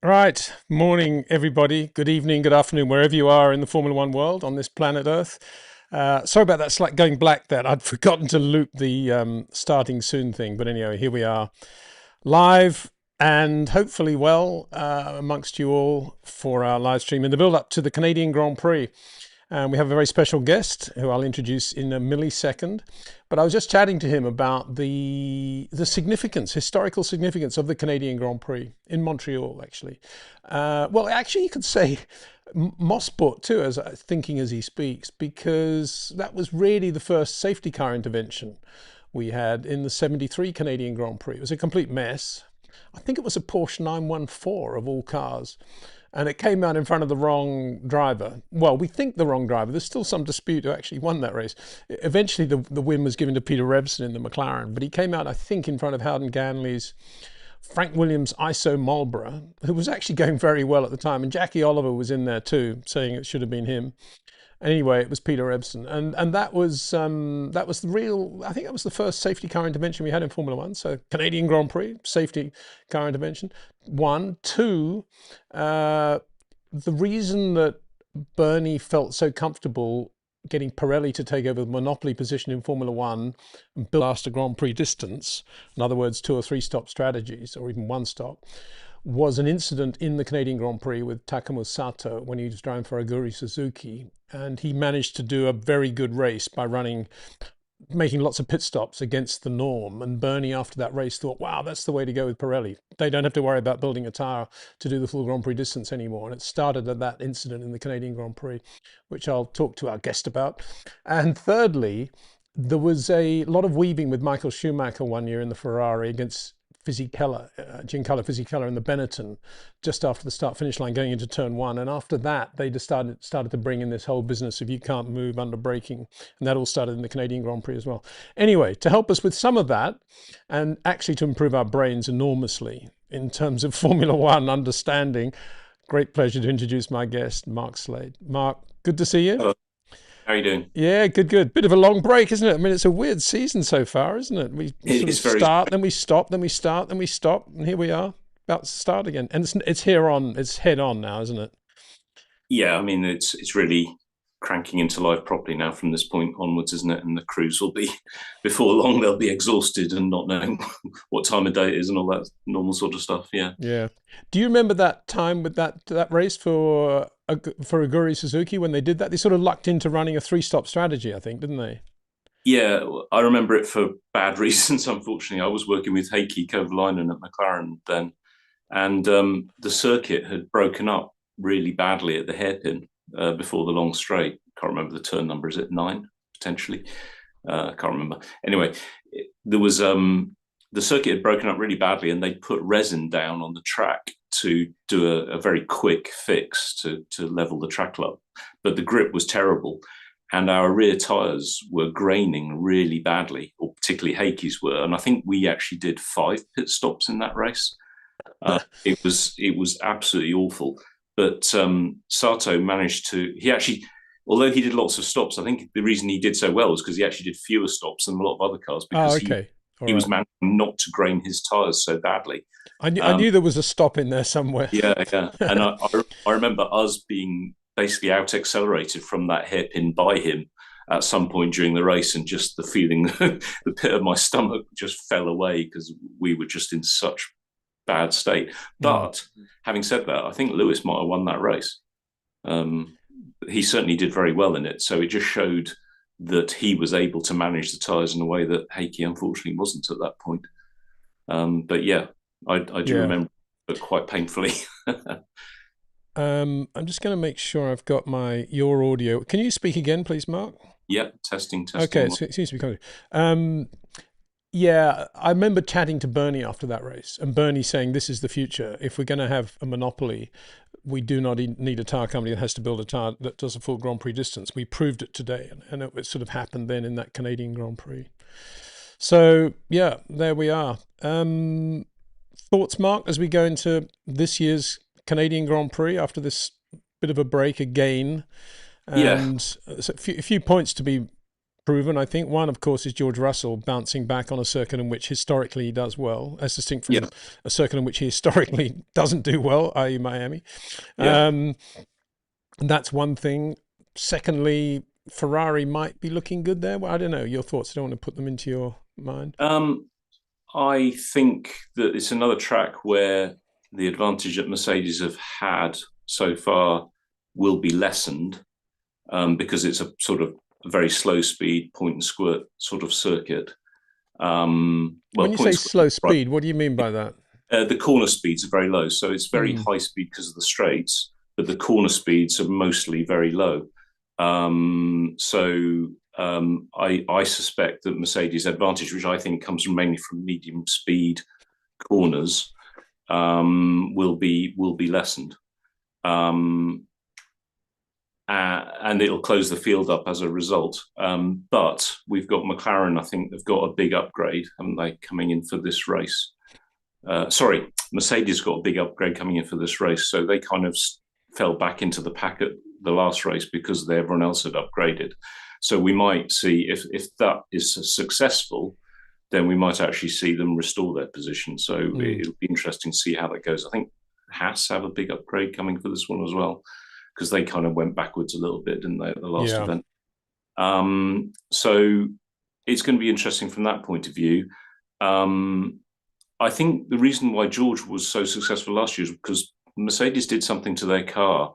Right, morning everybody, good evening, good afternoon, wherever you are in the Formula One world on this planet Earth. Sorry about that slight going black there. I'd forgotten to loop the starting soon thing, but anyway, here we are live and hopefully well amongst you all for our live stream in the build up to the Canadian Grand Prix. And we have a very special guest who I'll introduce in a millisecond. But I was just chatting to him about the significance, historical significance of the Canadian Grand Prix in Montreal, actually. Well, actually, you could say Mosport too, as thinking as he speaks, because that was really the first safety car intervention we had in the '73 Canadian Grand Prix. It was a complete mess. I think it was a Porsche 914 of all cars. And it came out in front of the wrong driver. Well, we think the wrong driver. There's still some dispute who actually won that race. Eventually, the win was given to Peter Revson in the McLaren, but he came out, I think, in front of Howden Ganley's Frank Williams ISO Marlboro, who was actually going very well at the time. And Jackie Oliver was in there too, saying it should have been him. Anyway, it was Peter Revson, and that was the real. I think that was the first safety car intervention we had in Formula One. So Canadian Grand Prix safety car intervention. 1, 2. The reason that Bernie felt so comfortable getting Pirelli to take over the monopoly position in Formula One and build last a Grand Prix distance, in other words, 2 or 3 stop strategies, or even 1 stop, was an incident in the Canadian Grand Prix with Takuma Sato when he was driving for Aguri Suzuki. And he managed to do a very good race by making lots of pit stops against the norm. And Bernie, after that race, thought, wow, that's the way to go with Pirelli. They don't have to worry about building a tyre to do the full Grand Prix distance anymore. And it started at that incident in the Canadian Grand Prix, which I'll talk to our guest about. And thirdly, there was a lot of weaving with Michael Schumacher one year in the Ferrari against Fisichella, Giancarlo Fisichella in the Benetton, just after the start-finish line going into turn 1. And after that, they just started to bring in this whole business of you can't move under braking. And that all started in the Canadian Grand Prix as well. Anyway, to help us with some of that, and actually to improve our brains enormously in terms of Formula One understanding, great pleasure to introduce my guest, Mark Slade. Mark, good to see you. Hello. How are you doing? Yeah, good. Bit of a long break, isn't it? I mean, it's a weird season so far, isn't it? We sort of start, then we stop, then we start, then we stop, and here we are, about to start again. And it's head on now, isn't it? Yeah, I mean, it's really cranking into life properly now from this point onwards, isn't it? And the crews will be, before long, they'll be exhausted and not knowing what time of day it is and all that normal sort of stuff. Yeah. Yeah. Do you remember that time with that race for Aguri Suzuki when they did that? They sort of lucked into running a 3-stop strategy, I think, didn't they? Yeah, I remember it for bad reasons, unfortunately. I was working with Heikki Kovalainen at McLaren then, and the circuit had broken up really badly at the hairpin before the long straight. Can't remember the turn number. Is it 9, potentially? Can't remember. Anyway, there was the circuit had broken up really badly, and they put resin down on the track to do a very quick fix to level the track up. But the grip was terrible, and our rear tyres were graining really badly, or particularly Heikki's were. And I think we actually did 5 pit stops in that race. It was absolutely awful. But Sato managed to, although he did lots of stops, I think the reason he did so well was because he actually did fewer stops than a lot of other cars, because he was managing not to grain his tyres so badly. I knew there was a stop in there somewhere. Yeah. And I remember us being basically out accelerated from that hairpin by him at some point during the race, and just the feeling, the pit of my stomach just fell away because we were just in such bad state. But having said that, I think Lewis might have won that race. He certainly did very well in it. So it just showed that he was able to manage the tyres in a way that Heikki unfortunately wasn't at that point. But yeah, I do remember, but quite painfully. I'm just going to make sure I've got your audio. Can you speak again, please, Mark? Yeah, testing. Okay, it seems to be coming. Yeah, I remember chatting to Bernie after that race, and Bernie saying this is the future. If we're going to have a monopoly, we do not need a tyre company that has to build a tyre that does a full Grand Prix distance. We proved it today, and it sort of happened then in that Canadian Grand Prix. So, yeah, there we are. Thoughts, Mark, as we go into this year's Canadian Grand Prix after this bit of a break again? And a few points to be proven, I think. One, of course, is George Russell bouncing back on a circuit in which historically he does well, as distinct Yeah, from a circuit in which he historically doesn't do well, i.e. Miami. yeah. Um, that's one thing. Secondly, Ferrari might be looking good there. Well, I don't know. Your thoughts. I don't want to put them into your mind. I think that it's another track where the advantage that Mercedes have had so far will be lessened, because it's a sort of very slow speed point and squirt sort of circuit. When you say slow speed, what do you mean by that? The corner speeds are very low, so it's very high speed because of the straights, but the corner speeds are mostly very low. I suspect that Mercedes' advantage, which I think comes from mainly from medium speed corners, will be lessened. And it'll close the field up as a result. But we've got McLaren, I think they've got a big upgrade, haven't they, coming in for this race? Mercedes got a big upgrade coming in for this race. So they kind of fell back into the pack at the last race because everyone else had upgraded. So we might see, if that is successful, then we might actually see them restore their position. So it'll be interesting to see how that goes. I think Haas have a big upgrade coming for this one as well, because they kind of went backwards a little bit, didn't they, at the last event? So it's going to be interesting from that point of view. I think the reason why George was so successful last year is because Mercedes did something to their car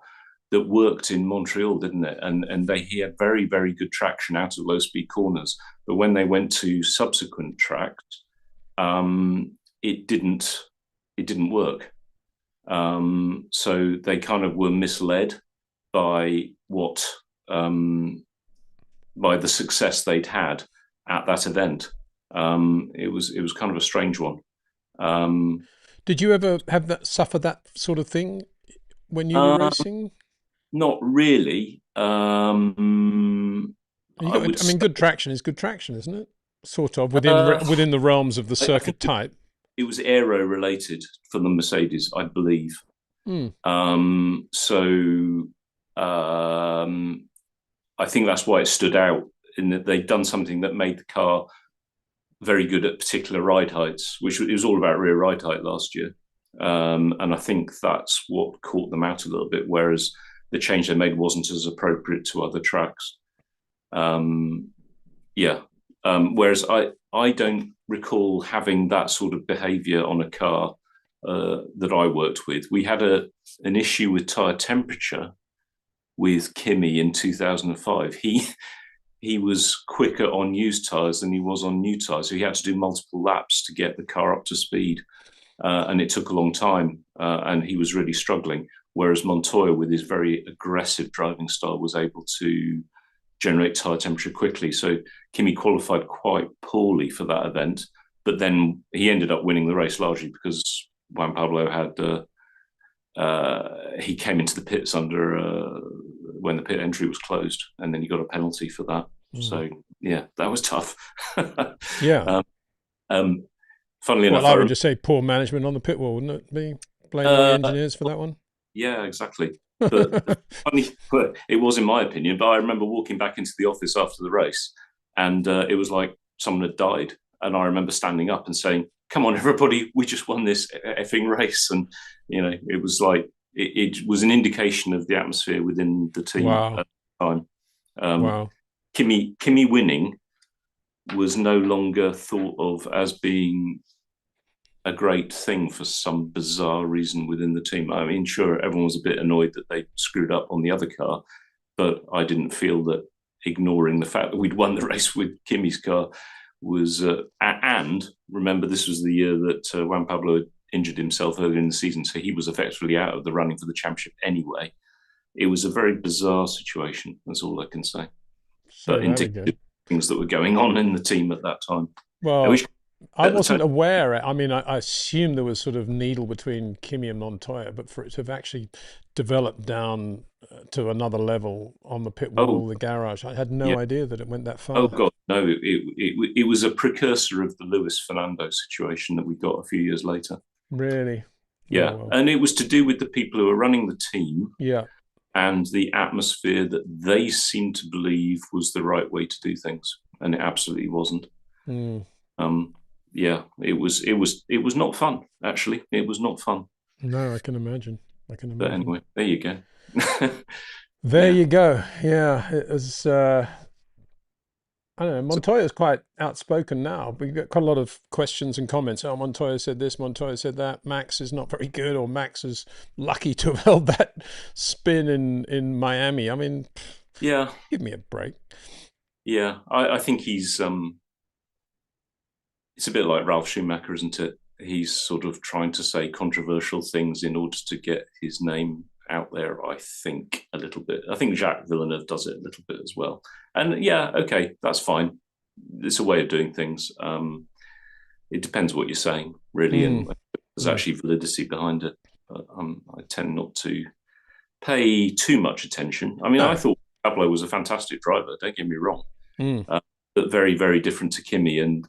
that worked in Montreal, didn't it? And he had very, very good traction out of low-speed corners. But when they went to subsequent tracks, it didn't work. So they kind of were misled by by the success they'd had at that event. It was kind of a strange one. Did you ever suffer that sort of thing when you were racing? Not really. I mean, good traction is good traction, isn't it? Sort of within the realms of the circuit type. It was Aero related for the Mercedes, I believe. I think that's why it stood out, in that they'd done something that made the car very good at particular ride heights, which it was all about rear ride height last year. And I think that's what caught them out a little bit, whereas the change they made wasn't as appropriate to other tracks. Whereas I don't recall having that sort of behavior on a car that I worked with. We had an issue with tire temperature with Kimi in 2005. He was quicker on used tires than he was on new tires, so he had to do multiple laps to get the car up to speed, and it took a long time, and he was really struggling. Whereas Montoya, with his very aggressive driving style, was able to generate tire temperature quickly. So Kimi qualified quite poorly for that event, but then he ended up winning the race largely because Juan Pablo had he came into the pits when the pit entry was closed, and then he got a penalty for that. So yeah, that was tough. Funnily enough, I would just say poor management on the pit wall, wouldn't it be? Blame all the engineers for that one. Yeah, exactly. But funny, it was in my opinion. But I remember walking back into the office after the race, and it was like someone had died. And I remember standing up and saying, "Come on, everybody, we just won this effing race." And it was like it was an indication of the atmosphere within the team at the time. Kimi winning was no longer thought of as being a great thing for some bizarre reason within the team. I mean, sure, everyone was a bit annoyed that they screwed up on the other car, but I didn't feel that ignoring the fact that we'd won the race with Kimi's car was... and remember, this was the year that Juan Pablo had injured himself earlier in the season, so he was effectively out of the running for the championship anyway. It was a very bizarre situation, that's all I can say. But indicative things that were going on in the team at that time. Well, I wasn't aware. I mean, I assumed there was sort of needle between Kimi and Montoya, but for it to have actually developed down to another level on the pit wall, the garage, I had no idea that it went that far. Oh God, no! It was a precursor of the Lewis Fernando situation that we got a few years later. Really? Yeah, oh, well. And it was to do with the people who were running the team. Yeah. And the atmosphere that they seemed to believe was the right way to do things. and it absolutely wasn't. Mm. Um, yeah, it was not fun. Actually, it was not fun. No, I can imagine. I can But imagine. anyway, there you go. There Yeah, you go. Yeah, it was. I don't know. so, Montoya's quite outspoken now. We get quite a lot of questions and comments. Oh, Montoya said this. Montoya said that. Max is not very good, or Max is lucky to have held that spin in Miami. I mean, yeah, give me a break. yeah. I think he's it's a bit like Ralph Schumacher, isn't it? He's sort of trying to say controversial things in order to get his name out there, I think, a little bit. I think Jacques Villeneuve does it a little bit as well. And yeah, okay, that's fine. It's a way of doing things. It depends what you're saying, really, Mm, and there's mm. actually validity behind it. But I tend not to pay too much attention. I mean, I No. thought Pablo was a fantastic driver, don't get me wrong, Mm, but very, very different to Kimi. And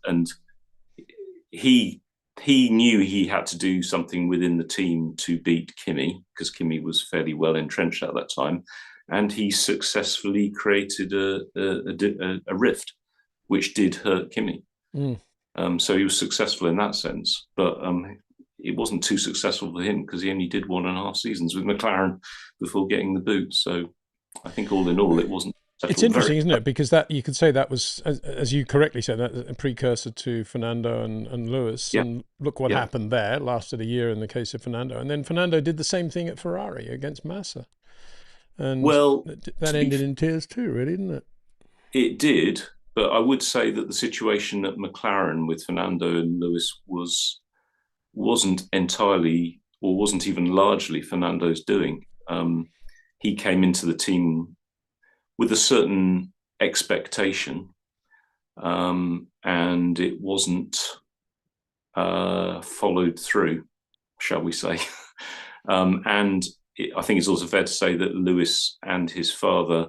he he knew he had to do something within the team to beat Kimi because Kimi was fairly well entrenched at that time, and he successfully created a rift, which did hurt Kimi. mm. So he was successful in that sense, but it wasn't too successful for him because he only did 1.5 seasons with McLaren before getting the boot. So I think all in all, it wasn't It's settled very interesting, isn't well. it? Because that you could say that was, as you correctly said, a precursor to Fernando and Lewis. Yeah, And look what yeah. happened there. Lasted a year in the case of Fernando, and then Fernando did the same thing at Ferrari against Massa, and Well, that to be ended in tears too, really, didn't it? it did, but I would say that the situation at McLaren with Fernando and Lewis wasn't entirely or wasn't even largely Fernando's doing. He came into the team with a certain expectation, and it wasn't followed through, shall we say. And I think it's also fair to say that Lewis and his father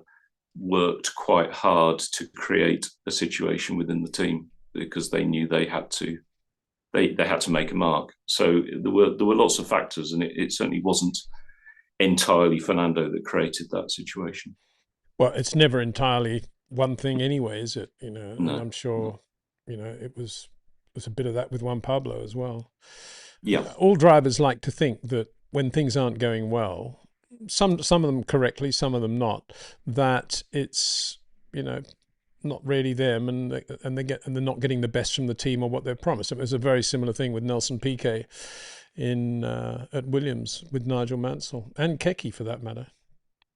worked quite hard to create a situation within the team because they knew they had to make a mark. So there were lots of factors, and it certainly wasn't entirely Fernando that created that situation. Well, it's never entirely one thing anyway, is it? And No, I'm no. sure, it was a bit of that with Juan Pablo as well. Yeah, All drivers like to think that when things aren't going well, some of them correctly, some of them not, that it's you know not really them, and they're not getting the best from the team or what they're promised. It was a very similar thing with Nelson Piquet in at Williams with Nigel Mansell and Keke for that matter.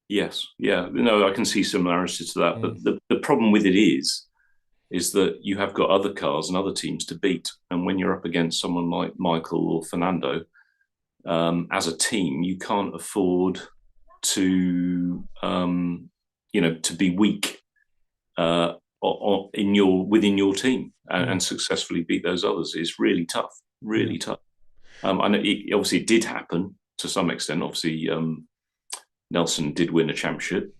yes, yeah. No, I can see similarities to that. Mm, But the problem with it is that you have got other cars and other teams to beat. And when you're up against someone like Michael or Fernando, as a team, you can't afford to, to be weak within your team mm, and successfully beat those others. It's really tough, yeah. really tough. I know obviously it did happen to some extent. Obviously, Nelson did win a championship,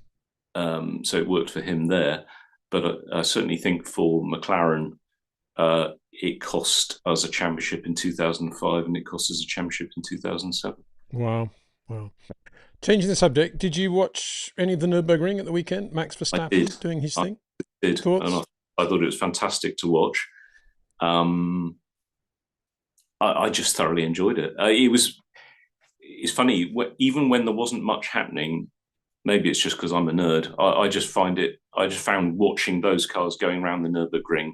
so it worked for him there. But I certainly think for McLaren, it cost us a championship in 2005 and it cost us a championship in 2007. Wow. Wow. Changing the subject, did you watch any of the Nürburgring at the weekend? Max I did. Verstappen doing his I thing? did. And Thoughts? I thought it was fantastic to watch. Um, I just thoroughly enjoyed it. It's funny, even when there wasn't much happening, maybe it's just because I'm a nerd. I just found watching those cars going around the Nürburgring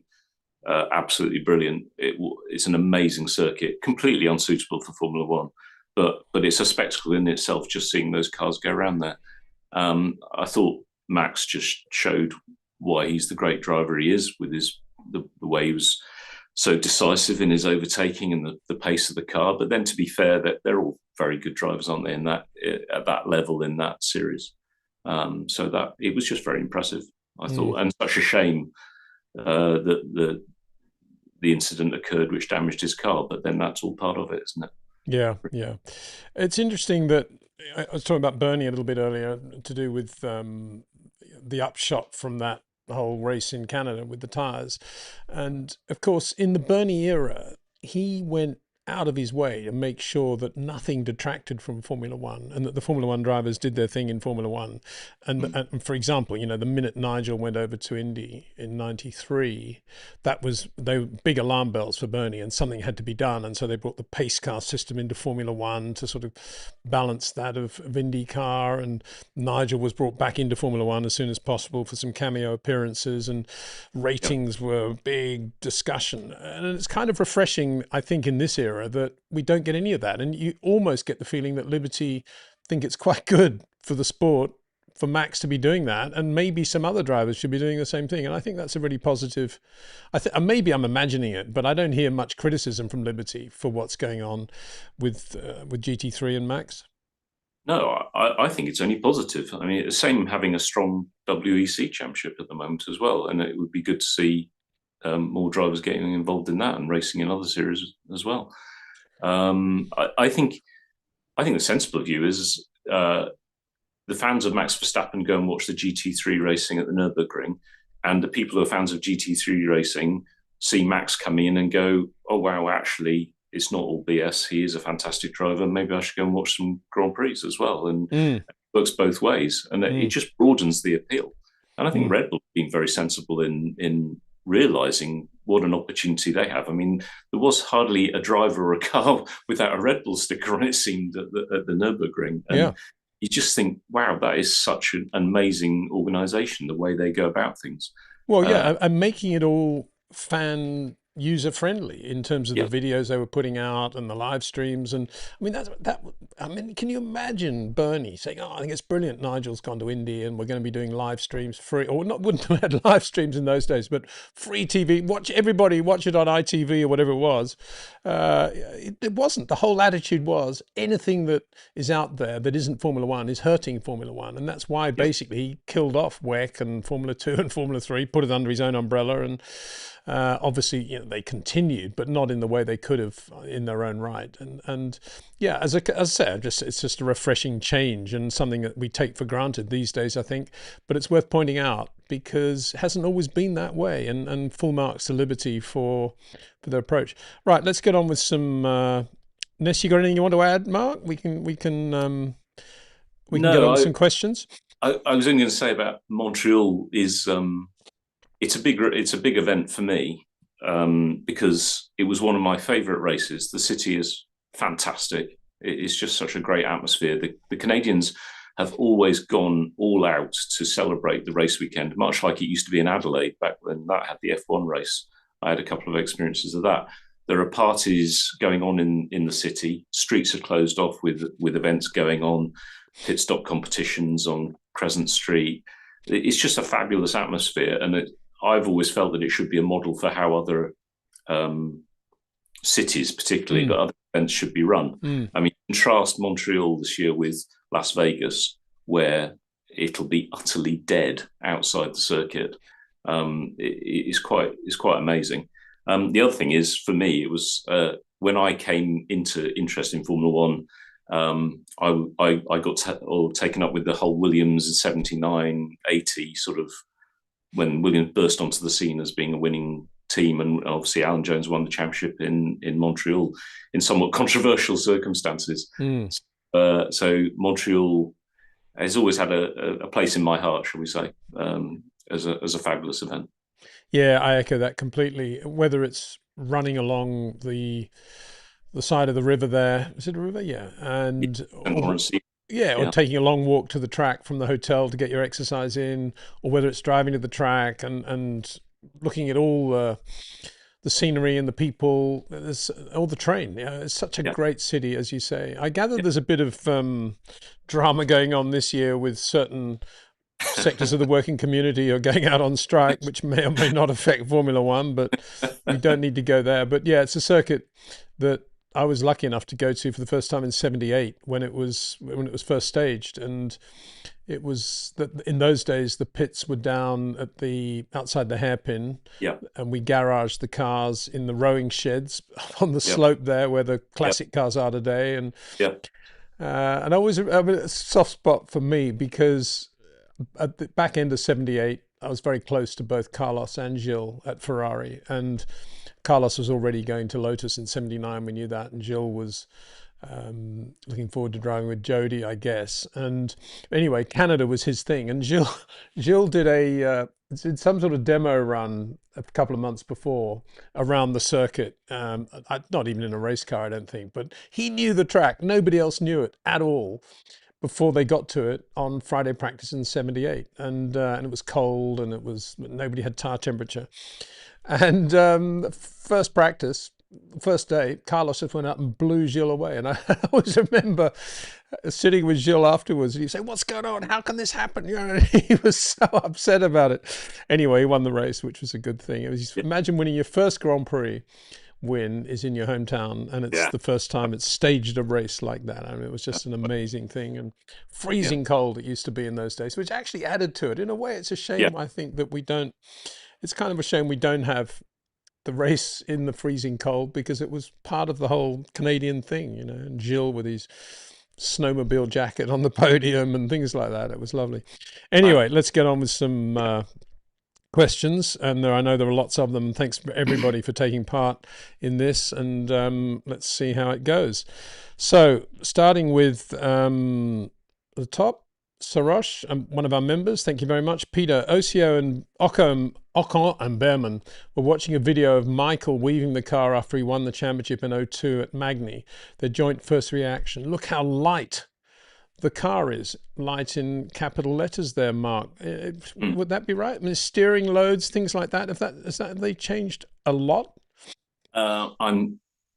absolutely brilliant. It's an amazing circuit, completely unsuitable for Formula One, but it's a spectacle in itself just seeing those cars go around there. I thought Max just showed why he's the great driver he is with the way he was so decisive in his overtaking and the pace of the car. But then, to be fair, that they're all very good drivers, aren't they? In that at that level in that series, so that it was just very impressive. I Mm. thought, and such a shame that the incident occurred which damaged his car, but then that's all part of it, isn't it? Yeah, yeah. It's interesting that I was talking about Bernie a little bit earlier to do with the upshot from that whole race in Canada with the tires. And of course, in the Bernie era, he went out of his way to make sure that nothing detracted from Formula One and that the Formula One drivers did their thing in Formula One. And for example, the minute Nigel went over to Indy in '93, they were big alarm bells for Bernie, and something had to be done. And so they brought the pace car system into Formula One to sort of balance that of IndyCar. And Nigel was brought back into Formula One as soon as possible for some cameo appearances, and ratings were a big discussion. And it's kind of refreshing, I think, in this era that we don't get any of that. And you almost get the feeling that Liberty think it's quite good for the sport for Max to be doing that, and maybe some other drivers should be doing the same thing. And I think that's a really positive. Maybe I'm imagining it, but I don't hear much criticism from Liberty for what's going on with GT3 and Max. No, I think it's only positive. I mean, it's the same having a strong WEC championship at the moment as well, and it would be good to see more drivers getting involved in that and racing in other series as well. I think the sensible view is the fans of Max Verstappen go and watch the GT3 racing at the Nürburgring, and the people who are fans of GT3 racing see Max come in and go, "Oh wow, actually, it's not all BS. He is a fantastic driver. Maybe I should go and watch some Grand Prix as well." And it works both ways, and it just broadens the appeal. And I think Red Bull have been very sensible in realizing what an opportunity they have. I mean, there was hardly a driver or a car without a Red Bull sticker on, it seemed, at the Nürburgring. And you just think, wow, that is such an amazing organization, the way they go about things. Well, and making it all fan user friendly in terms of the videos they were putting out and the live streams. And I mean, can you imagine Bernie saying, "Oh, I think it's brilliant, Nigel's gone to Indy and we're going to be doing live streams free," or not, wouldn't have had live streams in those days, but free TV, watch it on ITV or whatever it was. It wasn't. The whole attitude was anything that is out there that isn't Formula One is hurting Formula One. And that's why basically he killed off WEC and Formula 2 and Formula 3, put it under his own umbrella. And obviously, they continued, but not in the way they could have in their own right. And as I said, it's just a refreshing change and something that we take for granted these days, I think. But it's worth pointing out because it hasn't always been that way. And full marks to Liberty for their approach. Right, let's get on with some. Unless you got anything you want to add, Mark, we can get on with some questions. I was only going to say about Montreal is. It's a big event for me because it was one of my favourite races. The city is fantastic. It's just such a great atmosphere. The Canadians have always gone all out to celebrate the race weekend, much like it used to be in Adelaide back when that had the F1 race. I had a couple of experiences of that. There are parties going on in the city. Streets are closed off with events going on, pit stop competitions on Crescent Street. It's just a fabulous atmosphere, and I've always felt that it should be a model for how other cities, particularly, but other events should be run. I mean, contrast Montreal this year with Las Vegas, where it'll be utterly dead outside the circuit. It's quite amazing. The other thing is, for me, it was when I came into interest in Formula One. I got taken up with the whole Williams 79, 80 sort of, when Williams burst onto the scene as being a winning team, and obviously Alan Jones won the championship in Montreal in somewhat controversial circumstances. So Montreal has always had a place in my heart, shall we say, as a fabulous event. Yeah, I echo that completely. Whether it's running along the side of the river there, is it a river? Yeah, or taking a long walk to the track from the hotel to get your exercise in, or whether it's driving to the track and looking at all the scenery and the people, all the train. It's such a great city, as you say. I gather there's a bit of drama going on this year with certain sectors of the working community are going out on strike, which may or may not affect Formula One, but we don't need to go there. But yeah, it's a circuit that I was lucky enough to go to for the first time in '78 when it was first staged, and it was that in those days the pits were down at outside the hairpin, and we garaged the cars in the rowing sheds on the slope there where the classic cars are today, and always a soft spot for me because at the back end of '78 I was very close to both Carlos and Gilles at Ferrari, and Carlos was already going to Lotus in '79. We knew that, and Gilles was looking forward to driving with Jody, I guess. And anyway, Canada was his thing, and Gilles did some sort of demo run a couple of months before around the circuit. Not even in a race car, I don't think, but he knew the track. Nobody else knew it at all before they got to it on Friday practice in '78, and it was cold, and nobody had tire temperature. And first practice, first day, Carlos just went up and blew Gilles away. And I always remember sitting with Gilles afterwards, and he'd say, "What's going on? How can this happen?" You know, he was so upset about it. Anyway, he won the race, which was a good thing. Imagine winning your first Grand Prix win is in your hometown, and it's the first time it's staged a race like that. I mean, it was just an amazing thing, and freezing cold it used to be in those days, which actually added to it. In a way, it's a shame, I think, that we don't, it's kind of a shame we don't have the race in the freezing cold, because it was part of the whole Canadian thing, you know, and Gilles with his snowmobile jacket on the podium and things like that. It was lovely. Anyway, let's get on with some questions, and I know there are lots of them. Thanks for everybody for taking part in this, and let's see how it goes. So starting with the top, Sarosh, one of our members, thank you very much. Peter, Osio and Ocon and Behrman were watching a video of Michael weaving the car after he won the championship in '02 at Magny. Their joint first reaction: "Look how light the car is." Light in capital letters there, Mark. Would that be right? I mean, steering loads, things like that. Have they changed a lot? My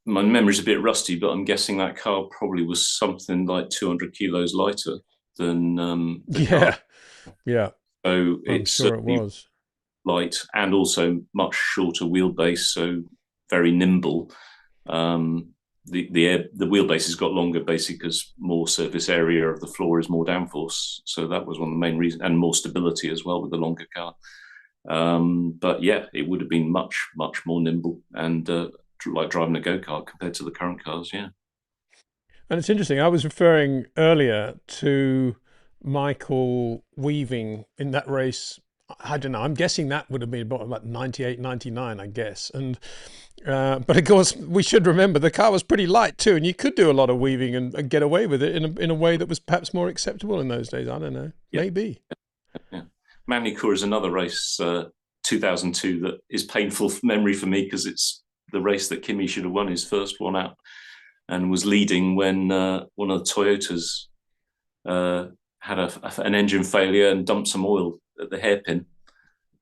memory's a bit rusty, but I'm guessing that car probably was something like 200 kilos lighter than the car. Yeah. So I'm sure it was light, and also much shorter wheelbase, so very nimble. The wheelbase has got longer, basically, because more surface area of the floor is more downforce. So that was one of the main reasons, and more stability as well with the longer car. But yeah, it would have been much more nimble and like driving a go-kart compared to the current cars. Yeah. And it's interesting. I was referring earlier to Michael weaving in that race. I don't know. I'm guessing that would have been about 98, 99, I guess. And but of course, we should remember the car was pretty light too, and you could do a lot of weaving and get away with it in a way that was perhaps more acceptable in those days. I don't know. Maybe. Yeah. Magny-Cours is another race, 2002, that is painful memory for me, because it's the race that Kimi should have won his first one out, and was leading when one of the Toyotas had an engine failure and dumped some oil at the hairpin,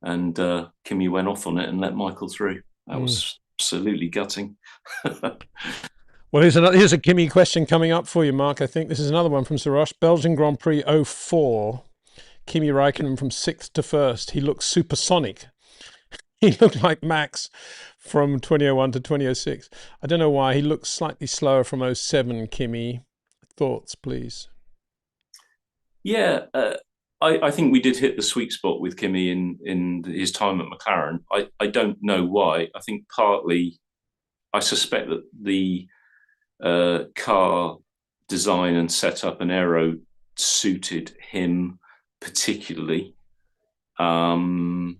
and Kimi went off on it and let Michael through. That was absolutely gutting. Well, here's a Kimi question coming up for you, Mark. I think this is another one from Sarosh. Belgian Grand Prix '04. Kimi Räikkönen from 6th to 1st. He looked supersonic. He looked like Max from 2001 to 2006. I don't know why. He looked slightly slower from '07, Kimi. Thoughts, please? Yeah, I think we did hit the sweet spot with Kimi in his time at McLaren. I don't know why. I think partly, I suspect that the car design and setup and aero suited him particularly. The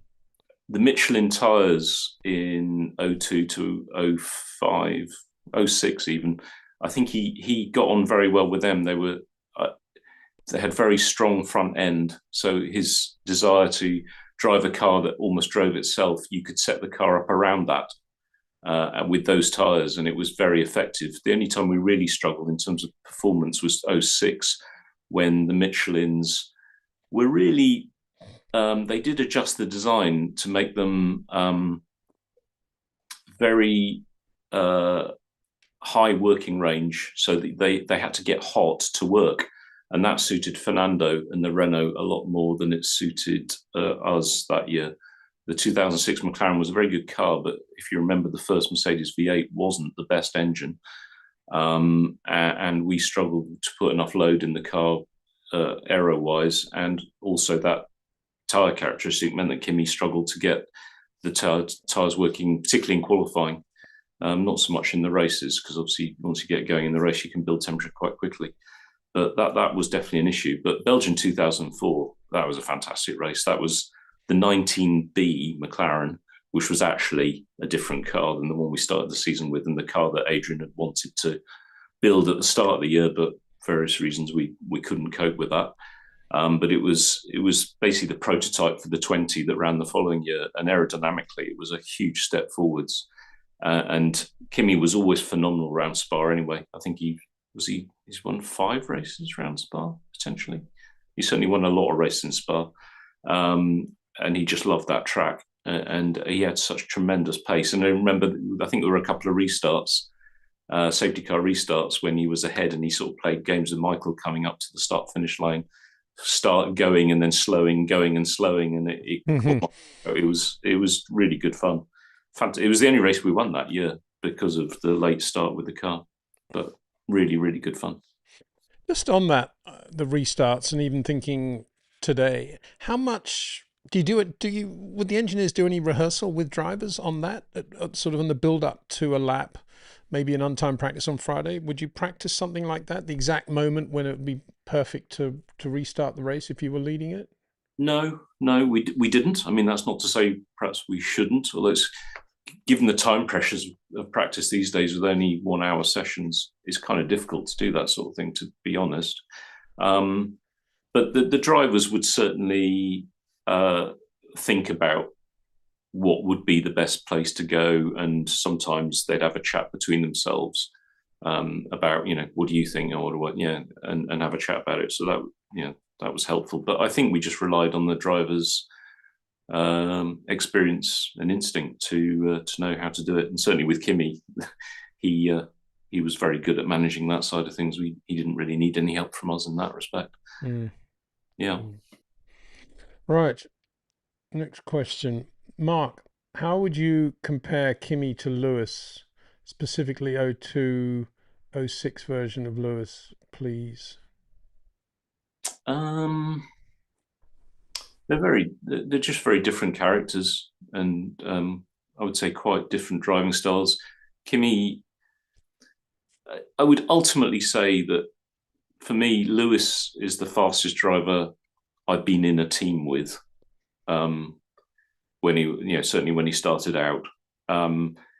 Michelin tyres in '02 to '05, '06 even, I think he got on very well with them. They had very strong front end, so his desire to drive a car that almost drove itself, you could set the car up around that with those tyres, and it was very effective. The only time we really struggled in terms of performance was '06, when the Michelins were really, they did adjust the design to make them very high working range, so that they had to get hot to work. And that suited Fernando and the Renault a lot more than it suited us that year. The 2006 McLaren was a very good car, but if you remember, the first Mercedes V8 wasn't the best engine. And we struggled to put enough load in the car aero-wise, and also that tyre characteristic meant that Kimi struggled to get the tyres working, particularly in qualifying. Not so much in the races, because obviously once you get going in the race, you can build temperature quite quickly. But that was definitely an issue. But Belgium 2004, that was a fantastic race. That was the 19B McLaren, which was actually a different car than the one we started the season with, and the car that Adrian had wanted to build at the start of the year, but for various reasons we couldn't cope with that. But it was basically the prototype for the 20 that ran the following year, and aerodynamically it was a huge step forwards. And Kimi was always phenomenal around Spa anyway. I think he's won 5 races around Spa potentially. He certainly won a lot of races in Spa, and he just loved that track. And he had such tremendous pace. And I remember, I think there were a couple of restarts, safety car restarts, when he was ahead, and he sort of played games with Michael coming up to the start finish line, start going and then slowing, going and slowing, and it was really good fun. It was the only race we won that year because of the late start with the car, but really, really good fun. Just on that, the restarts, and even thinking today, how much do you do it? Would the engineers do any rehearsal with drivers on that, sort of in the build up to a lap, maybe an untimed practice on Friday? Would you practice something like that, the exact moment when it would be perfect to restart the race if you were leading it? No, we didn't. I mean, that's not to say perhaps we shouldn't, although it's, given the time pressures of practice these days with only 1 hour sessions, it's kind of difficult to do that sort of thing, to be honest. But the drivers would certainly think about what would be the best place to go, and sometimes they'd have a chat between themselves about, what do you think, or what, and have a chat about it. So that was helpful. But I think we just relied on the drivers' experience and instinct to know how to do it. And certainly with Kimi, he was very good at managing that side of things. He didn't really need any help from us in that respect. Yeah. Right. Next question. Mark, how would you compare Kimi to Lewis, specifically 02, 06 version of Lewis, please? They're just very different characters, and I would say quite different driving styles. Kimi, I would ultimately say that for me, Lewis is the fastest driver I've been in a team with. When he, certainly when he started out,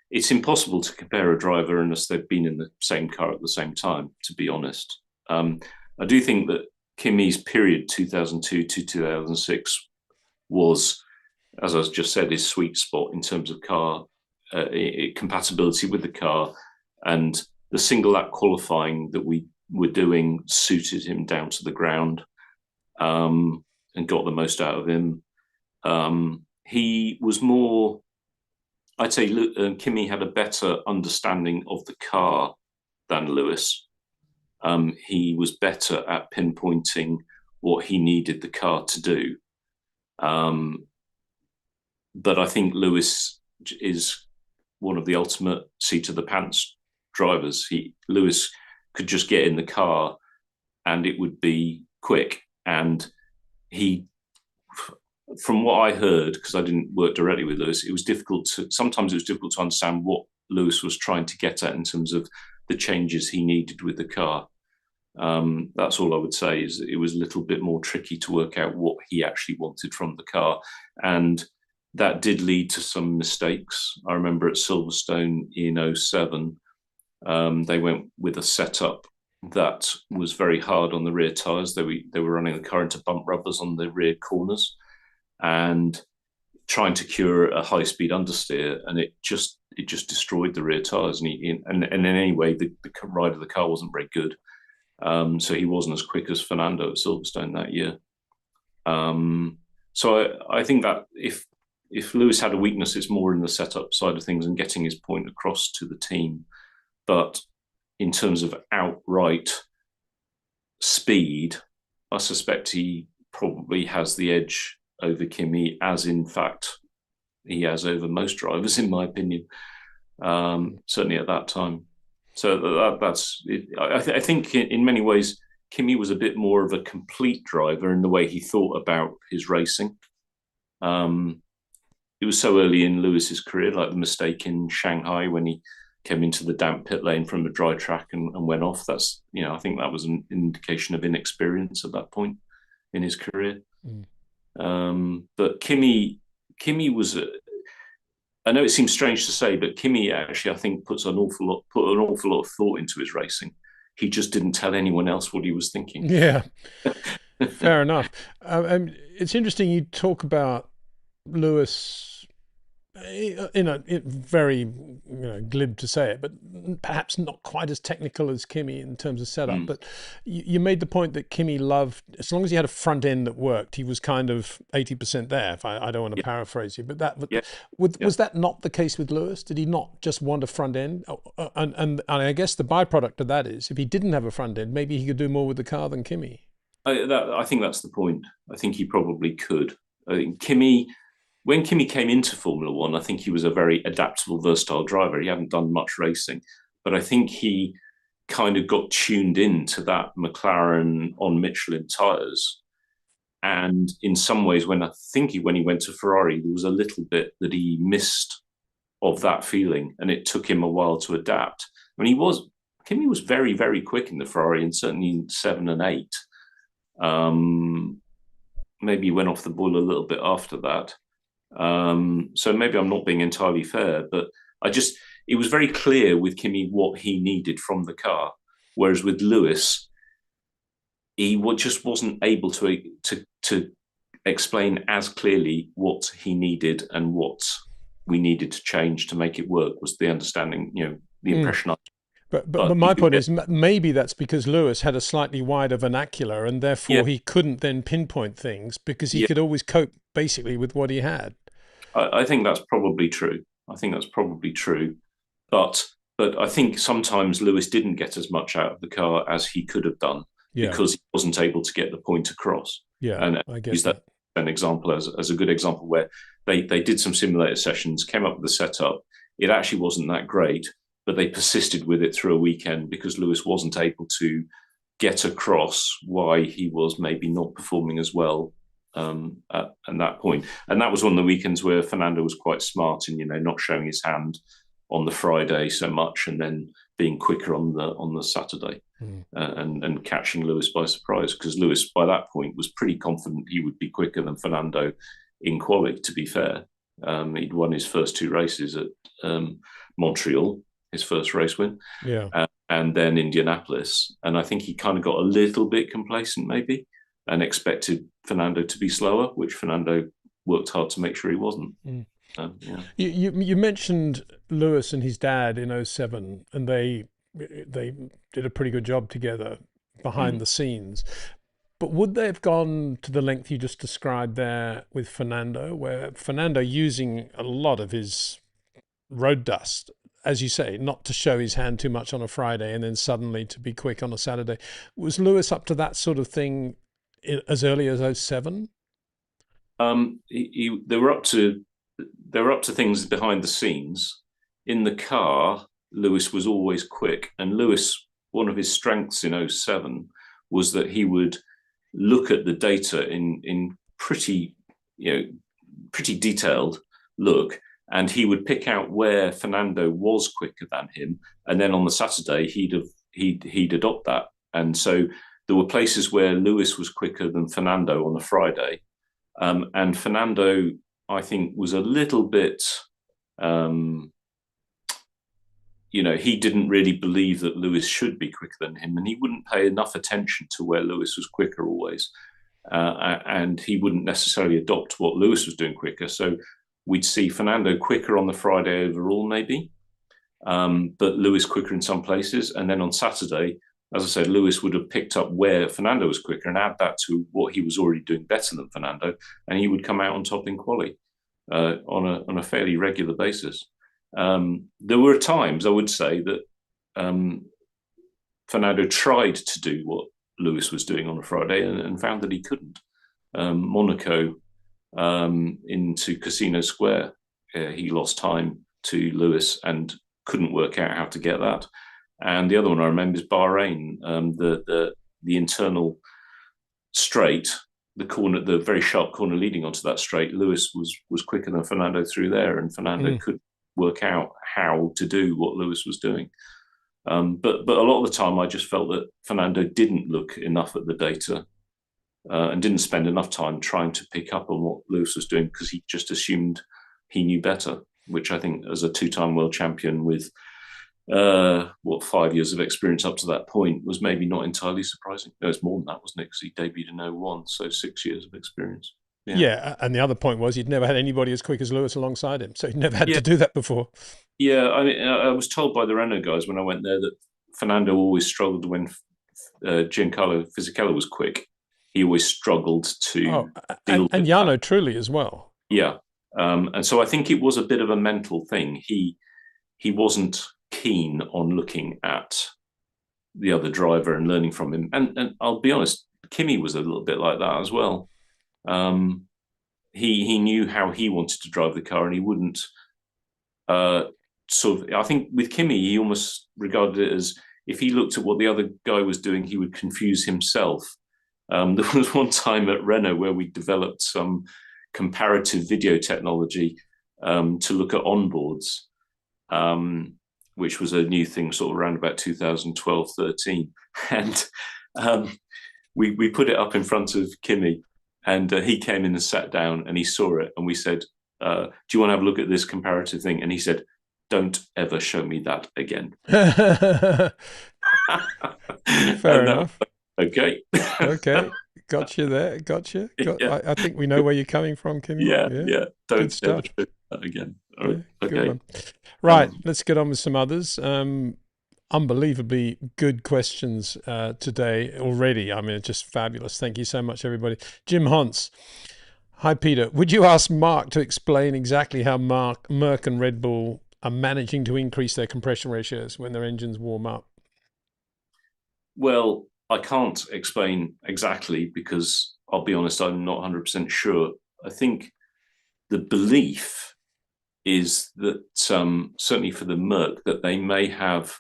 it's impossible to compare a driver unless they've been in the same car at the same time, to be honest. I do think that Kimi's period 2002 to 2006 was, as I just said, his sweet spot in terms of car compatibility with the car, and the single lap qualifying that we were doing suited him down to the ground, and got the most out of him. He was more, I'd say Kimi had a better understanding of the car than Lewis. He was better at pinpointing what he needed the car to do. But I think Lewis is one of the ultimate seat of the pants drivers. Lewis could just get in the car and it would be quick. And from what I heard, because I didn't work directly with Lewis, sometimes it was difficult to understand what Lewis was trying to get at in terms of the changes he needed with the car. That's all I would say, is it was a little bit more tricky to work out what he actually wanted from the car. And that did lead to some mistakes. I remember at Silverstone in 07, they went with a setup that was very hard on the rear tyres. They were running the car into bump rubbers on the rear corners and trying to cure a high-speed understeer, and it just destroyed the rear tyres. And in any way, the ride of the car wasn't very good. So he wasn't as quick as Fernando at Silverstone that year. So I think that if Lewis had a weakness, it's more in the setup side of things and getting his point across to the team. But in terms of outright speed, I suspect he probably has the edge over Kimi, as in fact he has over most drivers, in my opinion. Certainly at that time. So that's it. I think in many ways, Kimi was a bit more of a complete driver in the way he thought about his racing. It was so early in Lewis's career, like the mistake in Shanghai when he came into the damp pit lane from a dry track and went off. That's, I think that was an indication of inexperience at that point in his career. But Kimi Kimi was. I know it seems strange to say, but Kimi actually, I think, put an awful lot of thought into his racing. He just didn't tell anyone else what he was thinking. Yeah, fair enough. It's interesting you talk about Lewis. Very glib to say it, but perhaps not quite as technical as Kimi in terms of setup. Mm. But you made the point that Kimi loved, as long as he had a front end that worked, he was kind of 80% there. If I don't want to Yeah, paraphrase you, but yeah, yeah. was that not the case with Lewis? Did he not just want a front end? And I guess the byproduct of that is, if he didn't have a front end, maybe he could do more with the car than Kimi. I think that's the point. I think he probably could. I think Kimi, when Kimi came into Formula One, I think he was a very adaptable, versatile driver. He hadn't done much racing, but I think he kind of got tuned in to that McLaren on Michelin tyres. And in some ways, when he went to Ferrari, there was a little bit that he missed of that feeling, and it took him a while to adapt. I mean, Kimi was very, very quick in the Ferrari, and certainly in 7 and 8. Maybe he went off the boil a little bit after that. So maybe I'm not being entirely fair, but it was very clear with Kimi what he needed from the car. Whereas with Lewis, he just wasn't able to explain as clearly what he needed and what we needed to change to make it work, was the understanding, the impression. But my point is, maybe that's because Lewis had a slightly wider vernacular, and Yeah, therefore he couldn't then pinpoint things because he yeah, could always cope basically with what he had. I think that's probably true. I think that's probably true. But I think sometimes Lewis didn't get as much out of the car as he could have done Yeah, because he wasn't able to get the point across. yeah, And I get use that that. an example as a good example where they did some simulator sessions, came up with the setup. It actually wasn't that great, but they persisted with it through a weekend because Lewis wasn't able to get across why he was maybe not performing as well at that point. And that was one of the weekends where Fernando was quite smart in not showing his hand on the Friday so much, and then being quicker on the Saturday, Mm. and catching Lewis by surprise, because Lewis by that point was pretty confident he would be quicker than Fernando in quali. To be fair, he'd won his first 2 races at Montreal, his first race win, Yeah. and then Indianapolis. And I think he kind of got a little bit complacent maybe and expected Fernando to be slower, which Fernando worked hard to make sure he wasn't. Mm. Yeah. You mentioned Lewis and his dad in '07, and they did a pretty good job together behind Mm. the scenes. But would they have gone to the length you just described there with Fernando, where Fernando using a lot of his road dust, as you say, not to show his hand too much on a Friday and then suddenly to be quick on a Saturday? Was Lewis up to that sort of thing as early as '07? They were up to things behind the scenes. In the car, Lewis was always quick, and Lewis, one of his strengths in '07 was that he would look at the data in pretty detailed look, and he would pick out where Fernando was quicker than him, and then on the Saturday he'd adopt that. And so there were places where Lewis was quicker than Fernando on the Friday, and Fernando, I think, was a little bit. He didn't really believe that Lewis should be quicker than him, and he wouldn't pay enough attention to where Lewis was quicker always, and he wouldn't necessarily adopt what Lewis was doing quicker. So we'd see Fernando quicker on the Friday overall, maybe, but Lewis quicker in some places. And then on Saturday, as I said, Lewis would have picked up where Fernando was quicker and add that to what he was already doing better than Fernando, and he would come out on top in quali on a fairly regular basis. There were times, I would say, that Fernando tried to do what Lewis was doing on a Friday and found that he couldn't. Monaco into Casino Square, he lost time to Lewis and couldn't work out how to get that. And the other one I remember is Bahrain, the internal straight, the very sharp corner leading onto that straight. Lewis was quicker than Fernando through there, and Fernando could work out how to do what Lewis was doing. But a lot of the time, I just felt that Fernando didn't look enough at the data and didn't spend enough time trying to pick up on what Lewis was doing because he just assumed he knew better, which I think as a two-time world champion with 5 years of experience up to that point was maybe not entirely surprising. No, it's more than that, wasn't it? Because he debuted in 01, so 6 years of experience. Yeah, and the other point was he'd never had anybody as quick as Lewis alongside him, so he'd never had Yeah, to do that before. yeah. I mean, I was told by the Renault guys when I went there that Fernando always struggled when Giancarlo Fisichella was quick. He always struggled to deal and with Jarno that. Trulli as well. Yeah, and so I think it was a bit of a mental thing. He wasn't keen on looking at the other driver and learning from him. And I'll be honest, Kimi was a little bit like that as well. He knew how he wanted to drive the car, and he wouldn't sort of. I think with Kimi, he almost regarded it as if he looked at what the other guy was doing, he would confuse himself. There was one time at Renault where we developed some comparative video technology to look at onboards, which was a new thing sort of around about 2012, 13. And we put it up in front of Kimi, and he came in and sat down and he saw it, and we said, do you want to have a look at this comparative thing? And he said, don't ever show me that again. Fair enough. Okay. Okay. Got you there. Got you. I think we know where you're coming from, Kimi. Yeah. Don't ever show that again. Yeah, okay. Good one. Right. Let's get on with some others. Unbelievably good questions today already. I mean, it's just fabulous. Thank you so much, everybody. Jim Hunts. Hi, Peter. Would you ask Mark to explain exactly how Merck and Red Bull are managing to increase their compression ratios when their engines warm up? Well, I can't explain exactly because I'll be honest, I'm not 100% sure. I think the belief is that certainly for the Merc, that they may have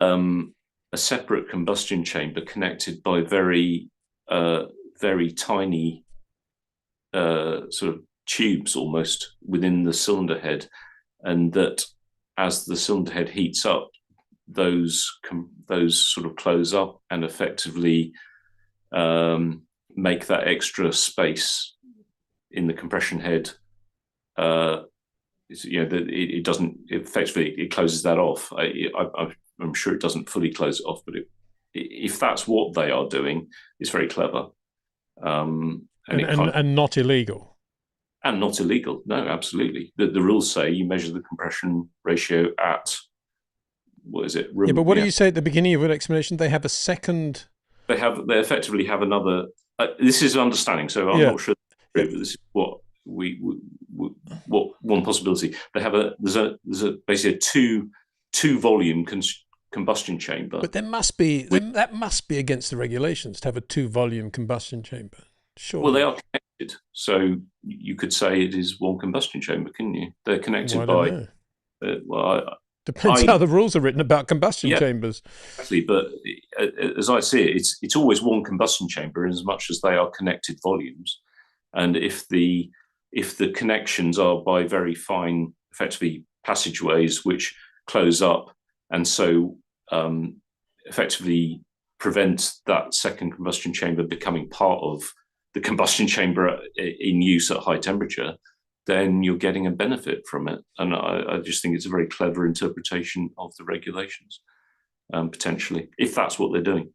a separate combustion chamber connected by very tiny sort of tubes almost within the cylinder head, and that as the cylinder head heats up, those sort of close up and effectively make that extra space in the compression head. It doesn't effectively, it closes that off. I'm sure it doesn't fully close it off, but if that's what they are doing, it's very clever. And not illegal. And not illegal. No, absolutely. The rules say you measure the compression ratio at, what is it? Yeah, but what do you say at the beginning of your explanation? They have a second. They effectively have another. This is understanding, so I'm not sure. But this is what what one possibility. They have there's basically a two volume combustion chamber. But there must be that must be against the regulations to have a 2-volume combustion chamber. Sure. Well, they are connected, so you could say it is one combustion chamber, couldn't you? They're connected by. Depends how the rules are written about combustion chambers. Exactly, but as I see it, it's always one combustion chamber in as much as they are connected volumes. And if the connections are by very fine, effectively passageways which close up and so effectively prevent that second combustion chamber becoming part of the combustion chamber in use at high temperature, then you're getting a benefit from it. And I just think it's a very clever interpretation of the regulations, potentially, if that's what they're doing.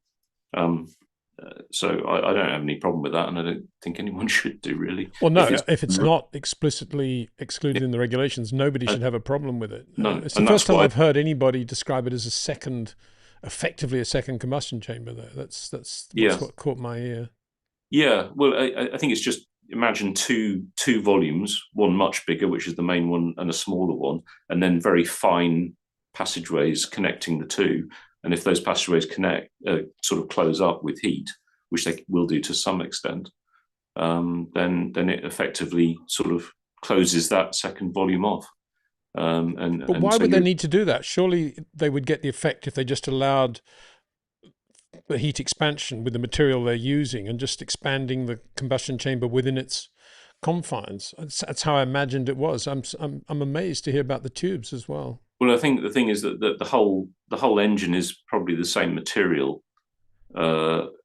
So I don't have any problem with that, and I don't think anyone should do, really. Well, no, if it's not explicitly excluded in the regulations, nobody should have a problem with it. No, it's the first time I've heard anybody describe it as effectively a second combustion chamber, though. That's what caught my ear. Yeah, well, I think it's just, imagine two volumes, one much bigger, which is the main one, and a smaller one, and then very fine passageways connecting the two. And if those passageways sort of close up with heat, which they will do to some extent, then it effectively sort of closes that second volume off. But why would they need to do that? Surely they would get the effect if they just allowed the heat expansion with the material they're using and just expanding the combustion chamber within its confines. That's how I imagined it was. I'm amazed to hear about the tubes as well. Well, I think the thing is that the whole engine is probably the same material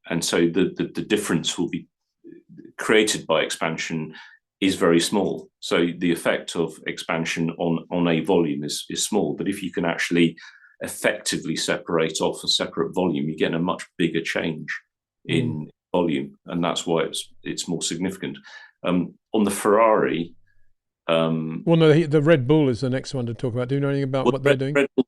and so the difference will be created by expansion is very small. So the effect of expansion on a volume is small. But if you can actually effectively separate off a separate volume, you get a much bigger change in volume, and that's why it's more significant. On the Ferrari, well, no, the Red Bull is the next one to talk about. Do you know anything about what they're doing? Red Bull,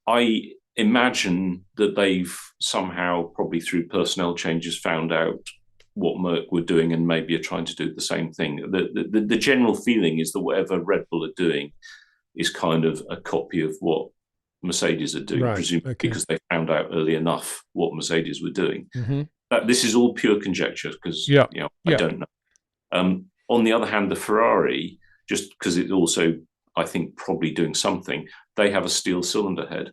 I imagine that they've somehow, probably through personnel changes, found out what Merck were doing and maybe are trying to do the same thing. The general feeling is that whatever Red Bull are doing is kind of a copy of what Mercedes are doing, presumably because they found out early enough what Mercedes were doing. This is all pure conjecture because I don't know. On the other hand, the Ferrari, just because it's also, I think, probably doing something, they have a steel cylinder head.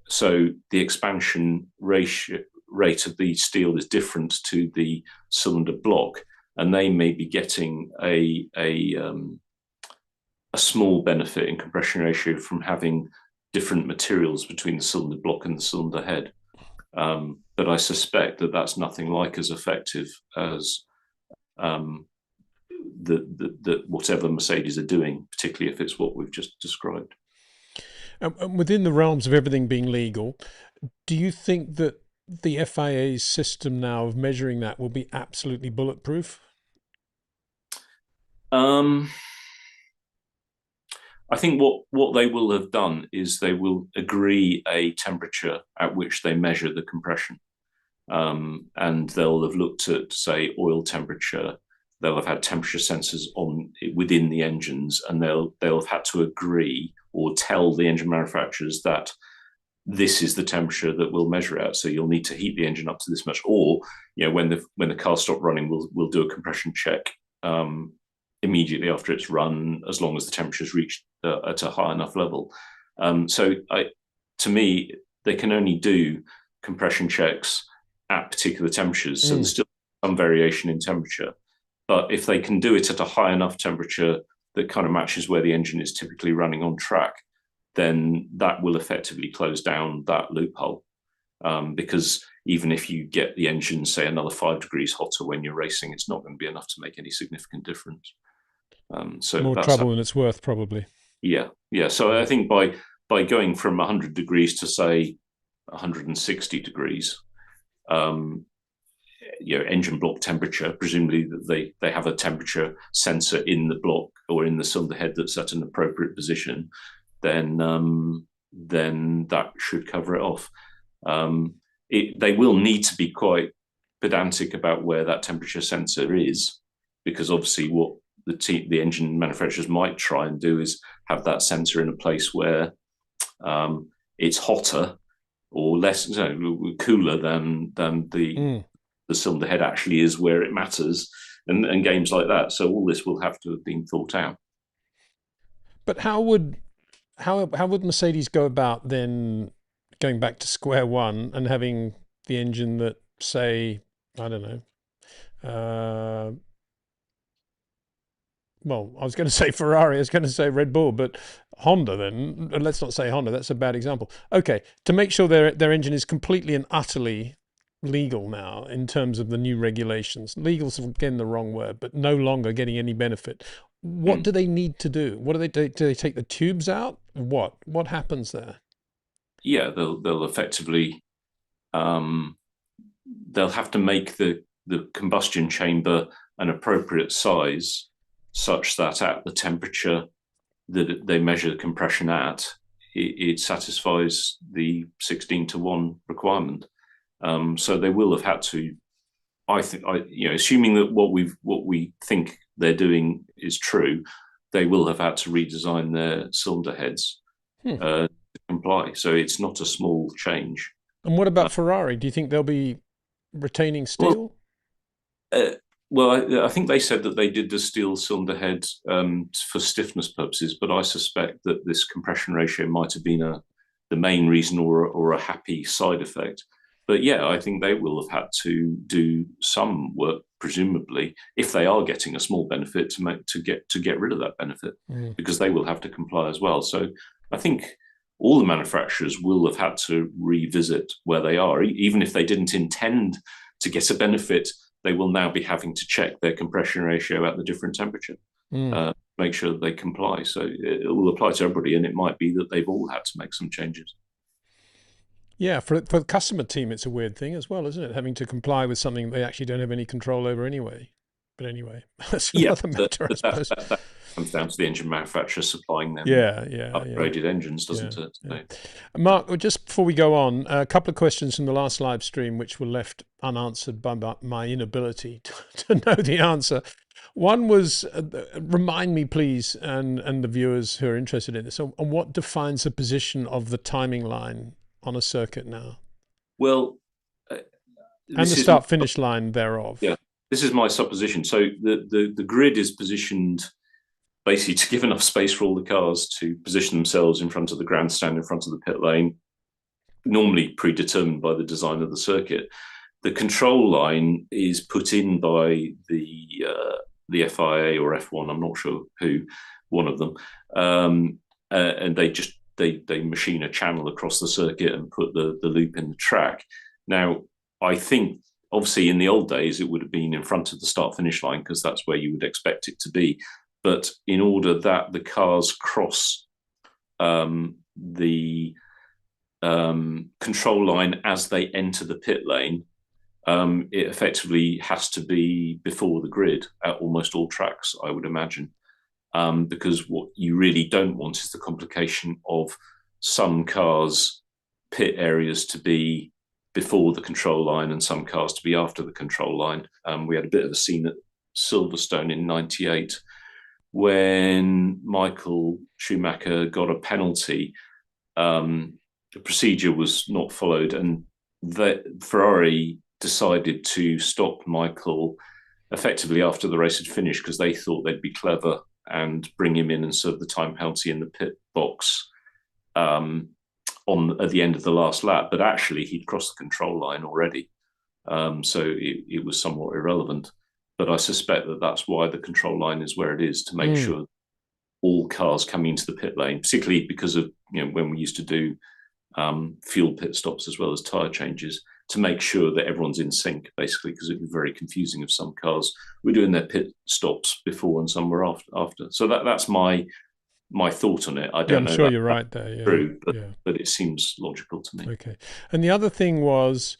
So the expansion rate of the steel is different to the cylinder block, and they may be getting a small benefit in compression ratio from having different materials between the cylinder block and the cylinder head. But I suspect that that's nothing like as effective as the whatever Mercedes are doing, particularly if it's what we've just described. Within the realms of everything being legal, do you think that the FIA's system now of measuring that will be absolutely bulletproof? I think what they will have done is they will agree a temperature at which they measure the compression. And they'll have looked at, say, oil temperature. They'll have had temperature sensors on within the engines, and they'll have had to agree or tell the engine manufacturers that this is the temperature that we'll measure out. So you'll need to heat the engine up to this much, or when the car stopped running, we'll do a compression check immediately after it's run, as long as the temperature's reached at a high enough level. To me, they can only do compression checks at particular temperatures. So there's still some variation in temperature. But if they can do it at a high enough temperature that kind of matches where the engine is typically running on track, then that will effectively close down that loophole. Because even if you get the engine, say, another 5 degrees hotter when you're racing, it's not going to be enough to make any significant difference. So more trouble than it's worth, probably. Yeah. So I think by going from 100 degrees to, say, 160 degrees, engine block temperature, presumably that they have a temperature sensor in the block or in the cylinder head that's at an appropriate position, then that should cover it off. They will need to be quite pedantic about where that temperature sensor is, because obviously what the engine manufacturers might try and do is have that sensor in a place where it's hotter or less, cooler than the cylinder head actually is, where it matters, and games like that. So all this will have to have been thought out. But how would Mercedes go about then going back to square one and having the engine that, say, I don't know, well, I was going to say Ferrari, I was going to say Red Bull, but Honda then, let's not say Honda, that's a bad example. Okay, to make sure their engine is completely and utterly legal now in terms of the new regulations. Legal's again the wrong word, but no longer getting any benefit. What do they need to do? What do they do? Do they take the tubes out? What happens there? Yeah, they'll effectively they'll have to make the combustion chamber an appropriate size, such that at the temperature that they measure the compression at, it satisfies the 16:1 requirement. So they will have had to, I think, assuming that what we think they're doing is true, they will have had to redesign their cylinder heads to comply. So it's not a small change. And what about Ferrari? Do you think they'll be retaining steel? Well, I think they said that they did the steel cylinder head for stiffness purposes, but I suspect that this compression ratio might have been the main reason or a happy side effect. But yeah, I think they will have had to do some work, presumably, if they are getting a small benefit, to get rid of that benefit, because they will have to comply as well. So I think all the manufacturers will have had to revisit where they are. Even if they didn't intend to get a benefit, they will now be having to check their compression ratio at the different temperature, make sure that they comply. So it will apply to everybody, and it might be that they've all had to make some changes. Yeah, for the customer team, it's a weird thing as well, isn't it? Having to comply with something they actually don't have any control over anyway. But anyway, that's another matter, I suppose. That comes down to the engine manufacturer supplying them upgraded engines, doesn't it? Yeah. Mark, just before we go on, a couple of questions from the last live stream which were left unanswered by my inability to know the answer. One was, remind me please, and the viewers who are interested in this, on what defines the position of the timing line on a circuit now? Well, and the start-finish line thereof. Yeah, this is my supposition. So the grid is positioned basically to give enough space for all the cars to position themselves in front of the grandstand, in front of the pit lane, normally predetermined by the design of the circuit. The control line is put in by the FIA or F1, I'm not sure who, one of them, and they machine a channel across the circuit and put the loop in the track. Now, I think obviously in the old days it would have been in front of the start-finish line because that's where you would expect it to be. But in order that the cars cross the control line as they enter the pit lane, it effectively has to be before the grid at almost all tracks, I would imagine. Because what you really don't want is the complication of some cars' pit areas to be before the control line and some cars to be after the control line. We had a bit of a scene at Silverstone in '98 when Michael Schumacher got a penalty. The procedure was not followed, and Ferrari decided to stop Michael effectively after the race had finished because they thought they'd be clever and bring him in and serve the time penalty in the pit box at the end of the last lap. But actually, he'd crossed the control line already, so it was somewhat irrelevant. But I suspect that that's why the control line is where it is, to make sure all cars coming into the pit lane, particularly because of when we used to do fuel pit stops as well as tyre changes, to make sure that everyone's in sync, basically, because it'd be very confusing if some cars were doing their pit stops before and some were after. So that's my thought on it. I don't know. I'm sure you're right there. Yeah. True, but it seems logical to me. Okay. And the other thing was,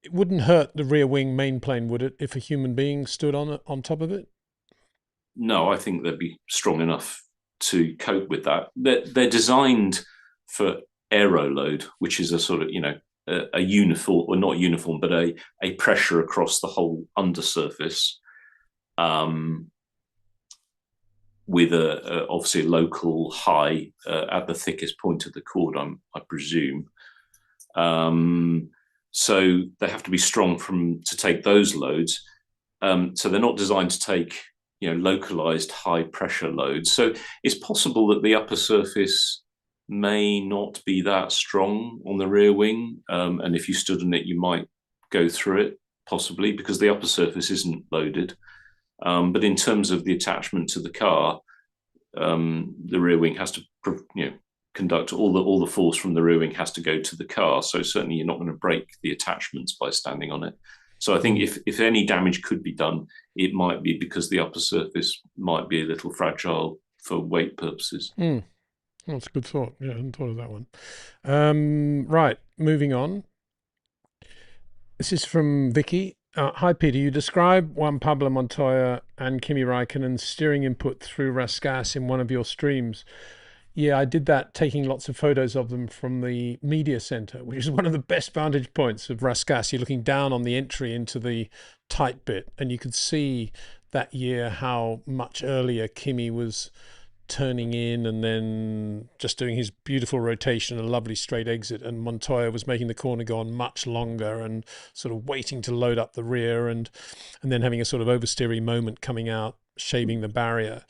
it wouldn't hurt the rear wing main plane, would it, if a human being stood on top of it? No, I think they'd be strong enough to cope with that. They're designed for aero load, which is a sort of a uniform, or not uniform, but a pressure across the whole undersurface, with obviously a local high at the thickest point of the cord, I presume. So they have to be strong to take those loads. So they're not designed to take localized high pressure loads. So it's possible that the upper surface may not be that strong on the rear wing, and if you stood on it, you might go through it, possibly, because the upper surface isn't loaded. But in terms of the attachment to the car, the rear wing has to conduct all the force from the rear wing has to go to the car. So certainly you're not going to break the attachments by standing on it. So I think if any damage could be done, it might be because the upper surface might be a little fragile for weight purposes. That's a good thought. Yeah, I hadn't thought of that one. Right, moving on. This is from Vicky. Hi, Peter. You describe Juan Pablo Montoya and Kimi Raikkonen's steering input through Rascasse in one of your streams. Yeah, I did that, taking lots of photos of them from the media center, which is one of the best vantage points of Rascasse. You're looking down on the entry into the tight bit, and you could see that year how much earlier Kimi was turning in and then just doing his beautiful rotation, a lovely straight exit, and Montoya was making the corner go on much longer and sort of waiting to load up the rear and then having a sort of oversteery moment coming out, shaving the barrier.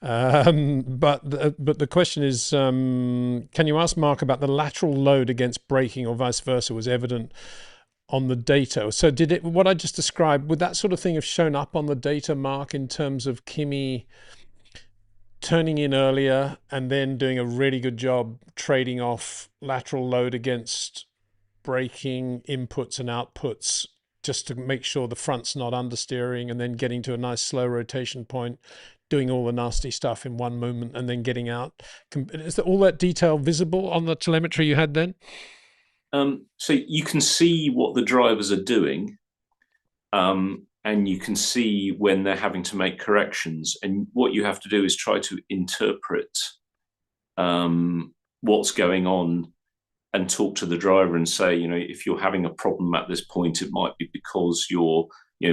But the question is, can you ask Mark about the lateral load against braking or vice versa was evident on the data? So what I just described, would that sort of thing have shown up on the data, Mark, in terms of Kimi turning in earlier and then doing a really good job trading off lateral load against braking inputs and outputs just to make sure the front's not understeering, and then getting to a nice slow rotation point, doing all the nasty stuff in one movement and then getting out. Is all that detail visible on the telemetry you had then? So you can see what the drivers are doing, and you can see when they're having to make corrections. And what you have to do is try to interpret what's going on and talk to the driver and say, if you're having a problem at this point, it might be because you're,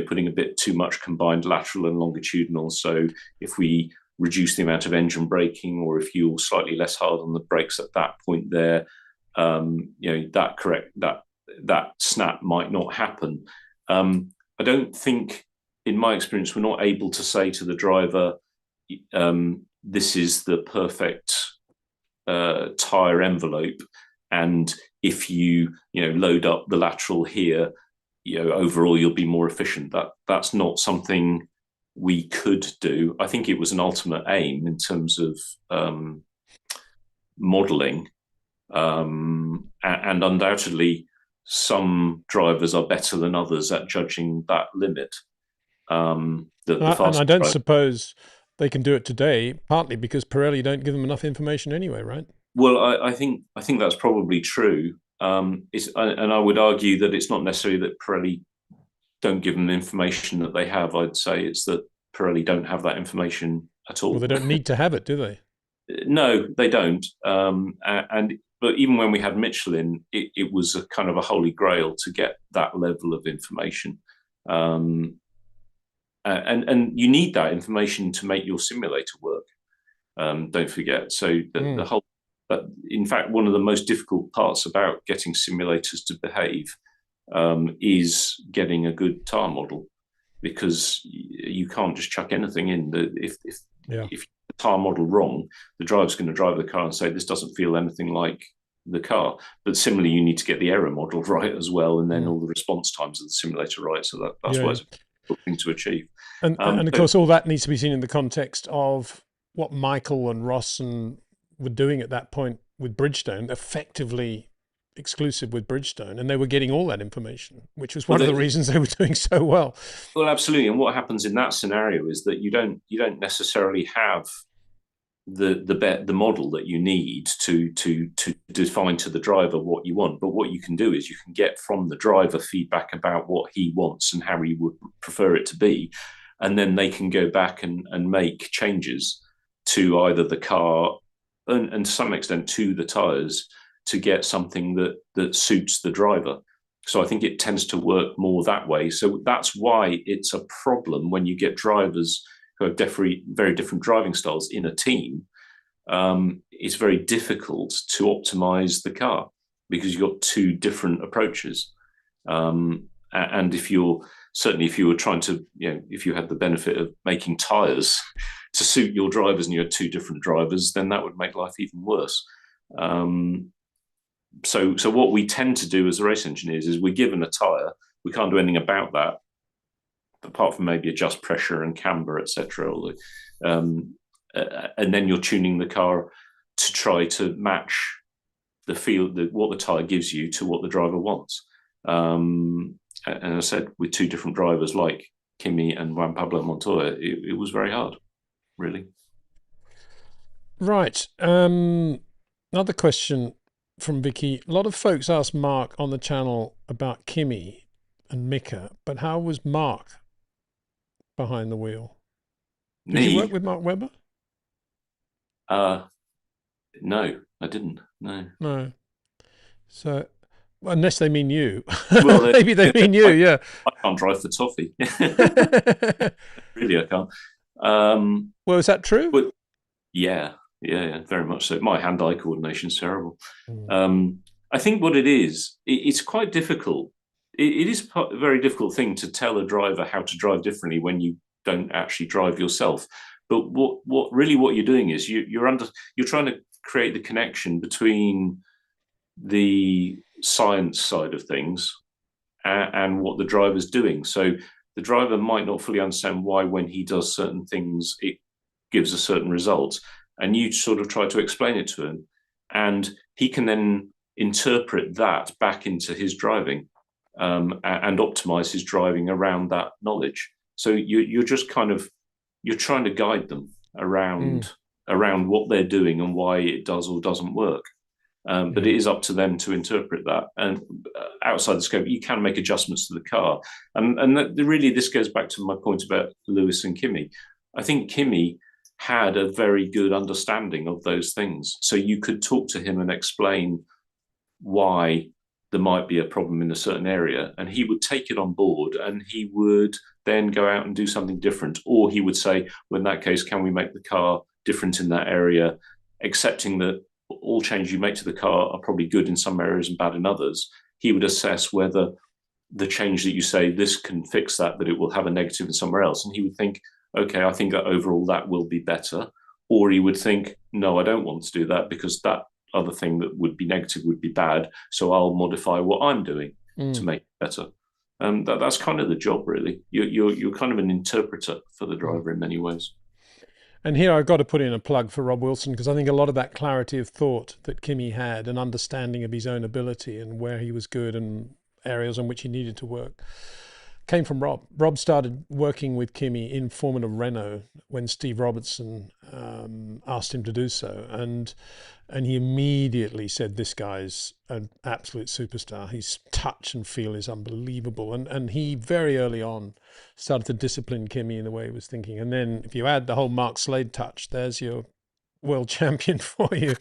putting a bit too much combined lateral and longitudinal. So if we reduce the amount of engine braking, or if you're slightly less hard on the brakes at that point there, that snap might not happen. I don't think, in my experience, we're not able to say to the driver, this is the perfect tire envelope, and if you load up the lateral here, overall you'll be more efficient. That's not something we could do. I think it was an ultimate aim in terms of modeling, and undoubtedly some drivers are better than others at judging that limit. And I don't suppose they can do it today, partly because Pirelli don't give them enough information anyway, right? Well, I think that's probably true. And I would argue that it's not necessarily that Pirelli don't give them the information that they have. I'd say it's that Pirelli don't have that information at all. Well, they don't need to have it, do they? No, they don't. But even when we had Michelin, it was a kind of a holy grail to get that level of information. And you need that information to make your simulator work. Don't forget. So the whole, but in fact, one of the most difficult parts about getting simulators to behave is getting a good tire model, because you can't just chuck anything in. If the tire model wrong, the driver's going to drive the car and say, this doesn't feel anything like the car. But similarly, you need to get the Aero model right as well, and then all the response times of the simulator right. So that's why it's a difficult thing to achieve. And of course, all that needs to be seen in the context of what Michael and Ross were doing at that point with Bridgestone, effectively exclusive with Bridgestone, and they were getting all that information, which was one of the reasons they were doing so well. Well, absolutely. And what happens in that scenario is that you don't necessarily have the model that you need to define to the driver what you want. But what you can do is you can get from the driver feedback about what he wants and how he would prefer it to be, and then they can go back and make changes to either the car and to some extent to the tires to get something that suits the driver. So I think it tends to work more that way. So that's why it's a problem when you get drivers who have very different driving styles in a team. It's very difficult to optimize the car because you've got two different approaches. And if you were trying to, if you had the benefit of making tires to suit your drivers and you had two different drivers, then that would make life even worse. So what we tend to do as race engineers is we're given a tire, we can't do anything about that, apart from maybe adjust pressure and camber, etc. And then you're tuning the car to try to match the feel, what the tire gives you to what the driver wants. And as I said, with two different drivers like Kimi and Juan Pablo Montoya, it was very hard, really. Right. Another question from Vicky. A lot of folks ask Mark on the channel about Kimi and Mika, but how was Mark behind the wheel? Did you work with Mark Webber? No, I didn't. No. So, unless they mean you. Well, maybe they mean you, yeah. I can't drive for toffee. Really, I can't. Well, is that true? But yeah, very much so. My hand-eye coordination is terrible. I think what it is, it's quite difficult. It is a very difficult thing to tell a driver how to drive differently when you don't actually drive yourself. But what you're doing is you're trying to create the connection between the science side of things and what the driver's doing. So the driver might not fully understand why, when he does certain things, gives a certain result, and you sort of try to explain it to him, and he can then interpret that back into his driving, and optimize his driving around that knowledge. So you're just kind of, you're trying to guide them around what they're doing and why it does or doesn't work. But it is up to them to interpret that. And outside the scope, you can make adjustments to the car. And really, this goes back to my point about Lewis and Kimi. I think Kimi had a very good understanding of those things. So you could talk to him and explain why there might be a problem in a certain area, and he would take it on board, and he would then go out and do something different. Or he would say, well, in that case, can we make the car different in that area, accepting that all changes you make to the car are probably good in some areas and bad in others. He would assess whether the change that you say, this can fix that, but it will have a negative in somewhere else. And he would think, okay, I think that overall that will be better. Or he would think, no, I don't want to do that because that other thing that would be negative would be bad. So I'll modify what I'm doing to make it better. That's kind of the job, really. You're kind of an interpreter for the driver in many ways. And here I've got to put in a plug for Rob Wilson, because I think a lot of that clarity of thought that Kimi had, an understanding of his own ability and where he was good and areas on which he needed to work, came from Rob. Rob started working with Kimi in Formula Renault when Steve Robertson asked him to do so. And he immediately said, this guy's an absolute superstar. His touch and feel is unbelievable. And he very early on started to discipline Kimi in the way he was thinking. And then if you add the whole Mark Slade touch, there's your world champion for you.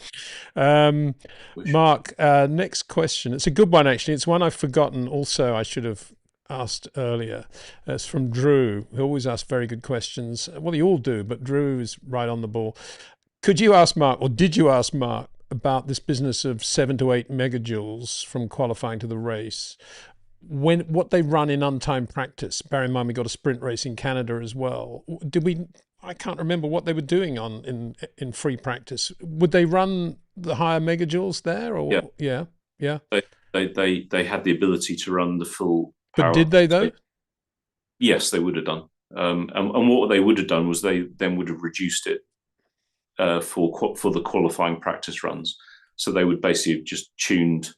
Mark, next question. It's a good one, actually. It's one I've forgotten also. I should have asked earlier. It's from Drew, who always asks very good questions. Well, you all do, but Drew is right on the ball. Could you ask Mark, or did you ask Mark, about this business of 7 to 8 megajoules from qualifying to the race? What they run in untimed practice? Bear in mind we got a sprint race in Canada as well. I can't remember what they were doing in free practice. Would they run the higher megajoules there, or yeah? They had the ability to run the full power. But did they though? Yes, they would have done. And what they would have done was they then would have reduced it for the qualifying practice runs. So they would basically have just tuned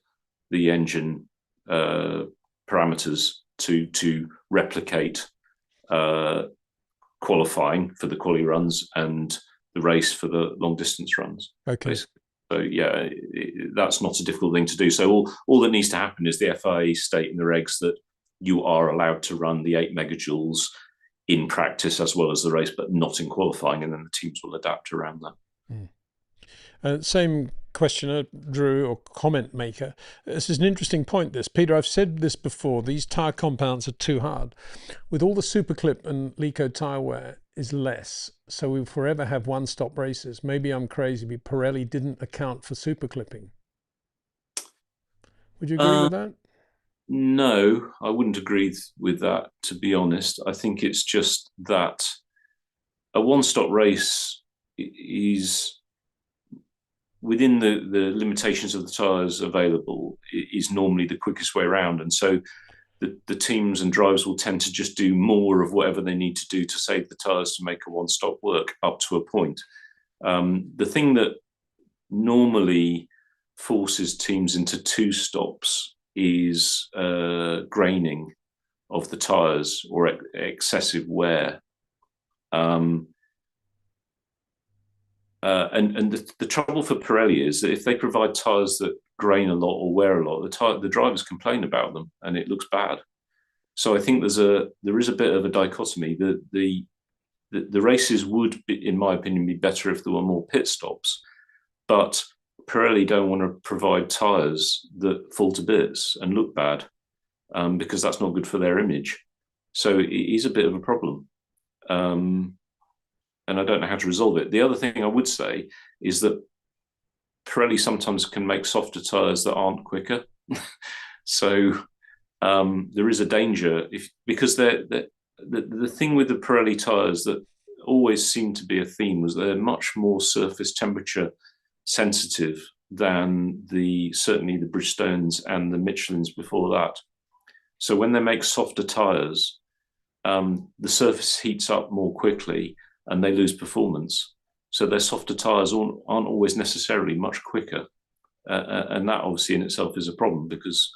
the engine parameters to replicate qualifying for the quali runs and the race for the long distance runs. Okay. Basically. So yeah, that's not a difficult thing to do. So all that needs to happen is the FIA state in the regs that you are allowed to run the 8 megajoules in practice as well as the race, but not in qualifying, and then the teams will adapt around that. Same questioner, Drew, or comment maker. This is an interesting point, this. Peter, I've said this before, these tyre compounds are too hard. With all the Superclip and Lico tyre wear is less, so we'll forever have one-stop races. Maybe I'm crazy, but Pirelli didn't account for superclipping. Would you agree with that? No, I wouldn't agree with that, to be honest. I think it's just that a one-stop race is, within the limitations of the tyres available, is normally the quickest way around. And so the teams and drivers will tend to just do more of whatever they need to do to save the tyres to make a one-stop work up to a point. The thing that normally forces teams into two stops is graining of the tyres or excessive wear. And the trouble for Pirelli is that if they provide tyres that grain a lot or wear a lot, the drivers complain about them and it looks bad. So I think there is a bit of a dichotomy. The races would, in my opinion, be better if there were more pit stops, but Pirelli don't want to provide tyres that fall to bits and look bad, because that's not good for their image. So it is a bit of a problem. And I don't know how to resolve it. The other thing I would say is that Pirelli sometimes can make softer tyres that aren't quicker. So there is a danger because the thing with the Pirelli tyres that always seemed to be a theme was they're much more surface temperature sensitive than certainly the Bristones and the Michelins before that. So when they make softer tyres, the surface heats up more quickly, and they lose performance. So their softer tyres aren't always necessarily much quicker. And that obviously in itself is a problem, because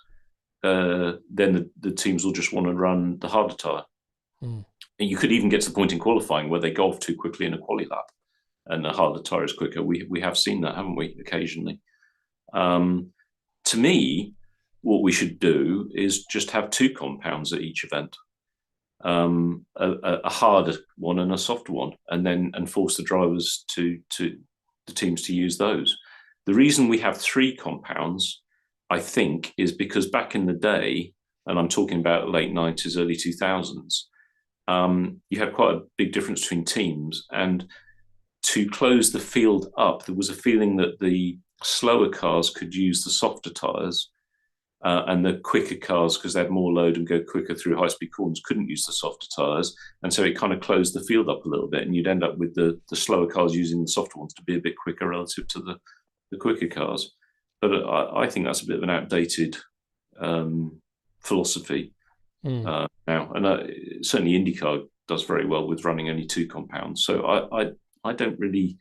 then the teams will just want to run the harder tyre. And you could even get to the point in qualifying where they go off too quickly in a quali lap and the harder tyre is quicker. We have seen that, haven't we, occasionally? To me, what we should do is just have two compounds at each event, a harder one and a softer one, and force the drivers to the teams to use those. The reason we have three compounds, I think, is because back in the day, and I'm talking about late 90s, early 2000s, you had quite a big difference between teams. And to close the field up, there was a feeling that the slower cars could use the softer tyres, and the quicker cars, because they had more load and go quicker through high-speed corners, couldn't use the softer tyres. And so it kind of closed the field up a little bit, and you'd end up with the slower cars using the softer ones to be a bit quicker relative to the quicker cars. But I think that's a bit of an outdated philosophy now. And certainly IndyCar does very well with running only two compounds. So I'm not really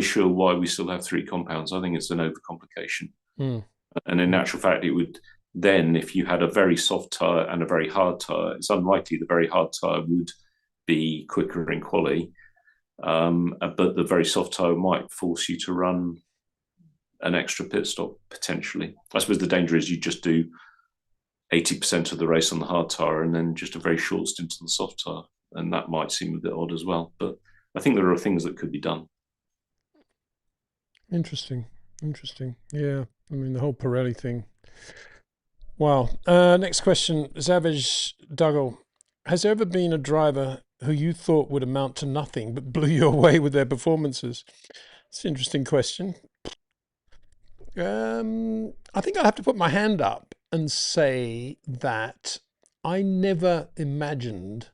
sure why we still have three compounds. I think it's an overcomplication. And in actual fact, it would then, if you had a very soft tyre and a very hard tyre, it's unlikely the very hard tyre would be quicker in quali, but the very soft tyre might force you to run an extra pit stop, potentially. I suppose the danger is you just do 80% of the race on the hard tyre and then just a very short stint on the soft tyre. And that might seem a bit odd as well. But I think there are things that could be done. Interesting. Yeah. I mean, the whole Pirelli thing. Wow. Next question. Savage Dougal. Has there ever been a driver who you thought would amount to nothing but blew you away with their performances? It's an interesting question. I think I have to put my hand up and say that I never imagined,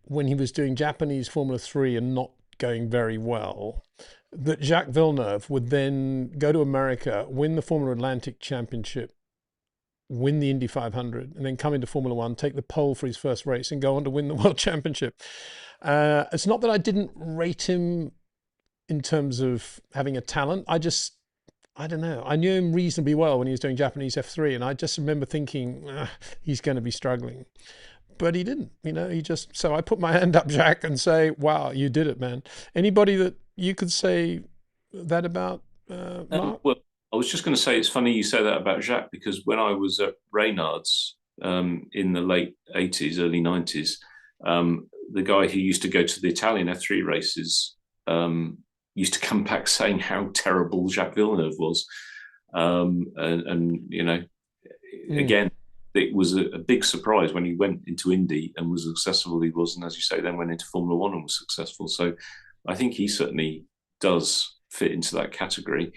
when he was doing Japanese Formula 3 and not going very well, that Jacques Villeneuve would then go to America, win the Formula Atlantic Championship, win the Indy 500, and then come into Formula 1, take the pole for his first race, and go on to win the World Championship. It's not that I didn't rate him in terms of having a talent. I don't know. I knew him reasonably well when he was doing Japanese F3, and I just remember thinking, he's going to be struggling. But he didn't, so I put my hand up, Jack, and say, wow, you did it, man. Anybody that you could say that about, Mark? Well, I was just going to say, it's funny you say that about Jacques, because when I was at Reynard's in the late 80s, early 90s, the guy who used to go to the Italian F3 races used to come back saying how terrible Jacques Villeneuve was. Again, it was a big surprise when he went into Indy and was successful he was, and as you say, then went into Formula One and was successful. So I think he certainly does fit into that category.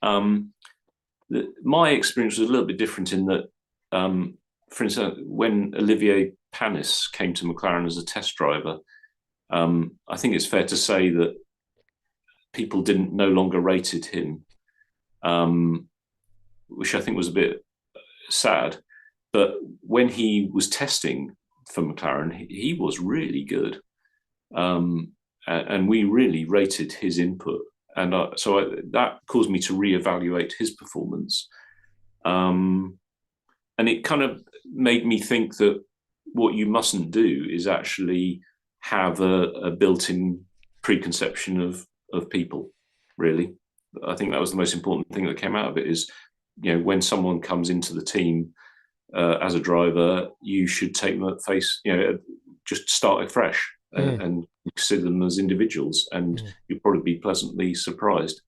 My experience was a little bit different in that, for instance, when Olivier Panis came to McLaren as a test driver, I think it's fair to say that people no longer rated him, which I think was a bit sad. But when he was testing for McLaren, he was really good. And we really rated his input. And that caused me to reevaluate his performance. And it kind of made me think that what you mustn't do is actually have a built-in preconception of people, really. I think that was the most important thing that came out of it is, when someone comes into the team as a driver, you should take them at face, just start it fresh and consider them as individuals, and you'll probably be pleasantly surprised.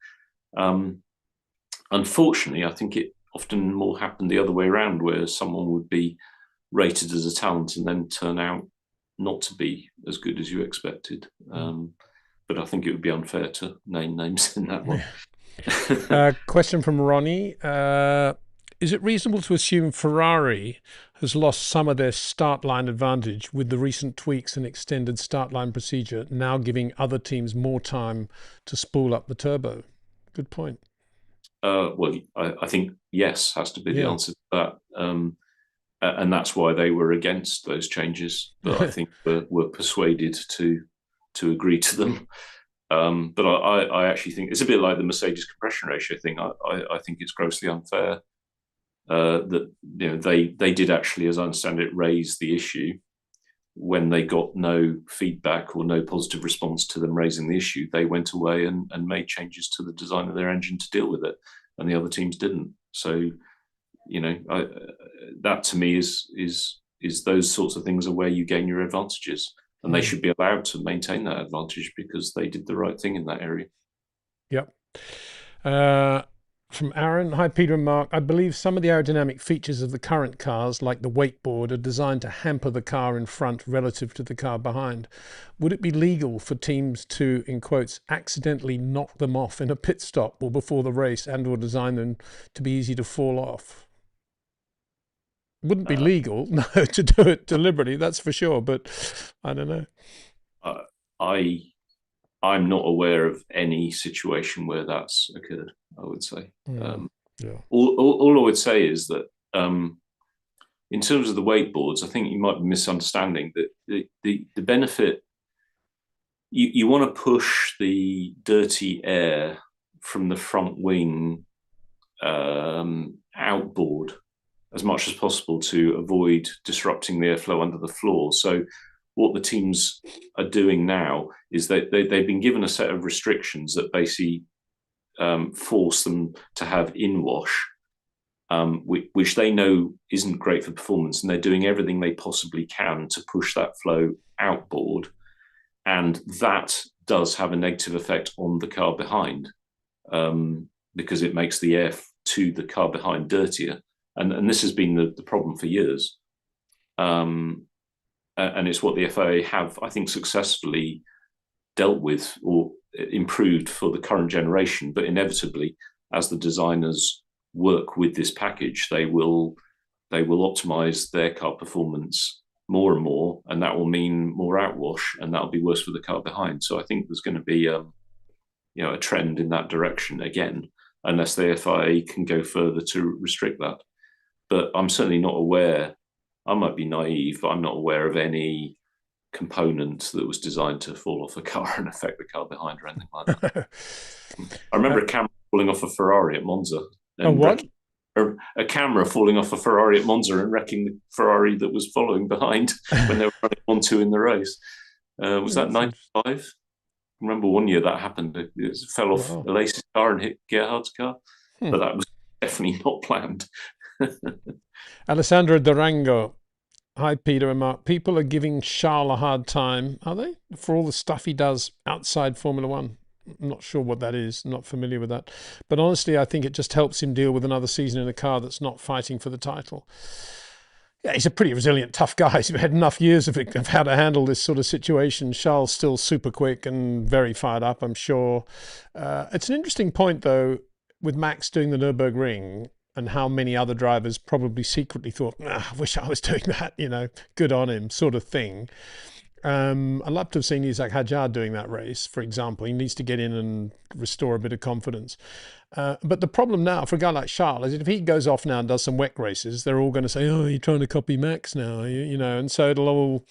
Unfortunately, I think it often more happened the other way around, where someone would be rated as a talent and then turn out not to be as good as you expected. But I think it would be unfair to name names in that one. Question from Ronnie. Is it reasonable to assume Ferrari has lost some of their start line advantage with the recent tweaks and extended start line procedure, now giving other teams more time to spool up the turbo? Good point. Well, I think yes has to be the answer to that. And that's why they were against those changes. But I think we're persuaded to to agree to them. But I actually think it's a bit like the Mercedes compression ratio thing. I think it's grossly unfair that they did actually, as I understand it, raise the issue when they got no feedback or no positive response to them raising the issue. They went away and made changes to the design of their engine to deal with it, and the other teams didn't. So, that to me is those sorts of things are where you gain your advantages, and they should be allowed to maintain that advantage because they did the right thing in that area. Yep. From Aaron, hi Peter and Mark. I believe some of the aerodynamic features of the current cars, like the wakeboard, are designed to hamper the car in front relative to the car behind. Would it be legal for teams to, in quotes, accidentally knock them off in a pit stop or before the race, and or design them to be easy to fall off? Wouldn't be legal, no, to do it deliberately, that's for sure, but I don't know. I'm not aware of any situation where that's occurred, I would say. Yeah. All I would say is that in terms of the wakeboards, I think you might be misunderstanding that the benefit, you want to push the dirty air from the front wing outboard as much as possible to avoid disrupting the airflow under the floor. So what the teams are doing now is that they've been given a set of restrictions that basically force them to have in-wash, which they know isn't great for performance, and they're doing everything they possibly can to push that flow outboard, and that does have a negative effect on the car behind, because it makes the air to the car behind dirtier, and this has been the problem for years. And it's what the FIA have, I think, successfully dealt with or improved for the current generation. But inevitably, as the designers work with this package, they will optimize their car performance more and more, and that will mean more outwash, and that'll be worse for the car behind. So I think there's going to be a trend in that direction again, unless the FIA can go further to restrict that. But I'm certainly not aware. I might be naive, but I'm not aware of any component that was designed to fall off a car and affect the car behind or anything like that. I remember a camera falling off a Ferrari at Monza. And what? A camera falling off a Ferrari at Monza and wrecking the Ferrari that was following behind when they were running 1-2 in the race. Was that 95? I remember one year that happened. It fell off Elise's car and hit Gerhard's car, but that was definitely not planned. Alessandro Durango. Hi, Peter and Mark. People are giving Charles a hard time, are they? For all the stuff he does outside Formula One. I'm not sure what that is. I'm not familiar with that. But honestly, I think it just helps him deal with another season in a car that's not fighting for the title. Yeah, he's a pretty resilient, tough guy. He's had enough years of how to handle this sort of situation. Charles still super quick and very fired up, I'm sure. It's an interesting point, though, with Max doing the Nürburgring, and how many other drivers probably secretly thought, I wish I was doing that, good on him, sort of thing. I'd love to have seen Isaac Hadjar doing that race, for example. He needs to get in and restore a bit of confidence. But the problem now for a guy like Charles is that if he goes off now and does some WEC races, they're all going to say, oh, you're trying to copy Max now, and so it'll all...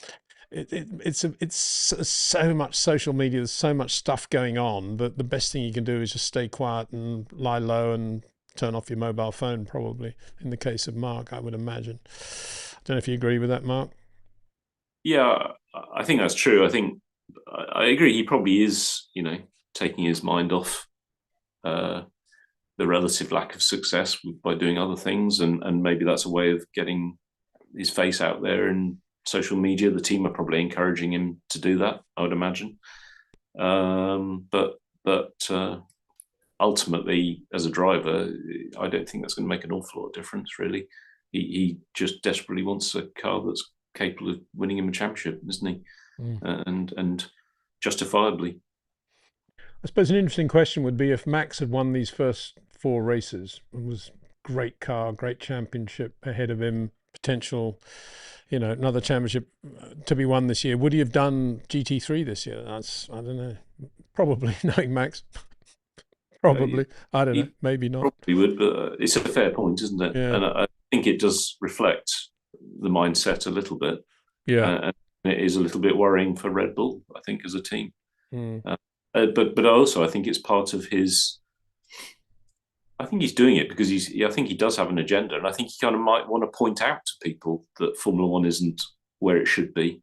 It's so much social media, there's so much stuff going on that the best thing you can do is just stay quiet and lie low and turn off your mobile phone, probably, in the case of Mark, I would imagine. I don't know if you agree with that, Mark. Yeah, I think that's true. I agree. He probably is, taking his mind off the relative lack of success by doing other things, and maybe that's a way of getting his face out there in social media. The team are probably encouraging him to do that, I would imagine. But ultimately, as a driver, I don't think that's going to make an awful lot of difference, really. He just desperately wants a car that's capable of winning him a championship, isn't he? And justifiably. I suppose an interesting question would be if Max had won these first 4 races, it was great car, great championship ahead of him, potential, another championship to be won this year. Would he have done GT3 this year? I don't know. Probably, knowing Max. Probably. I don't know. Maybe not. Probably would, but it's a fair point, isn't it? Yeah. And I think it does reflect the mindset a little bit. Yeah. It is a little bit worrying for Red Bull, I think, as a team. Mm. But also, I think it's part of his. I think he's doing it because I think he does have an agenda, and I think he kind of might want to point out to people that Formula One isn't where it should be.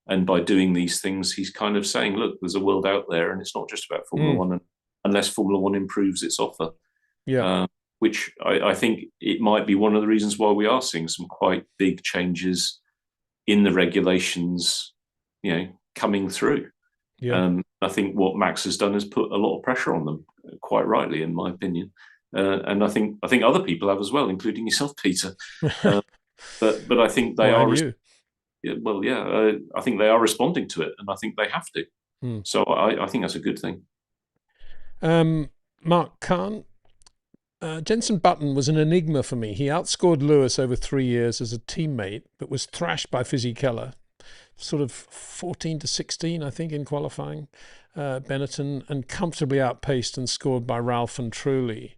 And by doing these things, he's kind of saying, "Look, there's a world out there, and it's not just about Formula Mm. One, and unless Formula One improves its offer." Yeah. Which I think it might be one of the reasons why we are seeing some quite big changes in the regulations, coming through. Yeah. I think what Max has done is put a lot of pressure on them, quite rightly, in my opinion. And I think other people have as well, including yourself, Peter. Uh, but I think they Well, are. and you. Well, yeah, I think they are responding to it, and I think they have to. Mm. So I think that's a good thing. Mark Kahn. Jensen Button was an enigma for me. He outscored Lewis over 3 years as a teammate, but was thrashed by Fisichella, sort of 14-16, I think, in qualifying. Benetton, and comfortably outpaced and scored by Ralph and Trulli.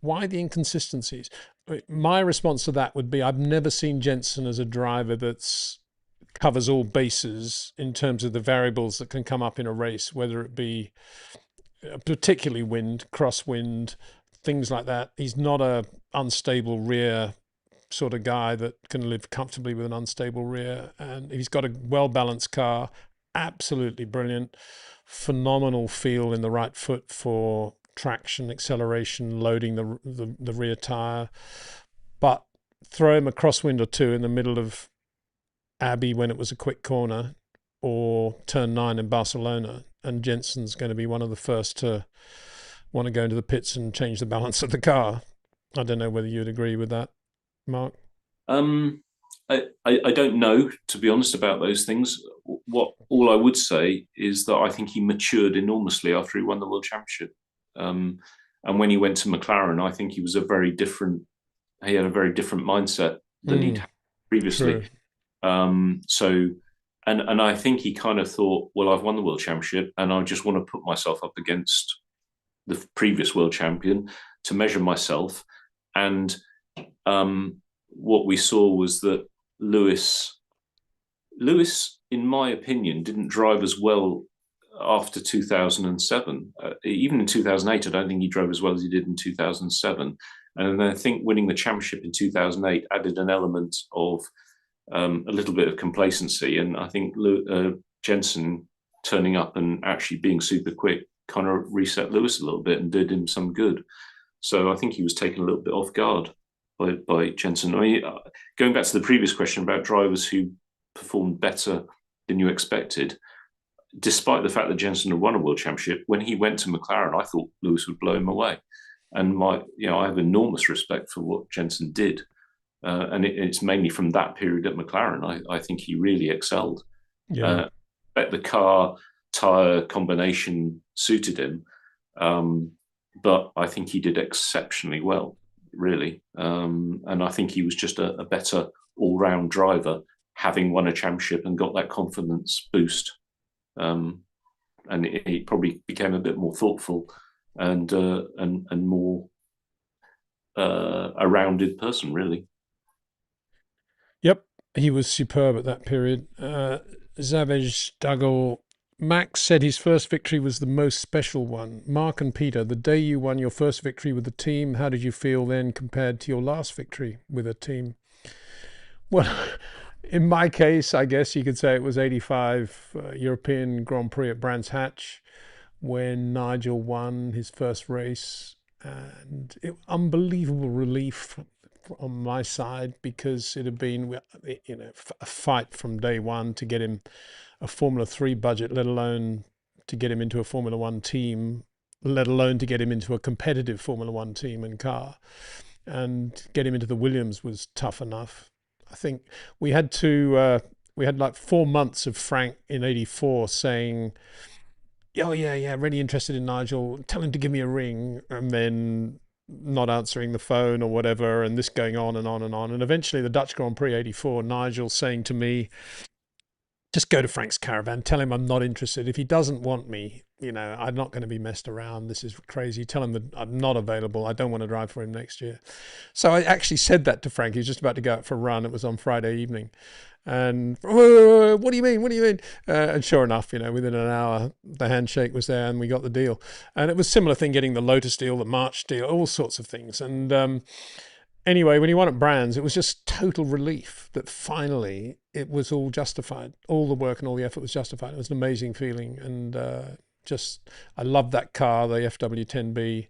Why the inconsistencies? My response to that would be I've never seen Jensen as a driver that's covers all bases in terms of the variables that can come up in a race, whether it be particularly wind, crosswind, things like that. He's not a unstable rear sort of guy that can live comfortably with an unstable rear, and he's got a well-balanced car, absolutely brilliant, phenomenal feel in the right foot for traction, acceleration, loading the rear tire. But throw him a crosswind or two in the middle of Abbey when it was a quick corner, or turn 9 in Barcelona, and Jensen's going to be one of the first to want to go into the pits and change the balance of the car. I don't know whether you'd agree with that, Mark. Um, I don't know, to be honest, about those things. What all I would say is that I think he matured enormously after he won the World Championship. And when he went to McLaren, I think he was a very different. He had a very different mindset than he'd had previously. True. So, and I think he kind of thought, well, I've won the World Championship, and I just want to put myself up against the previous world champion to measure myself. And what we saw was that Lewis, in my opinion, didn't drive as well after 2007. Even in 2008, I don't think he drove as well as he did in 2007. And I think winning the championship in 2008 added an element of a little bit of complacency. And I think Jensen turning up and actually being super quick kind of reset Lewis a little bit and did him some good. So I think he was taken a little bit off guard by Jensen. I mean, going back to the previous question about drivers who performed better than you expected, despite the fact that Jensen had won a world championship, when he went to McLaren, I thought Lewis would blow him away. And I have enormous respect for what Jensen did. And it's mainly from that period at McLaren. I think he really excelled. Yeah. The car tyre combination suited him. But I think he did exceptionally well, really. And I think he was just a better all-round driver, having won a championship and got that confidence boost. And he probably became a bit more thoughtful and more a rounded person, really. Yep. He was superb at that period. Zavej Duggal. Max said his first victory was the most special one. Mark and Peter, the day you won your first victory with the team, how did you feel then compared to your last victory with a team? Well, in my case, I guess you could say it was 85 European Grand Prix at Brands Hatch when Nigel won his first race. And unbelievable relief on my side because it had been, a fight from day one to get him a Formula 3 budget, let alone to get him into a Formula 1 team, let alone to get him into a competitive Formula 1 team and car. And get him into the Williams was tough enough. I think we had like 4 months of Frank in '84 saying, oh yeah, really interested in Nigel, tell him to give me a ring, and then not answering the phone or whatever, and this going on and on and on. And eventually the Dutch Grand Prix '84, Nigel saying to me, just go to Frank's caravan, tell him I'm not interested. If he doesn't want me, I'm not going to be messed around. This is crazy. Tell him that I'm not available. I don't want to drive for him next year. So I actually said that to Frank. He was just about to go out for a run. It was on Friday evening. And what do you mean? What do you mean? And sure enough, within an hour, the handshake was there and we got the deal. And it was a similar thing getting the Lotus deal, the March deal, all sorts of things. And anyway, when he won at Brands, it was just total relief that finally it was all justified. All the work and all the effort was justified. It was an amazing feeling. And I loved that car, the FW10B.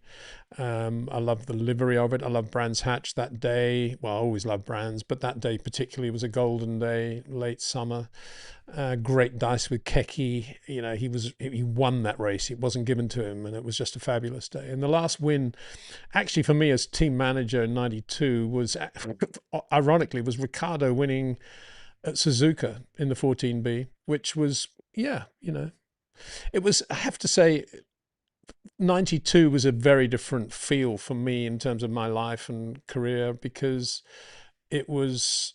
I loved the livery of it. I loved Brands Hatch that day. Well, I always loved Brands, but that day particularly was a golden day, late summer. Great dice with Keke. He won that race. It wasn't given to him, and it was just a fabulous day. And the last win, actually for me as team manager in '92, was ironically was Ricciardo winning at Suzuka in the 14B, which was it was, I have to say, '92 was a very different feel for me in terms of my life and career, because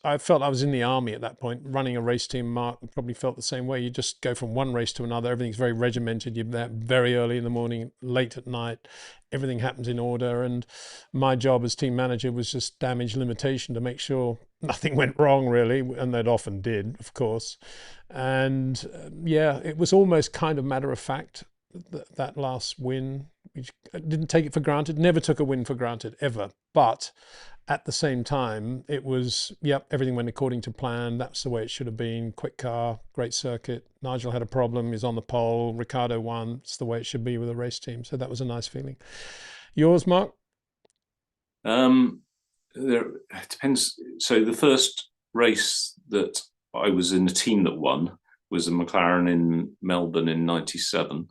I felt I was in the army at that point, running a race team. Mark probably felt the same way. You just go from one race to another. Everything's very regimented. You're there very early in the morning, late at night. Everything happens in order. And my job as team manager was just damage limitation to make sure nothing went wrong, really. And that often did, of course. And it was almost kind of matter of fact, that last win. I didn't take it for granted, never took a win for granted, ever. But at the same time, it was, everything went according to plan. That's the way it should have been. Quick car, great circuit. Nigel had a problem, he's on the pole. Ricciardo won. It's the way it should be with a race team. So that was a nice feeling. Yours, Mark? It depends. So the first race that I was in a team that won was a McLaren in Melbourne in '97,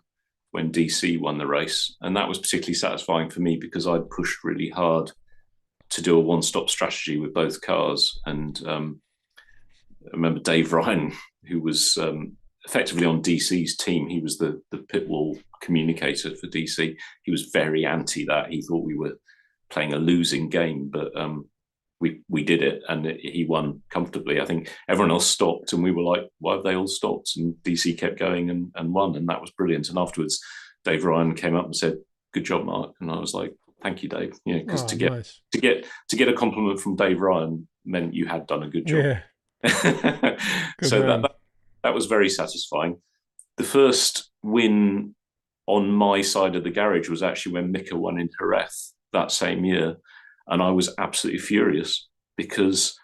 when DC won the race. And that was particularly satisfying for me because I'd pushed really hard to do a one-stop strategy with both cars. And I remember Dave Ryan, who was effectively on DC's team. He was the pit wall communicator for DC. He was very anti that. He thought we were playing a losing game, but we did it, and he won comfortably. I think everyone else stopped, and we were like, why have they all stopped? And DC kept going and won, and that was brilliant. And afterwards, Dave Ryan came up and said, good job, Mark. And I was like, thank you, Dave. Because nice. to get a compliment from Dave Ryan meant you had done a good job. Yeah. So that was very satisfying. The first win on my side of the garage was actually when Mika won in Jerez that same year. And I was absolutely furious because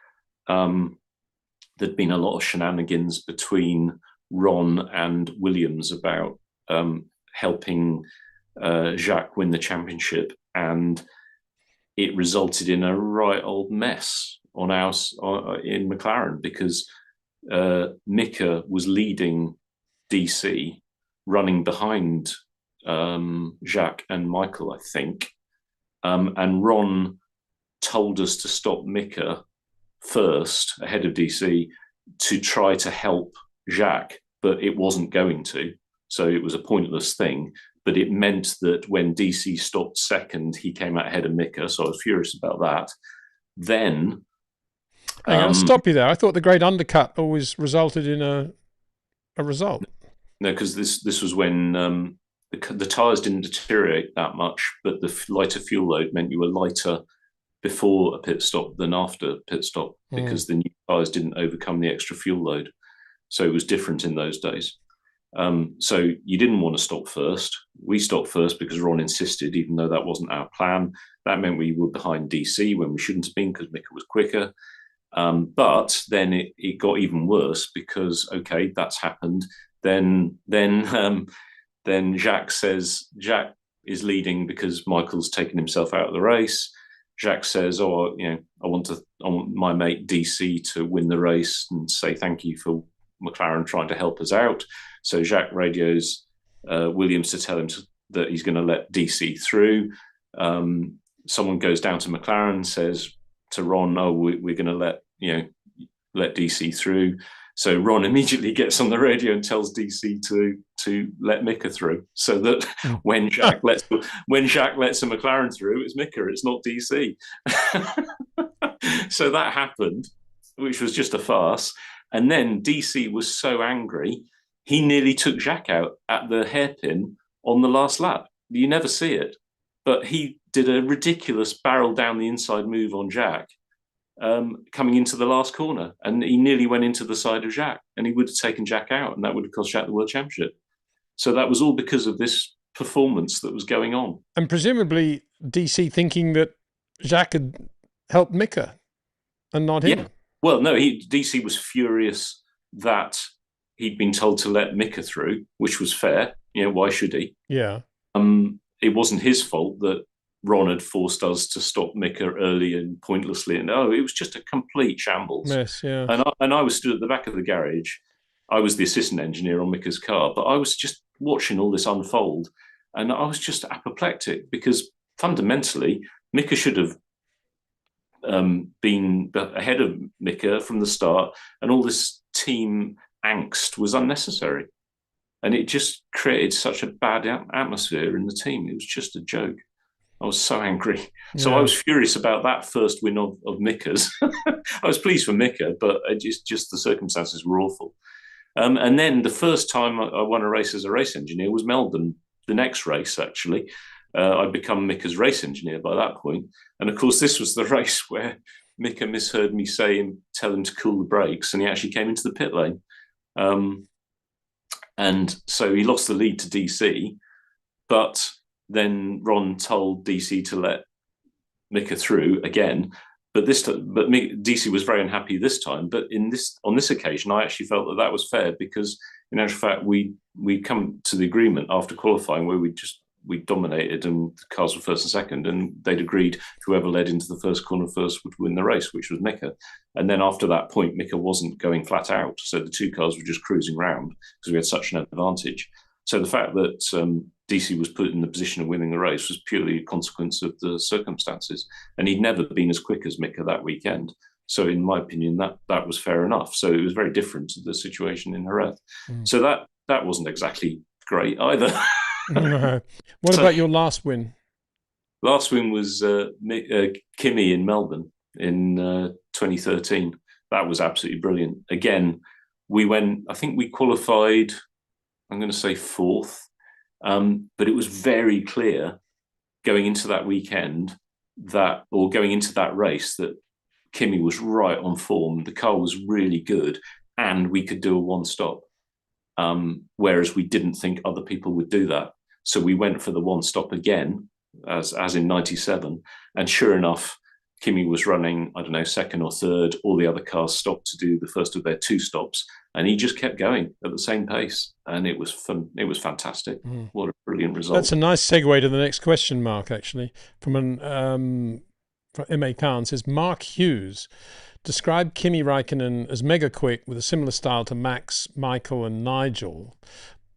there'd been a lot of shenanigans between Ron and Williams about helping Jacques win the championship. And it resulted in a right old mess on in McLaren, because Mika was leading DC, running behind Jacques and Michael, I think. And Ron told us to stop Mika first, ahead of DC, to try to help Jacques, but it wasn't going to. So it was a pointless thing. But it meant that when DC stopped second, he came out ahead of Mika. So I was furious about that. Then... Hang on, I'll stop you there. I thought the great undercut always resulted in a result. No, because this was when the tyres didn't deteriorate that much, but the lighter fuel load meant you were lighter before a pit stop than after pit stop, because the new tyres didn't overcome the extra fuel load. So it was different in those days. So you didn't want to stop first. We stopped first because Ron insisted, even though that wasn't our plan. That meant we were behind DC when we shouldn't have been, because Mika was quicker. But then it got even worse, because, okay, that's happened. Then Jacques says, Jacques is leading because Michael's taken himself out of the race. Jacques says, I want my mate DC to win the race and say thank you for McLaren trying to help us out. So Jacques radios Williams to tell him that he's going to let DC through. Someone goes down to McLaren and says to Ron, we're going to let DC through. So Ron immediately gets on the radio and tells DC to let Mika through, so that when Jacques lets a McLaren through, it's Mika, it's not DC. So that happened, which was just a farce. And then DC was so angry, he nearly took Jacques out at the hairpin on the last lap. You never see it. But he did a ridiculous barrel down the inside move on Jacques, coming into the last corner. And he nearly went into the side of Jacques, and he would have taken Jacques out, and that would have cost Jacques the World Championship. So that was all because of this performance that was going on. And presumably DC thinking that Jacques had helped Mika and not him. Yeah. Well, no, DC was furious that he'd been told to let Mika through, which was fair. Why should he? Yeah. It wasn't his fault that Ron had forced us to stop Mika early and pointlessly. And it was just a complete shambles. Mess, yeah. And I was stood at the back of the garage. I was the assistant engineer on Mika's car, but I was just watching all this unfold. And I was just apoplectic because fundamentally, Mika should have been ahead of Mika from the start, and all this team angst was unnecessary. And it just created such a bad atmosphere in the team. It was just a joke. I was so angry. Yeah. So I was furious about that first win of Mika's. I was pleased for Mika, but just the circumstances were awful. And then the first time I won a race as a race engineer was Melbourne, the next race, actually. I'd become Mika's race engineer by that point. And of course, this was the race where Mika misheard me tell him to cool the brakes, and he actually came into the pit lane. And so he lost the lead to DC, but then Ron told DC to let Mika through again. But DC was very unhappy this time. But on this occasion, I actually felt that was fair because, in actual fact, we come to the agreement after qualifying where we dominated and the cars were first and second, and they'd agreed whoever led into the first corner first would win the race, which was Mika. And then after that point, Mika wasn't going flat out, so the two cars were just cruising around because we had such an advantage. So the fact that DC was put in the position of winning the race was purely a consequence of the circumstances, and he'd never been as quick as Mika that weekend. So in my opinion, that was fair enough. So it was very different to the situation in Jerez. So that wasn't exactly great either. No. What about your last win? Last win was Kimi in Melbourne in 2013. That was absolutely brilliant. Again, I think we qualified, I'm going to say fourth, but it was very clear going into that weekend going into that race that Kimi was right on form. The car was really good, and we could do a one-stop. Whereas we didn't think other people would do that. So we went for the one stop again, as in 97. And sure enough, Kimi was running, I don't know, second or third. All the other cars stopped to do the first of their two stops. And he just kept going at the same pace. And it was fun. It was fantastic. What a brilliant result. That's a nice segue to the next question, Mark, actually, from MA Khan. Says, Mark Hughes, describe Kimi Räikkönen as mega quick with a similar style to Max, Michael and Nigel,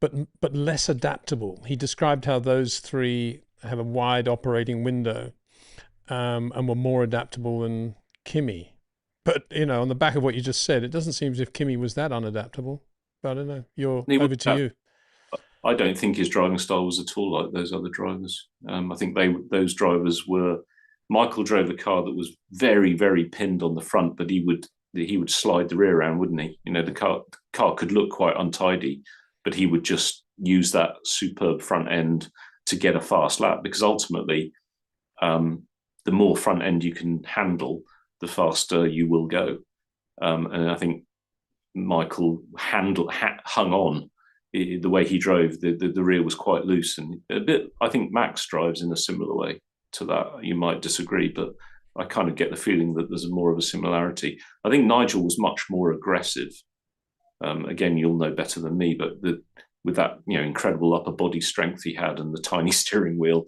but less adaptable. He described how those three have a wide operating window and were more adaptable than Kimi. But, on the back of what you just said, it doesn't seem as if Kimi was that unadaptable. But I don't know. Over to you. I don't think his driving style was at all like those other drivers. I think those drivers were... Michael drove a car that was very, very pinned on the front, but he would slide the rear around, wouldn't he? The car could look quite untidy, but he would just use that superb front end to get a fast lap, because ultimately, the more front end you can handle, the faster you will go. And I think Michael hung on. The way he drove, the rear was quite loose, and a bit. I think Max drives in a similar way to that. You might disagree, but I kind of get the feeling that there's more of a similarity. I think Nigel was much more aggressive. Again, you'll know better than me, but with that incredible upper body strength he had and the tiny steering wheel,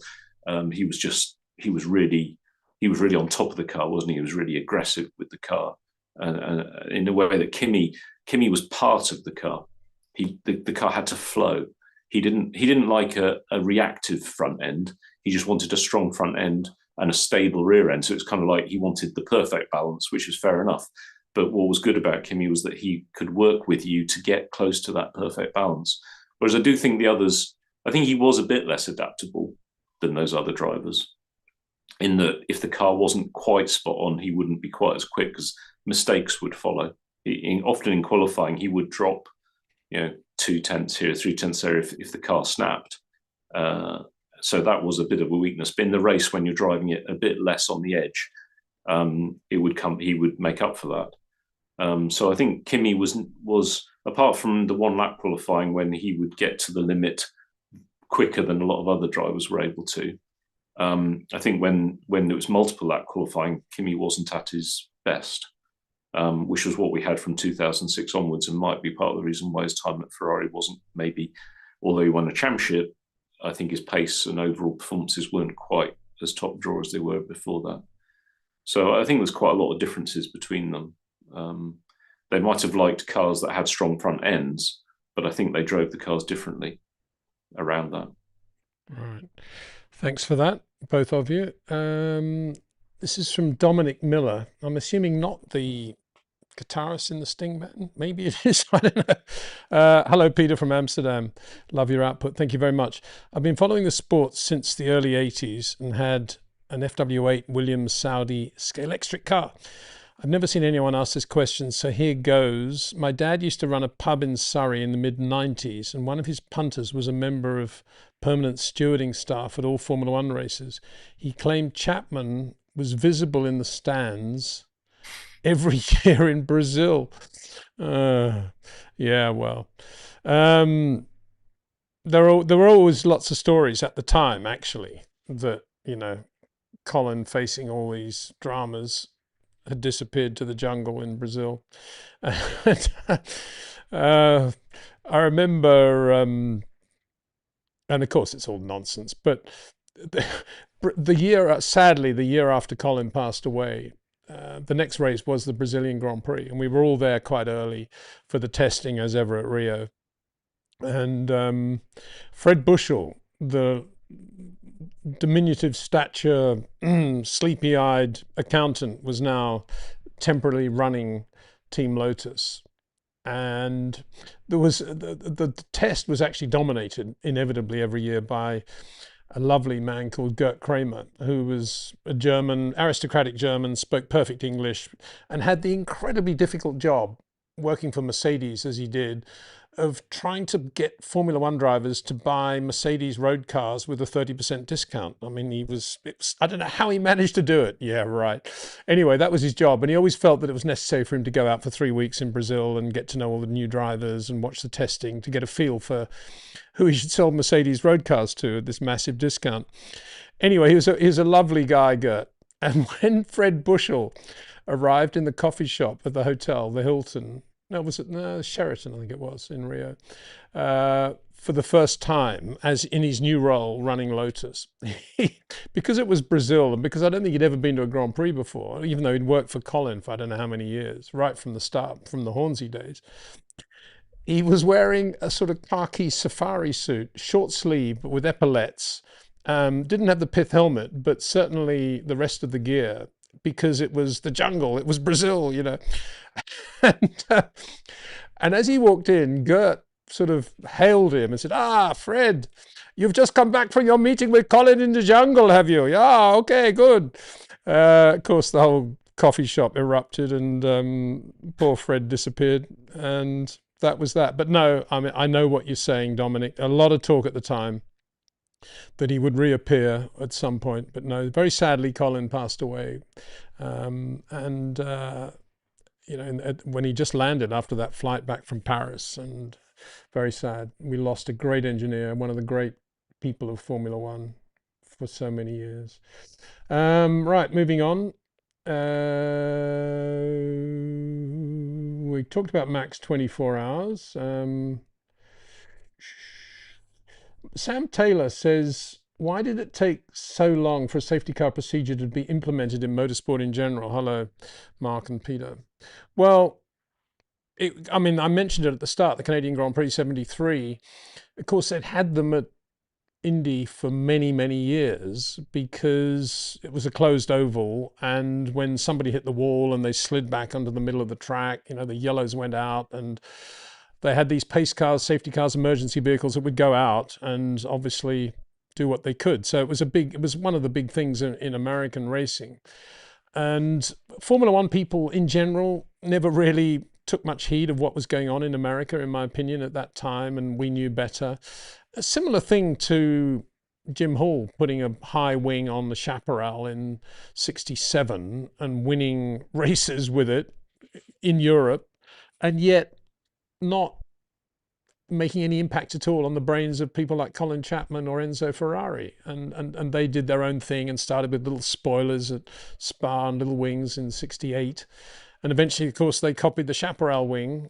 he was really on top of the car, wasn't he? He was really aggressive with the car, and in a way that Kimi was part of the car. The car had to flow. He didn't like a reactive front end. He just wanted a strong front end and a stable rear end. So it's kind of like he wanted the perfect balance, which is fair enough. But what was good about Kimi was that he could work with you to get close to that perfect balance. Whereas I do think the others, I think he was a bit less adaptable than those other drivers, in that if the car wasn't quite spot on, he wouldn't be quite as quick, because mistakes would follow. often in qualifying, he would drop, 2 tenths here, 3 tenths there if the car snapped. So that was a bit of a weakness. But in the race, when you're driving it a bit less on the edge, he would make up for that. So I think Kimi was apart from the 1 lap qualifying when he would get to the limit quicker than a lot of other drivers were able to. I think when it was multiple lap qualifying, Kimi wasn't at his best, which was what we had from 2006 onwards, and might be part of the reason why his time at Ferrari wasn't maybe, although he won a championship, I think his pace and overall performances weren't quite as top draw as they were before that. So I think there's quite a lot of differences between them. They might have liked cars that had strong front ends, but I think they drove the cars differently around that. Right. Thanks for that, both of you. This is from Dominic Miller. I'm assuming not the guitarist in the Sting band. Maybe it is. I don't know. Hello, Peter from Amsterdam. Love your output. Thank you very much. I've been following the sport since the early 80s and had an FW8 Williams Saudi Scalextric car. I've never seen anyone ask this question, so here goes. My dad used to run a pub in Surrey in the mid-90s, and one of his punters was a member of permanent stewarding staff at all Formula One races. He claimed Chapman was visible in the stands every year in Brazil. Yeah, well. There were always lots of stories at the time, actually, that, Colin, facing all these dramas, had disappeared to the jungle in Brazil. I remember, and of course it's all nonsense, but sadly, the year after Colin passed away, the next race was the Brazilian Grand Prix, and we were all there quite early for the testing as ever at Rio. And Fred Bushell, the diminutive stature, sleepy-eyed accountant, was now temporarily running Team Lotus. And there was the test was actually dominated inevitably every year by a lovely man called Gert Kramer, who was a German, aristocratic German, spoke perfect English, and had the incredibly difficult job, working for Mercedes as he did, of trying to get Formula One drivers to buy Mercedes road cars with a 30% discount. I mean, I don't know how he managed to do it. Yeah, right. Anyway, that was his job. And he always felt that it was necessary for him to go out for 3 weeks in Brazil and get to know all the new drivers and watch the testing to get a feel for who he should sell Mercedes road cars to at this massive discount. Anyway, he was a lovely guy, Gert. And when Fred Bushell arrived in the coffee shop at the hotel, the Hilton, Sheraton, I think it was, in Rio, for the first time, as in his new role running Lotus. Because it was Brazil, and because I don't think he'd ever been to a Grand Prix before, even though he'd worked for Colin for I don't know how many years, right from the start, from the Hornsey days, he was wearing a sort of khaki safari suit, short sleeve, but with epaulettes. Didn't have the pith helmet, but certainly the rest of the gear, because it was the jungle, it was Brazil, and as he walked in, Gert sort of hailed him and said, Fred, you've just come back from your meeting with Colin in the jungle, have you? Yeah, okay, good. Of course, the whole coffee shop erupted, and poor Fred disappeared, and that was that. But no, I mean, I know what you're saying, Dominic. A lot of talk at the time that he would reappear at some point, but no, very sadly, Colin passed away. When he just landed after that flight back from Paris, and very sad. We lost a great engineer, one of the great people of Formula One for so many years. Right, moving on. We talked about Max 24 hours. Sam Taylor says, why did it take so long for a safety car procedure to be implemented in motorsport in general? Hello, Mark and Peter. Well, I mentioned it at the start, the Canadian Grand Prix 73. Of course, it had them at Indy for many, many years because it was a closed oval. And when somebody hit the wall and they slid back under the middle of the track, the yellows went out, and they had these pace cars, safety cars, emergency vehicles that would go out and obviously do what they could. So it was one of the big things in American racing. And Formula One people in general never really took much heed of what was going on in America, in my opinion, at that time, and we knew better. A similar thing to Jim Hall putting a high wing on the Chaparral in '67 and winning races with it in Europe, and yet not making any impact at all on the brains of people like Colin Chapman or Enzo Ferrari. And they did their own thing and started with little spoilers at Spa and little wings in '68. And eventually, of course, they copied the Chaparral wing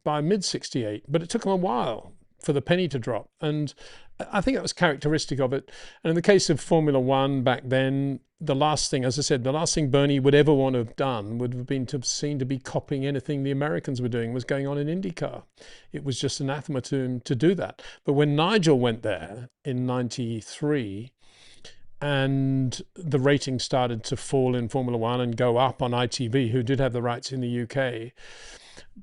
by mid '68. But it took them a while for the penny to drop. And I think that was characteristic of it. And in the case of Formula One back then, the last thing, as I said, the last thing Bernie would ever want to have done would have been to have seen to be copying anything the Americans were doing was going on in IndyCar. It was just anathema to him to do that. But when Nigel went there in '93, and the ratings started to fall in Formula One and go up on ITV, who did have the rights in the UK,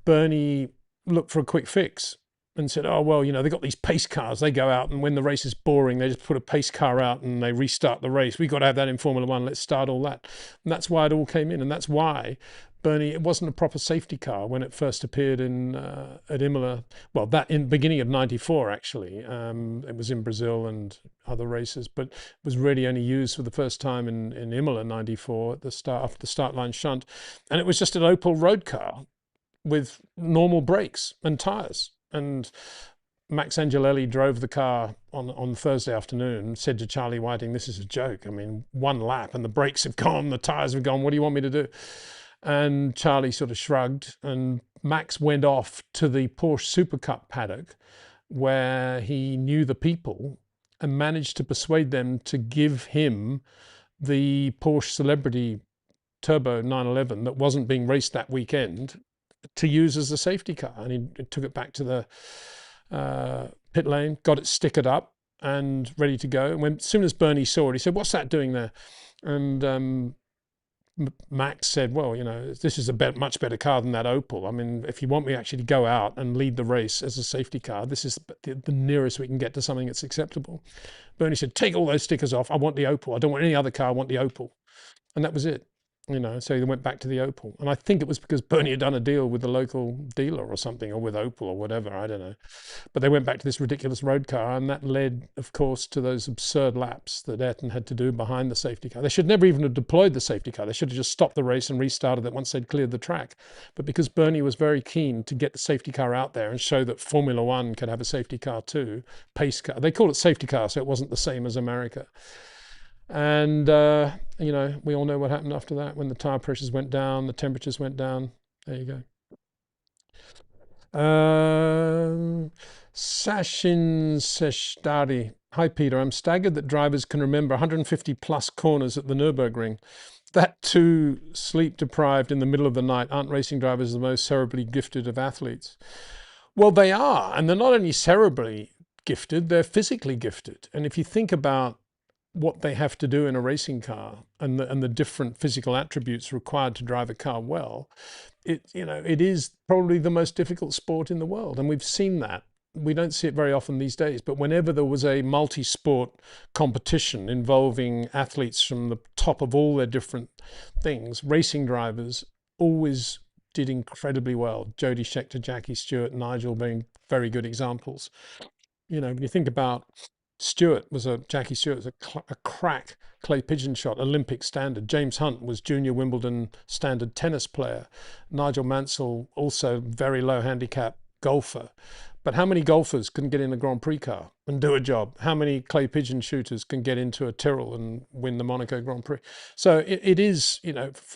Bernie looked for a quick fix and said, oh, well, they've got these pace cars. They go out and when the race is boring, they just put a pace car out and they restart the race. We've got to have that in Formula One. Let's start all that. And that's why it all came in. And that's why Bernie, it wasn't a proper safety car when it first appeared at Imola. Well, that in beginning of '94, actually. It was in Brazil and other races, but it was really only used for the first time in Imola '94 at the start, after the start line shunt. And it was just an Opel road car with normal brakes and tyres. And Max Angelelli drove the car on Thursday afternoon, said to Charlie Whiting, this is a joke. I mean, one lap and the brakes have gone, the tyres have gone. What do you want me to do? And Charlie sort of shrugged, and Max went off to the Porsche Super Cup paddock where he knew the people and managed to persuade them to give him the Porsche Celebrity Turbo 911 that wasn't being raced that weekend to use as a safety car. And he took it back to the pit lane, got it stickered up and ready to go. And as soon as Bernie saw it, he said, what's that doing there? And Max said, well, this is a much better car than that Opel. I mean, if you want me actually to go out and lead the race as a safety car, this is the nearest we can get to something that's acceptable. Bernie said, take all those stickers off. I want the Opel. I don't want any other car. I want the Opel. And that was it. So they went back to the Opel. And I think it was because Bernie had done a deal with the local dealer or something, or with Opel or whatever, I don't know. But they went back to this ridiculous road car, and that led, of course, to those absurd laps that Ayrton had to do behind the safety car. They should never even have deployed the safety car. They should have just stopped the race and restarted it once they'd cleared the track. But because Bernie was very keen to get the safety car out there and show that Formula One could have a safety car too, pace car. They call it safety car, so it wasn't the same as America. And, we all know what happened after that when the tire pressures went down, the temperatures went down. There you go. Sashin Seshtari. Hi, Peter. I'm staggered that drivers can remember 150 plus corners at the Nürburgring. That too sleep deprived in the middle of the night. Aren't racing drivers the most cerebrally gifted of athletes? Well, they are. And they're not only cerebrally gifted, they're physically gifted. And if you think about what they have to do in a racing car and the different physical attributes required to drive a car well, it is probably the most difficult sport in the world. And we've seen that. We don't see it very often these days, but whenever there was a multi-sport competition involving athletes from the top of all their different things, racing drivers always did incredibly well. Jody Scheckter, Jackie Stewart, Nigel being very good examples. When you think about Jackie Stewart was a crack clay pigeon shot, Olympic standard. James Hunt was junior Wimbledon standard tennis player. Nigel Mansell, also very low handicap golfer. But how many golfers can get in a Grand Prix car and do a job? How many clay pigeon shooters can get into a Tyrrell and win the Monaco Grand Prix? So it is,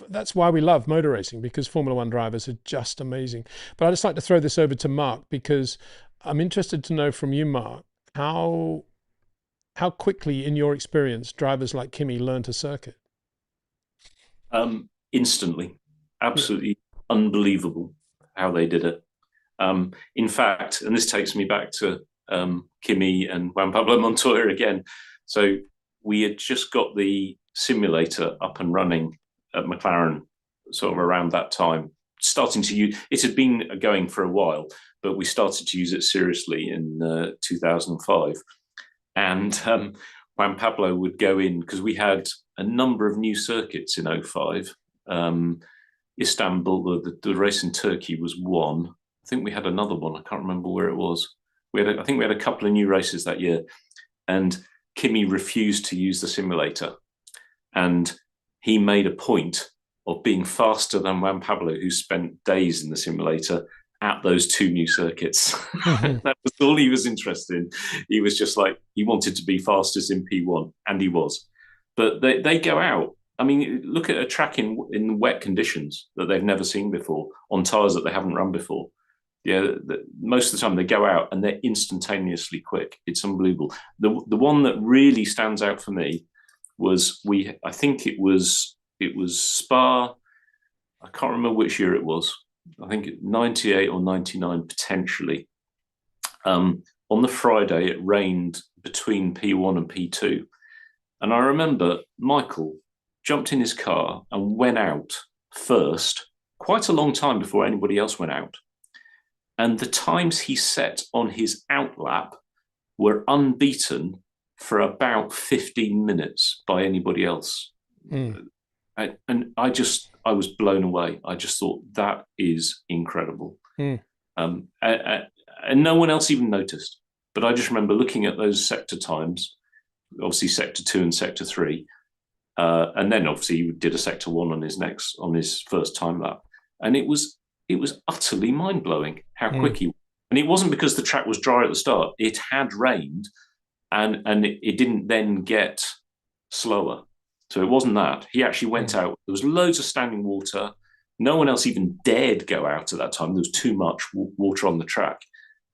that's why we love motor racing, because Formula One drivers are just amazing. But I'd just like to throw this over to Mark, because I'm interested to know from you, Mark, how quickly, in your experience, drivers like Kimi learn to circuit? Instantly. Absolutely unbelievable how they did it. In fact, and this takes me back to Kimi and Juan Pablo Montoya again. So we had just got the simulator up and running at McLaren sort of around that time, starting to use it. Had been going for a while, but we started to use it seriously in 2005. And Juan Pablo would go in, because we had a number of new circuits in '05. Istanbul, the race in Turkey was one. I think we had another one. I can't remember where it was. I think we had a couple of new races that year, and Kimi refused to use the simulator, and he made a point of being faster than Juan Pablo, who spent days in the simulator at those two new circuits. That was all he was interested in. He was just like, he wanted to be fastest in P1, and he was. But they go out. I mean, look at a track in wet conditions that they've never seen before, on tyres that they haven't run before. Yeah, most of the time they go out and they're instantaneously quick. It's unbelievable. The one that really stands out for me was I think it was Spa. I can't remember which year it was. I think 98 or 99 potentially. On the Friday, it rained between P1 and P2. And I remember Michael jumped in his car and went out first, quite a long time before anybody else went out. And the times he set on his out lap were unbeaten for about 15 minutes by anybody else. And I was blown away. I just thought, that is incredible. And no one else even noticed. But I just remember looking at those sector times, obviously sector 2 and sector 3. And then obviously he did a sector 1 on his first time lap. And it was utterly mind-blowing how quick he was. And it wasn't because the track was dry at the start. It had rained, and it didn't then get slower. So it wasn't that. He actually went out. There was loads of standing water. No one else even dared go out at that time. There was too much water on the track.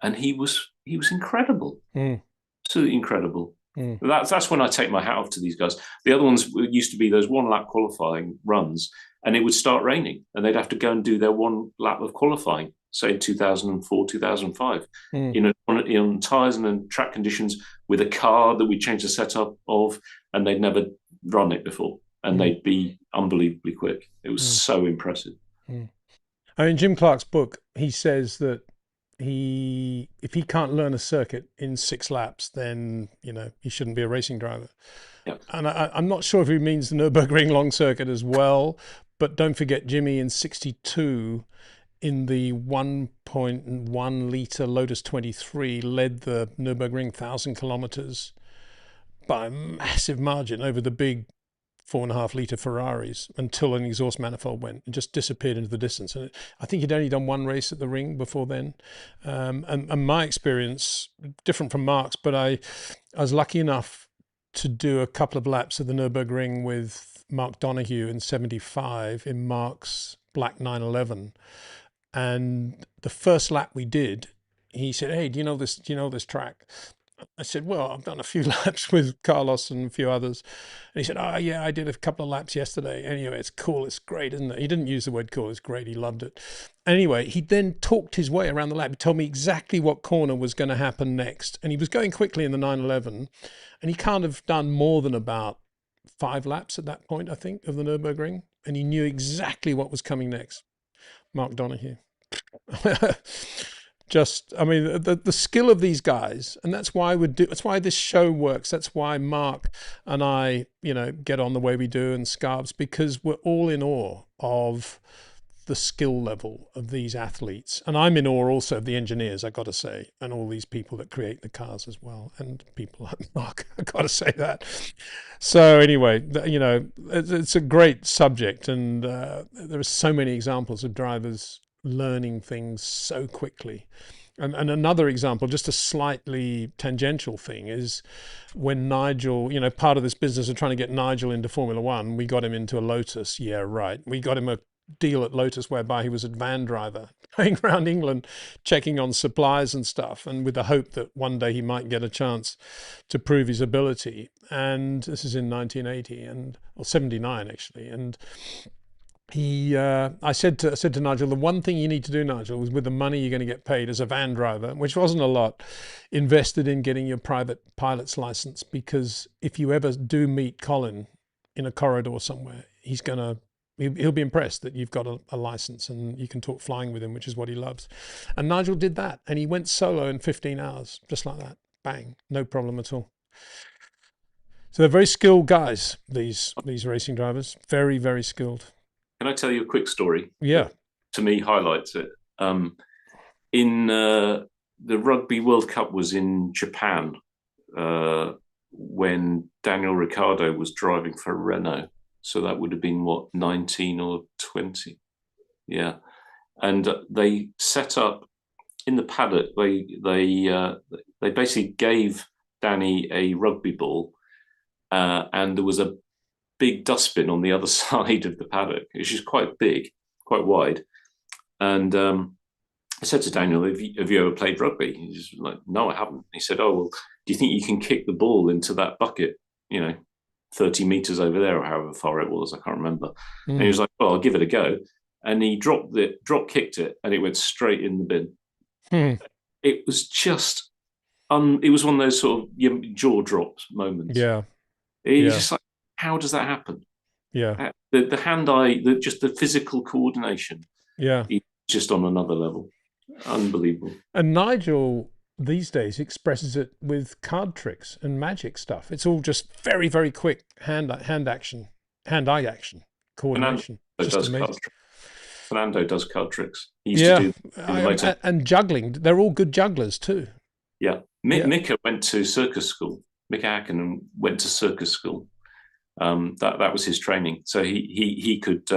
And he was incredible. Absolutely incredible. That's when I take my hat off to these guys. The other ones used to be those one-lap qualifying runs, and it would start raining, and they'd have to go and do their one lap of qualifying, say 2004, 2005, on tyres and in track conditions with a car that we changed the setup of, and they'd never run it before, and they'd be unbelievably quick. It was so impressive. I mean, Jim Clark's book, he says that if he can't learn a circuit in 6 laps, then he shouldn't be a racing driver. Yep. And I'm not sure if he means the Nürburgring long circuit as well, but don't forget Jimmy in 62 in the 1.1 litre Lotus 23 led the Nürburgring 1,000 kilometers by a massive margin over the big 4.5 litre Ferraris until an exhaust manifold went and just disappeared into the distance. And I think he'd only done 1 race at the ring before then. And my experience, different from Mark's, but I was lucky enough to do a couple of laps of the Nürburgring with Mark Donoghue in 75 in Mark's black 911. And the first lap we did, he said, "Hey, do you know this track?" I said, "Well, I've done a few laps with Carlos and a few others." And he said, "Oh, yeah, I did a couple of laps yesterday. Anyway, it's cool. It's great, isn't it?" He didn't use the word cool. It's great. He loved it. Anyway, he then talked his way around the lap. He told me exactly what corner was going to happen next. And he was going quickly in the 911. And he can't have done more than about 5 laps at that point, I think, of the Nürburgring. And he knew exactly what was coming next. Mark Donoghue. I mean, the skill of these guys, and that's why this show works. That's why Mark and I, get on the way we do, and Scarbs, because we're all in awe of the skill level of these athletes. And I'm in awe also of the engineers, I got to say, and all these people that create the cars as well, and people like Mark, I got to say that. So anyway, it's a great subject, and there are so many examples of drivers learning things so quickly. And another example, just a slightly tangential thing, is when Nigel, part of this business of trying to get Nigel into Formula One, we got him into a Lotus. Yeah, right. We got him a deal at Lotus whereby he was a van driver going around England checking on supplies and stuff, and with the hope that one day he might get a chance to prove his ability. And this is in 1980 or 79 actually. And I said to Nigel, the one thing you need to do, Nigel, is with the money you're going to get paid as a van driver, which wasn't a lot, invested in getting your private pilot's license, because if you ever do meet Colin in a corridor somewhere, he'll be impressed that you've got a license and you can talk flying with him, which is what he loves. And Nigel did that, and he went solo in 15 hours, just like that. Bang, no problem at all. So they're very skilled guys, these racing drivers, very, very skilled. Can I tell you a quick story Yeah. that to me highlights it? In the Rugby World Cup was in Japan uh, when Daniel Ricciardo was driving for Renault. So that would have been what, 19 or 20? Yeah. And they set up in the paddock. They basically gave Danny a rugby ball, and there was a big dustbin on the other side of the paddock, which is quite big, quite wide. And I said to Daniel, have you ever played rugby? He's like, no, I haven't. He said, oh, well, do you think you can kick the ball into that bucket, 30 meters over there or however far it was? I can't remember. And he was like, well, I'll give it a go. And he drop kicked it, and it went straight in the bin. It was just, it was one of those sort of jaw drop moments. Yeah. It's just like, how does that happen? Yeah. The hand-eye, just the physical coordination. Yeah. Just on another level. Unbelievable. And Nigel these days expresses it with card tricks and magic stuff. It's all just very, very quick hand-eye action, coordination. Fernando does card tricks. He used to do and juggling. They're all good jugglers too. Yeah. Mika went to circus school. Mika Hakkinen went to circus school. That was his training. So he could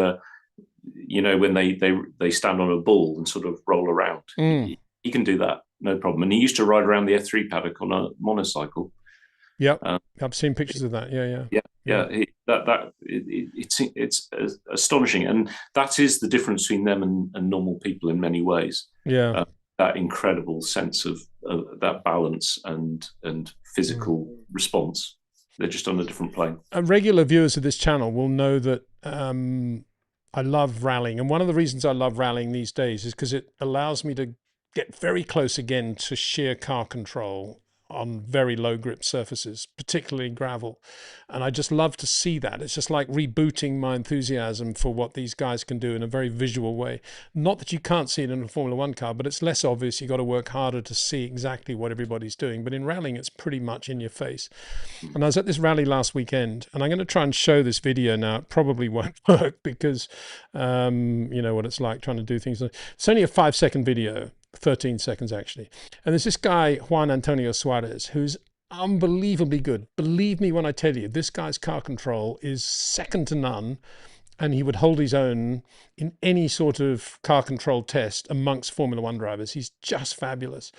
when they stand on a ball and sort of roll around. He can do that, no problem. And he used to ride around the F3 paddock on a monocycle. Yeah, I've seen pictures of that. Yeah. It's astonishing, and that is the difference between them and normal people in many ways. Yeah, that incredible sense of that balance and physical response. They're just on a different plane. Regular viewers of this channel will know that I love rallying, and one of the reasons I love rallying these days is because it allows me to get very close again to sheer car control on very low grip surfaces, particularly gravel. And I just love to see that. It's just like rebooting my enthusiasm for what these guys can do in a very visual way. Not that you can't see it in a Formula One car, but it's less obvious. You've got to work harder to see exactly what everybody's doing. But in rallying, it's pretty much in your face. And I was at this rally last weekend, and I'm going to try and show this video now. It probably won't work because you know what it's like trying to do things. It's only a 5-second video. 13 seconds actually. And there's this guy, Juan Antonio Suarez, who's unbelievably good. Believe me when I tell you, this guy's car control is second to none, and he would hold his own in any sort of car control test amongst Formula One drivers. He's just fabulous.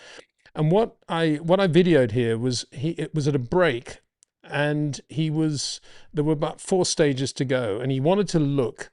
And what I videoed here was it was at a break, and there were about 4 stages to go, and he wanted to look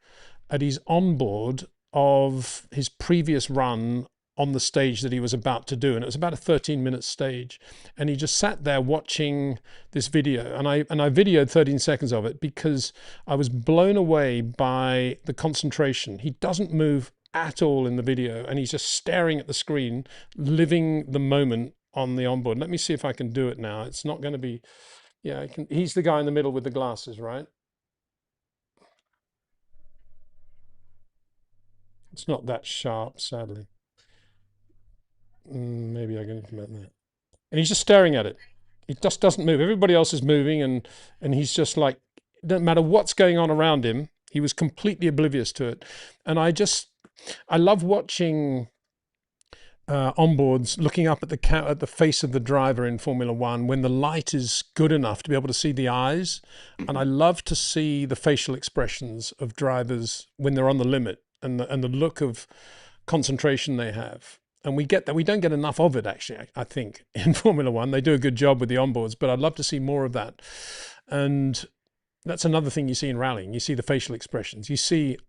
at his onboard of his previous run on the stage that he was about to do. And it was about a 13-minute stage. And he just sat there watching this video. And I videoed 13 seconds of it because I was blown away by the concentration. He doesn't move at all in the video, and he's just staring at the screen, living the moment on the onboard. Let me see if I can do it now. It's not going to be, yeah, I can. He's the guy in the middle with the glasses, right? It's not that sharp, sadly. Maybe I can implement that. And he's just staring at it. He just doesn't move. Everybody else is moving, and he's just like, it doesn't matter what's going on around him. He was completely oblivious to it. And I love watching onboards looking up at the face of the driver in Formula One when the light is good enough to be able to see the eyes. And I love to see the facial expressions of drivers when they're on the limit, and the look of concentration they have. And we get that. We don't get enough of it, actually, I think, in Formula One. They do a good job with the onboards, but I'd love to see more of that. And that's another thing you see in rallying. You see the facial expressions. You see,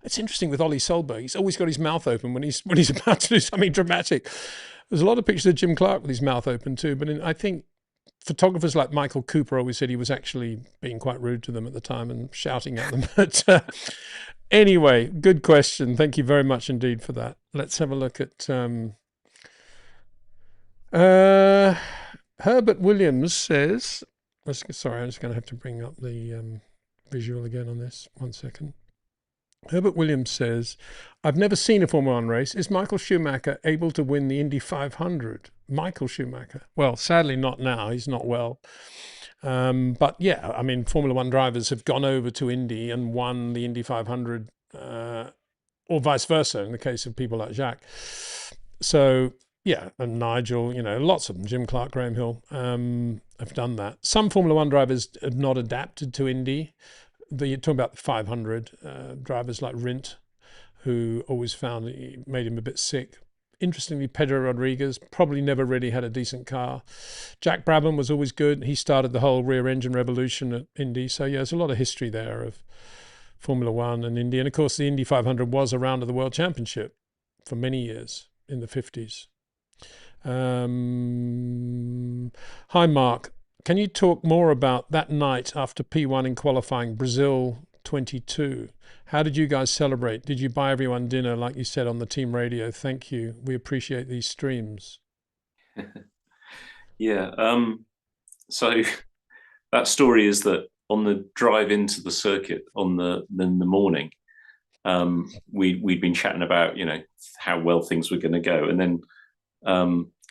it's interesting with Ollie Solberg. He's always got his mouth open when he's about to do something dramatic. There's a lot of pictures of Jim Clark with his mouth open too. But I think photographers like Michael Cooper always said he was actually being quite rude to them at the time and shouting at them. But anyway, good question. Thank you very much indeed for that. Let's have a look at Herbert Williams says, sorry, I'm just going to have to bring up the visual again on this. 1 second. Herbert Williams says, I've never seen a Formula One race. Is Michael Schumacher able to win the Indy 500? Michael Schumacher. Well, sadly not now. He's not well. But yeah, I mean, Formula One drivers have gone over to Indy and won the Indy 500 or vice versa in the case of people like Jacques. So yeah, and Nigel, lots of them, Jim Clark, Graham Hill, have done that. Some Formula One drivers have not adapted to Indy. You're talking about the 500 drivers like Rindt, who always found it made him a bit sick. Interestingly, Pedro Rodriguez probably never really had a decent car. Jack Brabham was always good. He started the whole rear engine revolution at Indy. So yeah, there's a lot of history there of Formula One and Indy. And of course, the Indy 500 was a round of the World Championship for many years in the 50s. Hi, Mark. Can you talk more about that night after P1 in qualifying, Brazil 22? How did you guys celebrate? Did you buy everyone dinner, like you said on the team radio? Thank you. We appreciate these streams. Yeah. So that story is that on the drive into the circuit in the morning, we'd been chatting about, how well things were going to go. And then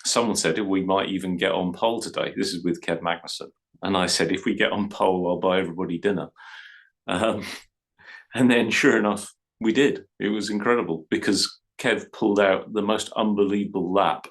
someone said, we might even get on pole today. This is with Kev Magnussen. And I said, if we get on pole, I'll buy everybody dinner. And then sure enough, we did. It was incredible because Kev pulled out the most unbelievable lap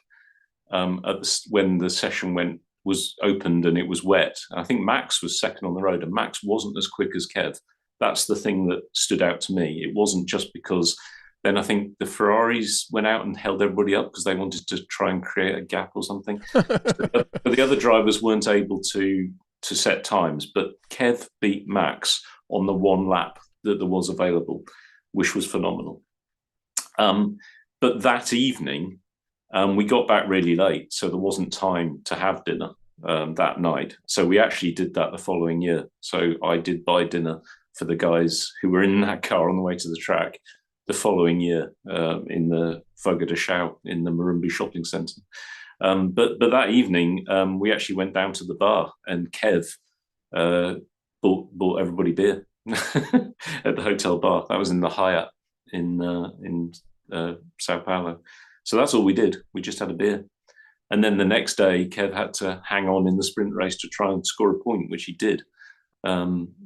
when the session was opened and it was wet. I think Max was second on the road and Max wasn't as quick as Kev. That's the thing that stood out to me. It wasn't just because then I think the Ferraris went out and held everybody up because they wanted to try and create a gap or something. But the other drivers weren't able to set times, but Kev beat Max on the one lap that there was available, which was phenomenal. But that evening, we got back really late, so there wasn't time to have dinner that night. So we actually did that the following year. So I did buy dinner for the guys who were in that car on the way to the track the following year in the Fogo de Chão in the Morumbi shopping centre. But that evening, we actually went down to the bar and Kev bought everybody beer at the hotel bar. That was in the Hyatt in Sao Paulo. So that's all we did. We just had a beer. And then the next day, Kev had to hang on in the sprint race to try and score a point, which he did,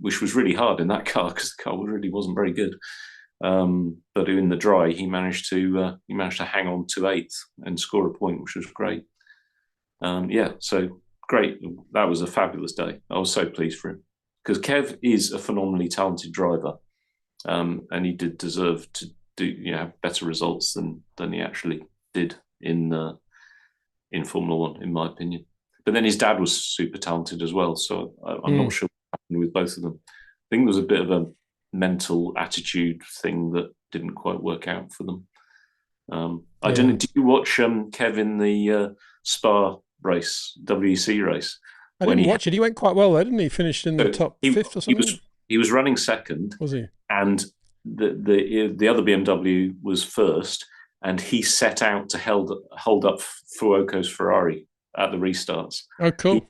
which was really hard in that car because the car really wasn't very good. But in the dry, he managed to hang on to 8th and score a point, which was great. So great. That was a fabulous day. I was so pleased for him because Kev is a phenomenally talented driver, and he did deserve to do better results than he actually did in Formula One, in my opinion. But then his dad was super talented as well, so I'm not sure what happened with both of them. I think there was a bit of a mental attitude thing that didn't quite work out for them. I don't know. Did you watch Kev in the Spa race, WEC race? I didn't watch it. He went quite well there, didn't he? Finished in the top 5th or something. He was running second. Was he? And the other BMW was first, and he set out to hold up Fuoco's Ferrari at the restarts. Oh, cool.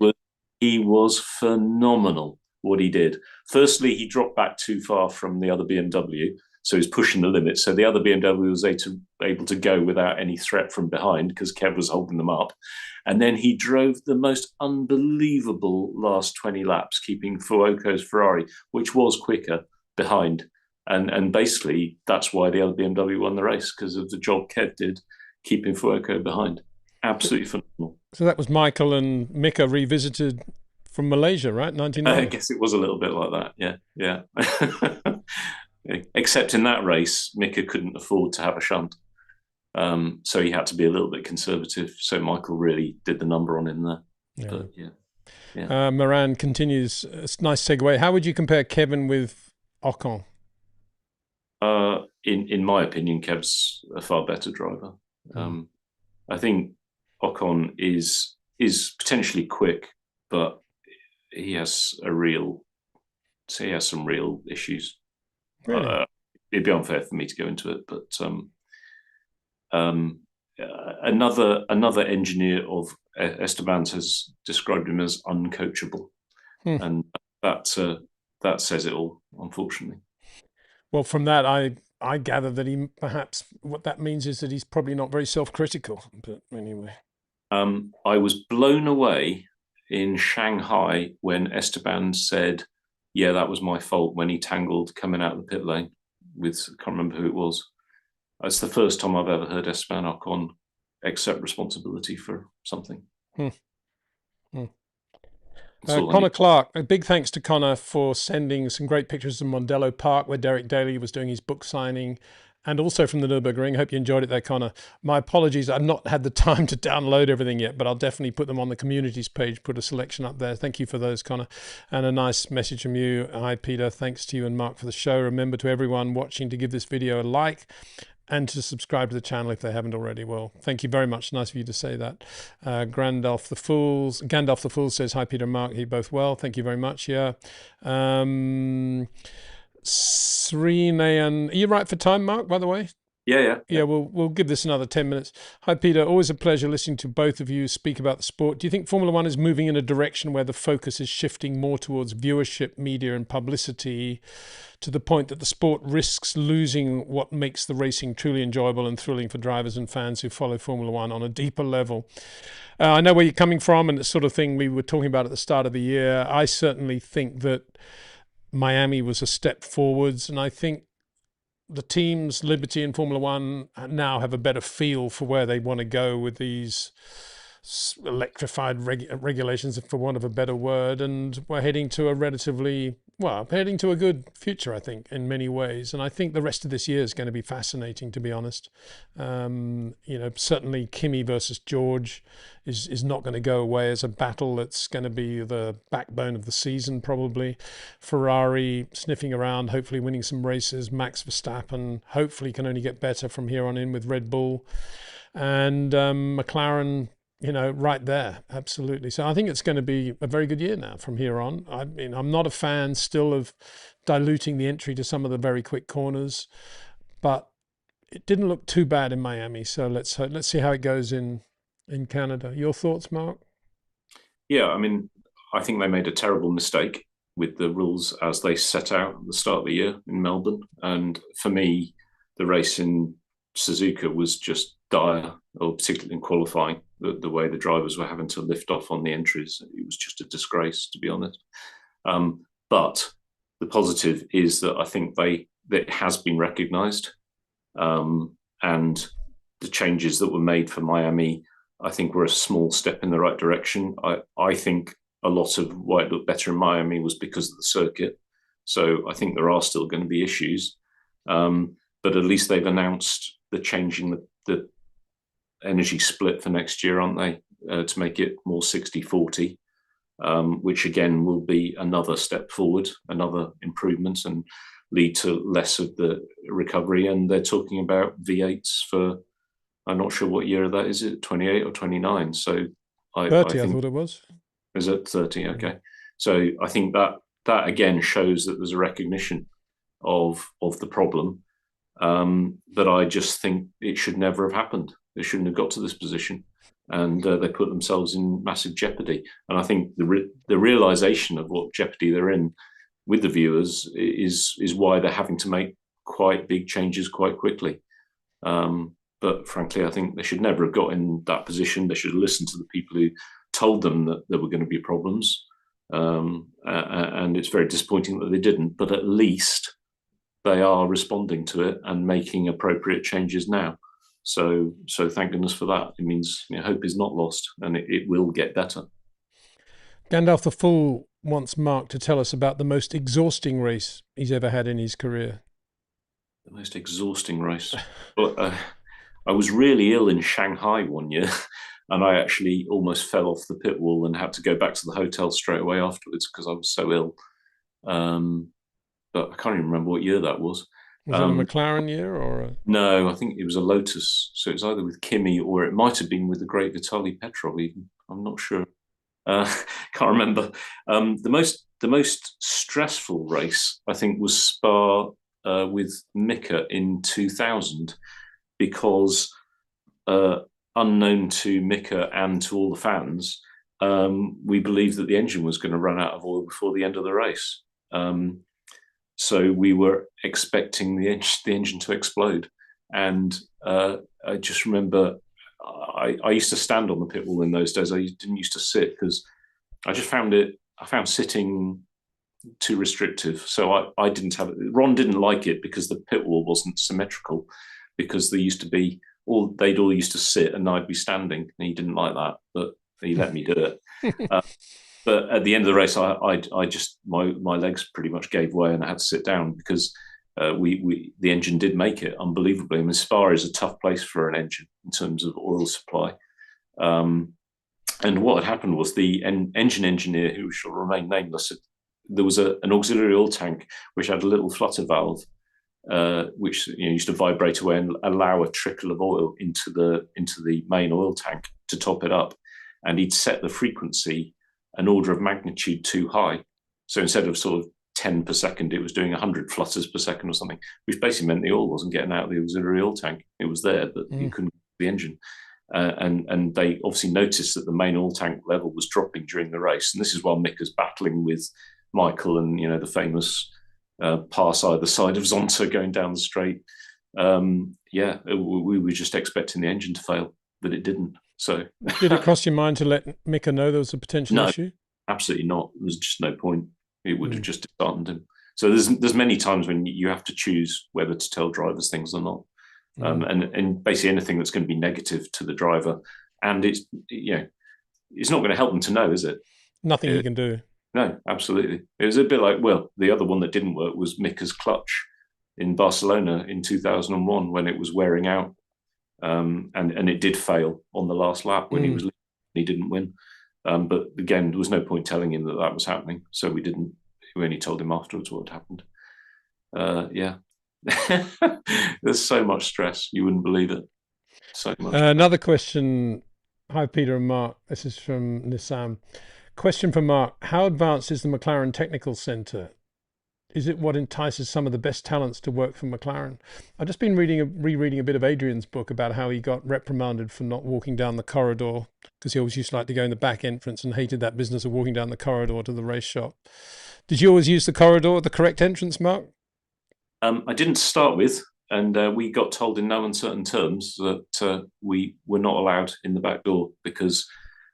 He was phenomenal what he did. Firstly, he dropped back too far from the other BMW, so he's pushing the limit. So the other BMW was able to go without any threat from behind because Kev was holding them up. And then he drove the most unbelievable last 20 laps, keeping Fuoco's Ferrari, which was quicker, behind. And basically, that's why the other BMW won the race, because of the job Kev did, keeping Fuoco behind. Absolutely phenomenal. So that was Michael and Mika revisited from Malaysia, right? 1990. I guess it was a little bit like that, yeah. Except in that race, Mika couldn't afford to have a shunt. So he had to be a little bit conservative. So Michael really did the number on him there. Yeah. But, yeah. Moran continues, it's a nice segue. How would you compare Kevin with Ocon? In my opinion, Kev's a far better driver. I think Ocon is potentially quick, but he has some real issues. Really? It'd be unfair for me to go into it, but another engineer of Esteban's has described him as uncoachable, and that says it all, unfortunately. Well, from that, I gather that he perhaps what that means is that he's probably not very self-critical. But anyway, I was blown away in Shanghai when Esteban said, "Yeah, that was my fault," when he tangled coming out of the pit lane with, I can't remember who it was. It's the first time I've ever heard Esteban Ocon accept responsibility for something. Hmm. Hmm. That's all I Connor need. Clark, a big thanks to Connor for sending some great pictures of Mondello Park, where Derek Daly was doing his book signing, and also from the Nürburgring. Hope you enjoyed it there, Connor. My apologies, I've not had the time to download everything yet, but I'll definitely put them on the communities page, put a selection up there. Thank you for those, Connor. And a nice message from you. Hi, Peter. Thanks to you and Mark for the show. Remember, to everyone watching, to give this video a like and to subscribe to the channel if they haven't already. Well, thank you very much. Nice of you to say that. Gandalf the Fool says, hi, Peter and Mark. You both well. Thank you very much. Yeah. Srinayan, are you right for time, Mark, by the way? Yeah. We'll give this another 10 minutes. Hi, Peter. Always a pleasure listening to both of you speak about the sport. Do you think Formula One is moving in a direction where the focus is shifting more towards viewership, media, and publicity, to the point that the sport risks losing what makes the racing truly enjoyable and thrilling for drivers and fans who follow Formula One on a deeper level? I know where you're coming from and the sort of thing we were talking about at the start of the year. I certainly think that Miami was a step forwards, and I think the teams, Liberty and Formula One, now have a better feel for where they want to go with these electrified regulations, for want of a better word, and we're heading to a heading to a good future, I think, in many ways. And I think the rest of this year is going to be fascinating, to be honest. Certainly Kimi versus George is not going to go away as a battle. It's going to be the backbone of the season, probably. Ferrari sniffing around, hopefully winning some races. Max Verstappen hopefully can only get better from here on in with Red Bull. And McLaren, right there, absolutely. So I think it's going to be a very good year now from here on. I mean, I'm not a fan still of diluting the entry to some of the very quick corners, but it didn't look too bad in Miami. So let's see how it goes in Canada. Your thoughts, Mark? Yeah, I mean, I think they made a terrible mistake with the rules as they set out at the start of the year in Melbourne. And for me, the race in Suzuka was just dire, or particularly in qualifying, the way the drivers were having to lift off on the entries. It was just a disgrace, to be honest. But the positive is that I think that it has been recognised, and the changes that were made for Miami, I think, were a small step in the right direction. I think a lot of why it looked better in Miami was because of the circuit. So I think there are still going to be issues, but at least they've announced the changing the energy split for next year, aren't they? To make it more 60-40, which again will be another step forward, another improvement, and lead to less of the recovery. And they're talking about V8s for, I'm not sure what year that is, it 28 or 29. So I 30, I think, thought it was. is it 30? Okay. So I think that again shows that there's a recognition of the problem. But I just think it should never have happened. They shouldn't have got to this position, and they put themselves in massive jeopardy. And I think the realization of what jeopardy they're in with the viewers is why they're having to make quite big changes quite quickly. But frankly, I think they should never have got in that position. They should have listened to the people who told them that there were going to be problems. And it's very disappointing that they didn't, but at least they are responding to it and making appropriate changes now. So thank goodness for that. It means hope is not lost, and it will get better. Gandalf the Fool wants Mark to tell us about the most exhausting race he's ever had in his career. The most exhausting race. But I was really ill in Shanghai one year, and I actually almost fell off the pit wall and had to go back to the hotel straight away afterwards because I was so ill. But I can't even remember what year that was. Was it a McLaren year or No, I think it was a Lotus. So it was either with Kimi or it might have been with the great Vitaly Petrov even. I'm not sure. Can't remember. The most stressful race, I think, was Spa with Mika in 2000, because unknown to Mika and to all the fans, we believed that the engine was going to run out of oil before the end of the race. So we were expecting the engine to explode. And I just remember I used to stand on the pit wall in those days. I didn't used to sit because I found sitting too restrictive. So I didn't have it. Ron didn't like it because the pit wall wasn't symmetrical. because they'd all used to sit and I'd be standing, and he didn't like that, but he let me do it. But at the end of the race, I just my legs pretty much gave way, and I had to sit down because the engine did make it unbelievably. I mean, Spa is a tough place for an engine in terms of oil supply. And what had happened was the engine engineer, who shall remain nameless, there was an auxiliary oil tank which had a little flutter valve, which used to vibrate away and allow a trickle of oil into the main oil tank to top it up. And he'd set the frequency an order of magnitude too high. So instead of sort of 10 per second, it was doing 100 flutters per second or something, which basically meant the oil wasn't getting out of the auxiliary oil tank. It was there, but you couldn't the engine. And they obviously noticed that the main oil tank level was dropping during the race. And this is while Mick is battling with Michael and, the famous pass either side of Zonta going down the straight. We were just expecting the engine to fail, but it didn't. So did it cross your mind to let Mika know there was a potential issue? Absolutely not. There's just no point. It would have just disheartened him. So there's many times when you have to choose whether to tell drivers things or not. And basically anything that's going to be negative to the driver, and it's not going to help them to know, is it? Nothing you can do. No, absolutely. It was a bit like, the other one that didn't work was Mika's clutch in Barcelona in 2001 when it was wearing out, and it did fail on the last lap when he didn't win. But again, there was no point telling him that was happening, so we didn't. We only told him afterwards what had happened. There's so much stress, you wouldn't believe it. So much. Another question. Hi, Peter and Mark. This is from Nissam. Question for Mark. How advanced is the McLaren Technical Center? Is it what entices some of the best talents to work for McLaren? I've just been rereading a bit of Adrian's book about how he got reprimanded for not walking down the corridor, because he always used to like to go in the back entrance and hated that business of walking down the corridor to the race shop. Did you always use the corridor, the correct entrance, Mark? I didn't start with, and we got told in no uncertain terms that we were not allowed in the back door because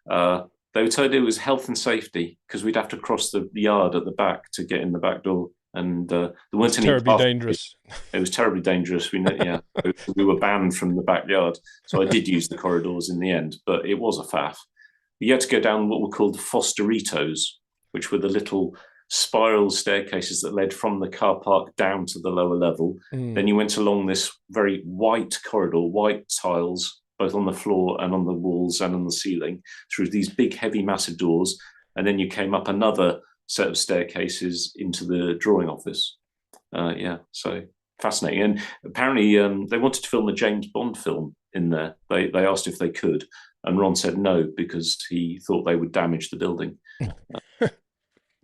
they were told it was health and safety, because we'd have to cross the yard at the back to get in the back door. And there weren't any terribly dangerous. It was terribly dangerous. We were banned from the backyard. So I did use the corridors in the end, but it was a faff. You had to go down what were called Fosteritos, which were the little spiral staircases that led from the car park down to the lower level. Then you went along this very white corridor, white tiles, both on the floor and on the walls and on the ceiling, through these big, heavy, massive doors. And then you came up another set of staircases into the drawing office. So fascinating. And apparently they wanted to film a James Bond film in there. They asked if they could, and Ron said no, because he thought they would damage the building.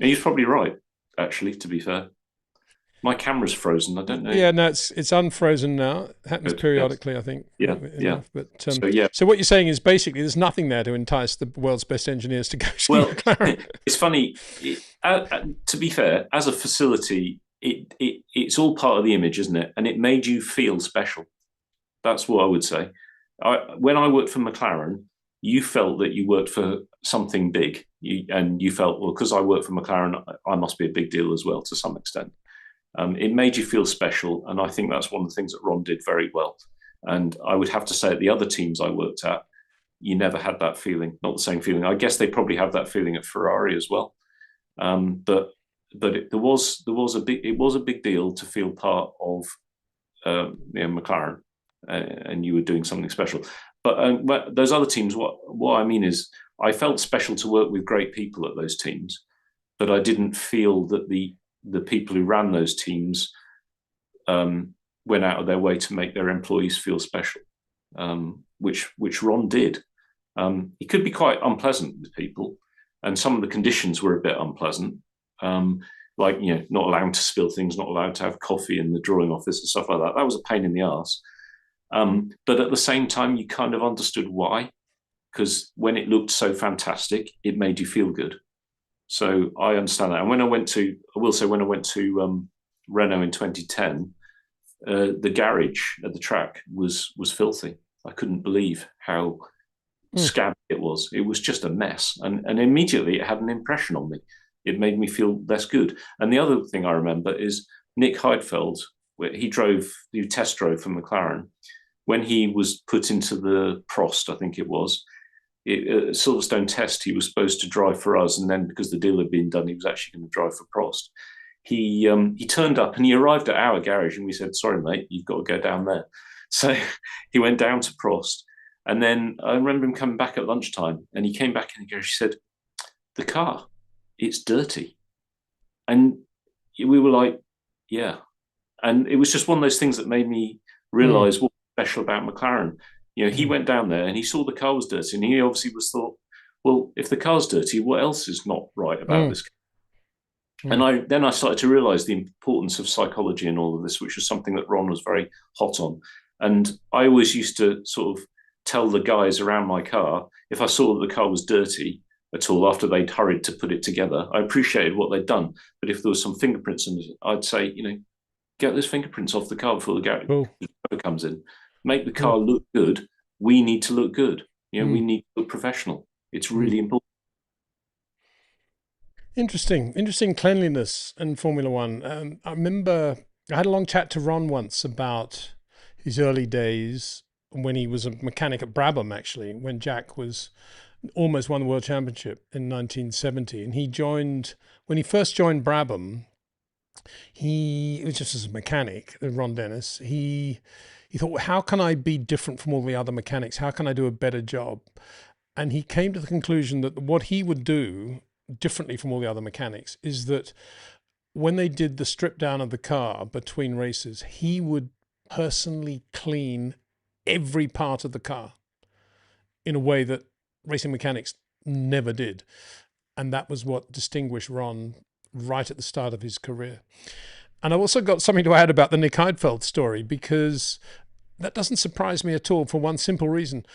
And he's probably right, actually, to be fair. My camera's frozen. I don't know. Yeah, no, it's unfrozen now. It happens periodically, I think. Yeah. But so what you're saying is basically there's nothing there to entice the world's best engineers to go to McLaren. It's funny. To be fair, as a facility, it's all part of the image, isn't it? And it made you feel special. That's what I would say. When I worked for McLaren, you felt that you worked for something big. You felt, well, because I work for McLaren, I must be a big deal as well, to some extent. It made you feel special, and I think that's one of the things that Ron did very well. And I would have to say at the other teams I worked at, you never had that feeling, not the same feeling. I guess they probably have that feeling at Ferrari as well. But it was a big deal to feel part of McLaren, and you were doing something special. But those other teams, what I mean is, I felt special to work with great people at those teams, but I didn't feel that the people who ran those teams went out of their way to make their employees feel special, which Ron did. He could be quite unpleasant with people, and some of the conditions were a bit unpleasant, like not allowed to spill things, not allowed to have coffee in the drawing office and stuff like that. That was a pain in the arse. But at the same time, you kind of understood why, because when it looked so fantastic, it made you feel good. So I understand that. And when I went to Renault in 2010, the garage at the track was filthy. I couldn't believe how scabby it was. It was just a mess. And immediately it had an impression on me. It made me feel less good. And the other thing I remember is Nick Heidfeld he test drove for McLaren. When he was put into the Prost, I think it was, Silverstone test, he was supposed to drive for us, and then because the deal had been done, he was actually going to drive for Prost. He turned up and he arrived at our garage, and we said, "Sorry, mate, you've got to go down there." So he went down to Prost, and then I remember him coming back at lunchtime, and he came back in the garage. He said, "The car, it's dirty," and we were like, "Yeah." And it was just one of those things that made me realize what's special about McLaren. He went down there and he saw the car was dirty, and he obviously thought, well, if the car's dirty, what else is not right about this car? And I started to realize the importance of psychology in all of this, which was something that Ron was very hot on. And I always used to sort of tell the guys around my car, if I saw that the car was dirty at all after they'd hurried to put it together, I appreciated what they'd done. But if there was some fingerprints in it, I'd say, get those fingerprints off the car before the garage comes in. Make the car look good. We need to look good. We need to look professional. It's really important. Interesting cleanliness in Formula One. I remember I had a long chat to Ron once about his early days when he was a mechanic at Brabham, actually, when Jack was almost won the World Championship in 1970. And when he first joined Brabham, it was just as a mechanic, Ron Dennis, he thought, well, how can I be different from all the other mechanics? How can I do a better job? And he came to the conclusion that what he would do differently from all the other mechanics is that when they did the strip down of the car between races, he would personally clean every part of the car in a way that racing mechanics never did. And that was what distinguished Ron right at the start of his career. And I've also got something to add about the Nick Heidfeld story, because that doesn't surprise me at all for one simple reason.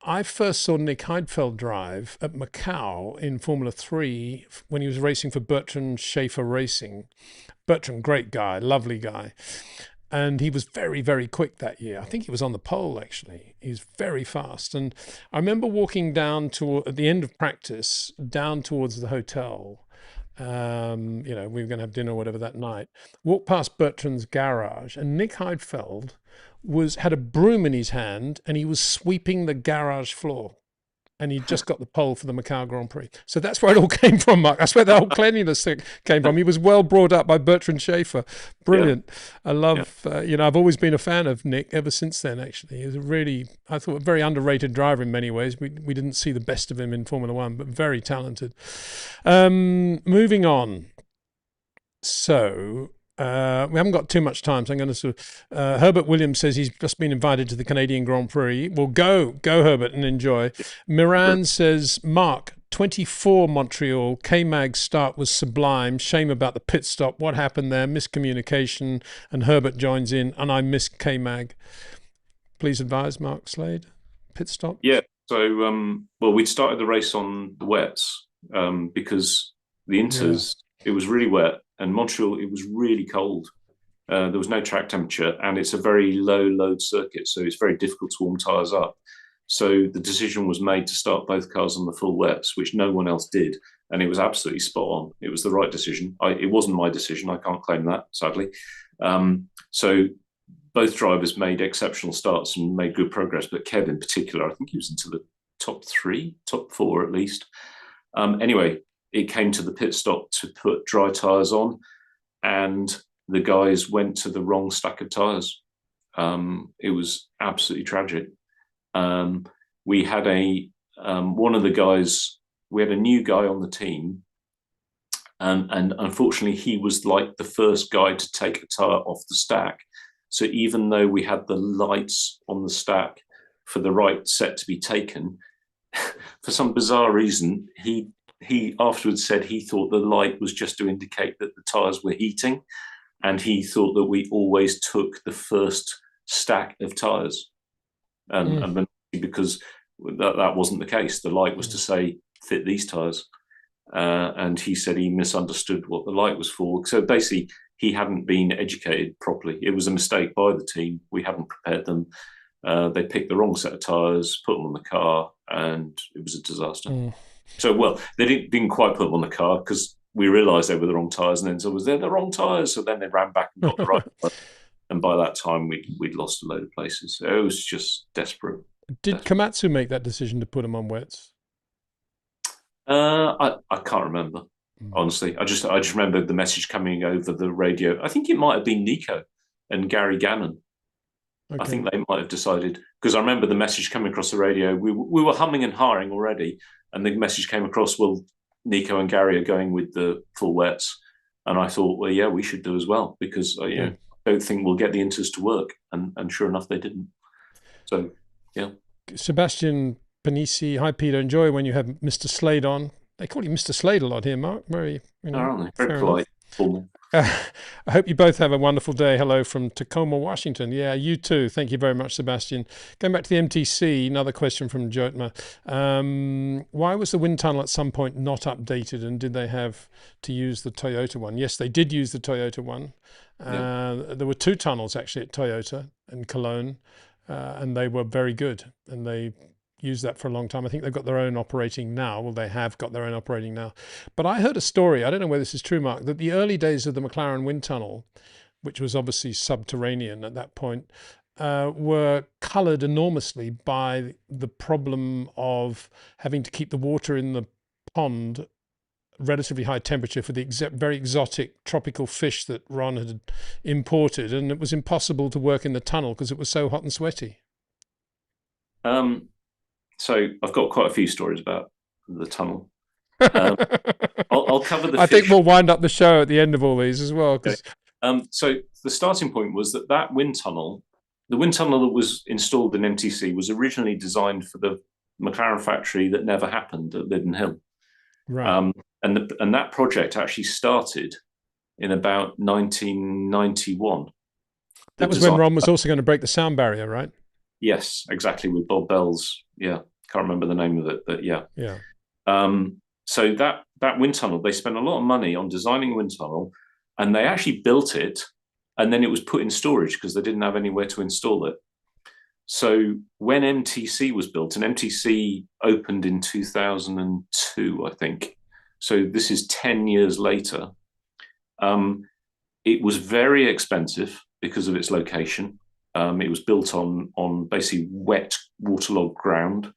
I first saw Nick Heidfeld drive at Macau in Formula 3 when he was racing for Bertrand Schaefer Racing. Bertrand, great guy, lovely guy. And he was very, very quick that year. I think he was on the pole, actually. He was very fast. And I remember walking down at the end of practice, down towards the hotel. We were going to have dinner or whatever that night. Walked past Bertrand's garage, and Nick Heidfeld had a broom in his hand, and he was sweeping the garage floor. And he just got the pole for the Macau Grand Prix. So that's where it all came from, Mark. That's where the whole cleanliness thing came from. He was well brought up by Bertrand Schaefer. Brilliant. Yeah. I love, I've always been a fan of Nick ever since then, actually. He was I thought, a very underrated driver in many ways. We didn't see the best of him in Formula One, but very talented. Moving on. So... we haven't got too much time, so I'm going to Herbert Williams says he's just been invited to the Canadian Grand Prix. Well, go Herbert, and enjoy. Miran says, Mark, 24 Montreal, KMag's start was sublime. Shame about the pit stop. What happened there? Miscommunication. And Herbert joins in, and I miss KMag. Please advise, Mark Slade. Pit stop? Yeah, so, we'd started the race on the wets because the Inters, it was really wet. And Montreal, it was really cold. There was no track temperature, and it's a very low load circuit, so it's very difficult to warm tyres up. So the decision was made to start both cars on the full wets, which no one else did, and it was absolutely spot on. It was the right decision. It wasn't my decision. I can't claim that, sadly. So both drivers made exceptional starts and made good progress, but Kev in particular, I think he was into the top 4 at least. Anyway, it came to the pit stop to put dry tyres on, and the guys went to the wrong stack of tyres. It was absolutely tragic. We had one of the guys, we had a new guy on the team, and unfortunately he was like the first guy to take a tyre off the stack. So even though we had the lights on the stack for the right set to be taken, for some bizarre reason, he afterwards said he thought the light was just to indicate that the tyres were heating, and he thought that we always took the first stack of tyres. And because that wasn't the case. The light was to say, fit these tyres. And he said he misunderstood what the light was for. So basically, he hadn't been educated properly. It was a mistake by the team. We hadn't prepared them. They picked the wrong set of tyres, put them on the car, and it was a disaster. So, they didn't quite put them on the car because we realised they were the wrong tyres, and then so they're the wrong tyres. So then they ran back and got the right tyres. And by that time, we'd lost a load of places. So it was just desperate. Did desperate. Komatsu make that decision to put them on wets? I can't remember, honestly. I just remember the message coming over the radio. I think it might have been Nico and Gary Gannon. I Okay. think they might have decided, because I remember the message coming across the radio. We were humming and hawing already, and the message came across. Well, Nico and Gary are going with the full wets, and I thought, well, yeah, we should do as well, because I don't think we'll get the inters to work, and sure enough, they didn't. So yeah. Sebastian Panisi, hi Peter. Enjoy when you have Mr. Slade on. They call you Mr. Slade a lot here, Mark. Very, Aren't they? Very fair polite, enough. formal. I hope you both have a wonderful day. Hello from Tacoma, Washington. Yeah, you too. Thank you very much, Sebastian. Going back to the MTC, another question from Jotma. Why was the wind tunnel at some point not updated, and did they have to use the Toyota one? Yes, they did use the Toyota one. There were two tunnels actually at Toyota and Cologne, and they were very good, and they used that for a long time. I think they've got their own operating now. Well, they have got their own operating now. But I heard a story, I don't know whether this is true, Mark, that the early days of the McLaren wind tunnel, which was obviously subterranean at that point, were coloured enormously by the problem of having to keep the water in the pond relatively high temperature for the very exotic tropical fish that Ron had imported, and it was impossible to work in the tunnel because it was so hot and sweaty. So I've got quite a few stories about the tunnel. I I'll cover the. think we'll wind up the show at the end of all these as well. Okay. So the starting point was that wind tunnel, the wind tunnel that was installed in MTC, was originally designed for the McLaren factory that never happened at Liddon Hill. Right. And that project actually started in about 1991. That was when Ron was also going to break the sound barrier, right? Yes, exactly, with Bob Bell's. Yeah, can't remember the name of it, but yeah. Yeah. So that wind tunnel, they spent a lot of money on designing a wind tunnel, and they actually built it, and then it was put in storage because they didn't have anywhere to install it. So when MTC was built, and MTC opened in 2002, I think. So this is 10 years later. It was very expensive because of its location. It was built on basically wet, waterlogged ground.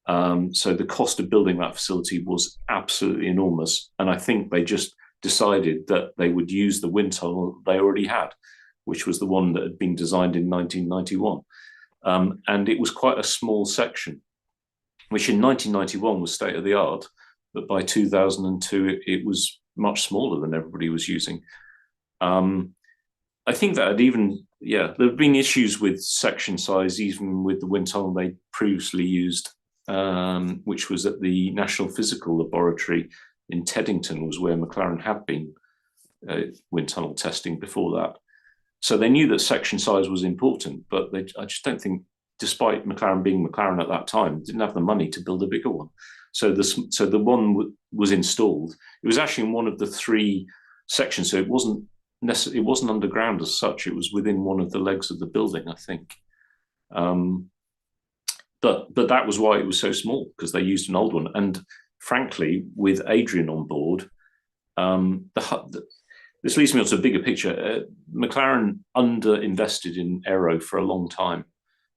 So the cost of building that facility was absolutely enormous. And I think they just decided that they would use the wind tunnel they already had, which was the one that had been designed in 1991. And it was quite a small section, which in 1991 was state of the art. But by 2002, it was much smaller than everybody was using. I think that there have been issues with section size, even with the wind tunnel they previously used, which was at the National Physical Laboratory in Teddington, was where McLaren had been wind tunnel testing before that. So they knew that section size was important, but I just don't think, despite McLaren being McLaren at that time, didn't have the money to build a bigger one. So the one was installed. It was actually in one of the three sections, so it wasn't underground as such. It was within one of the legs of the building, I think. But that was why it was so small, because they used an old one. And frankly, with Adrian on board, this leads me on to a bigger picture. McLaren underinvested in Aero for a long time.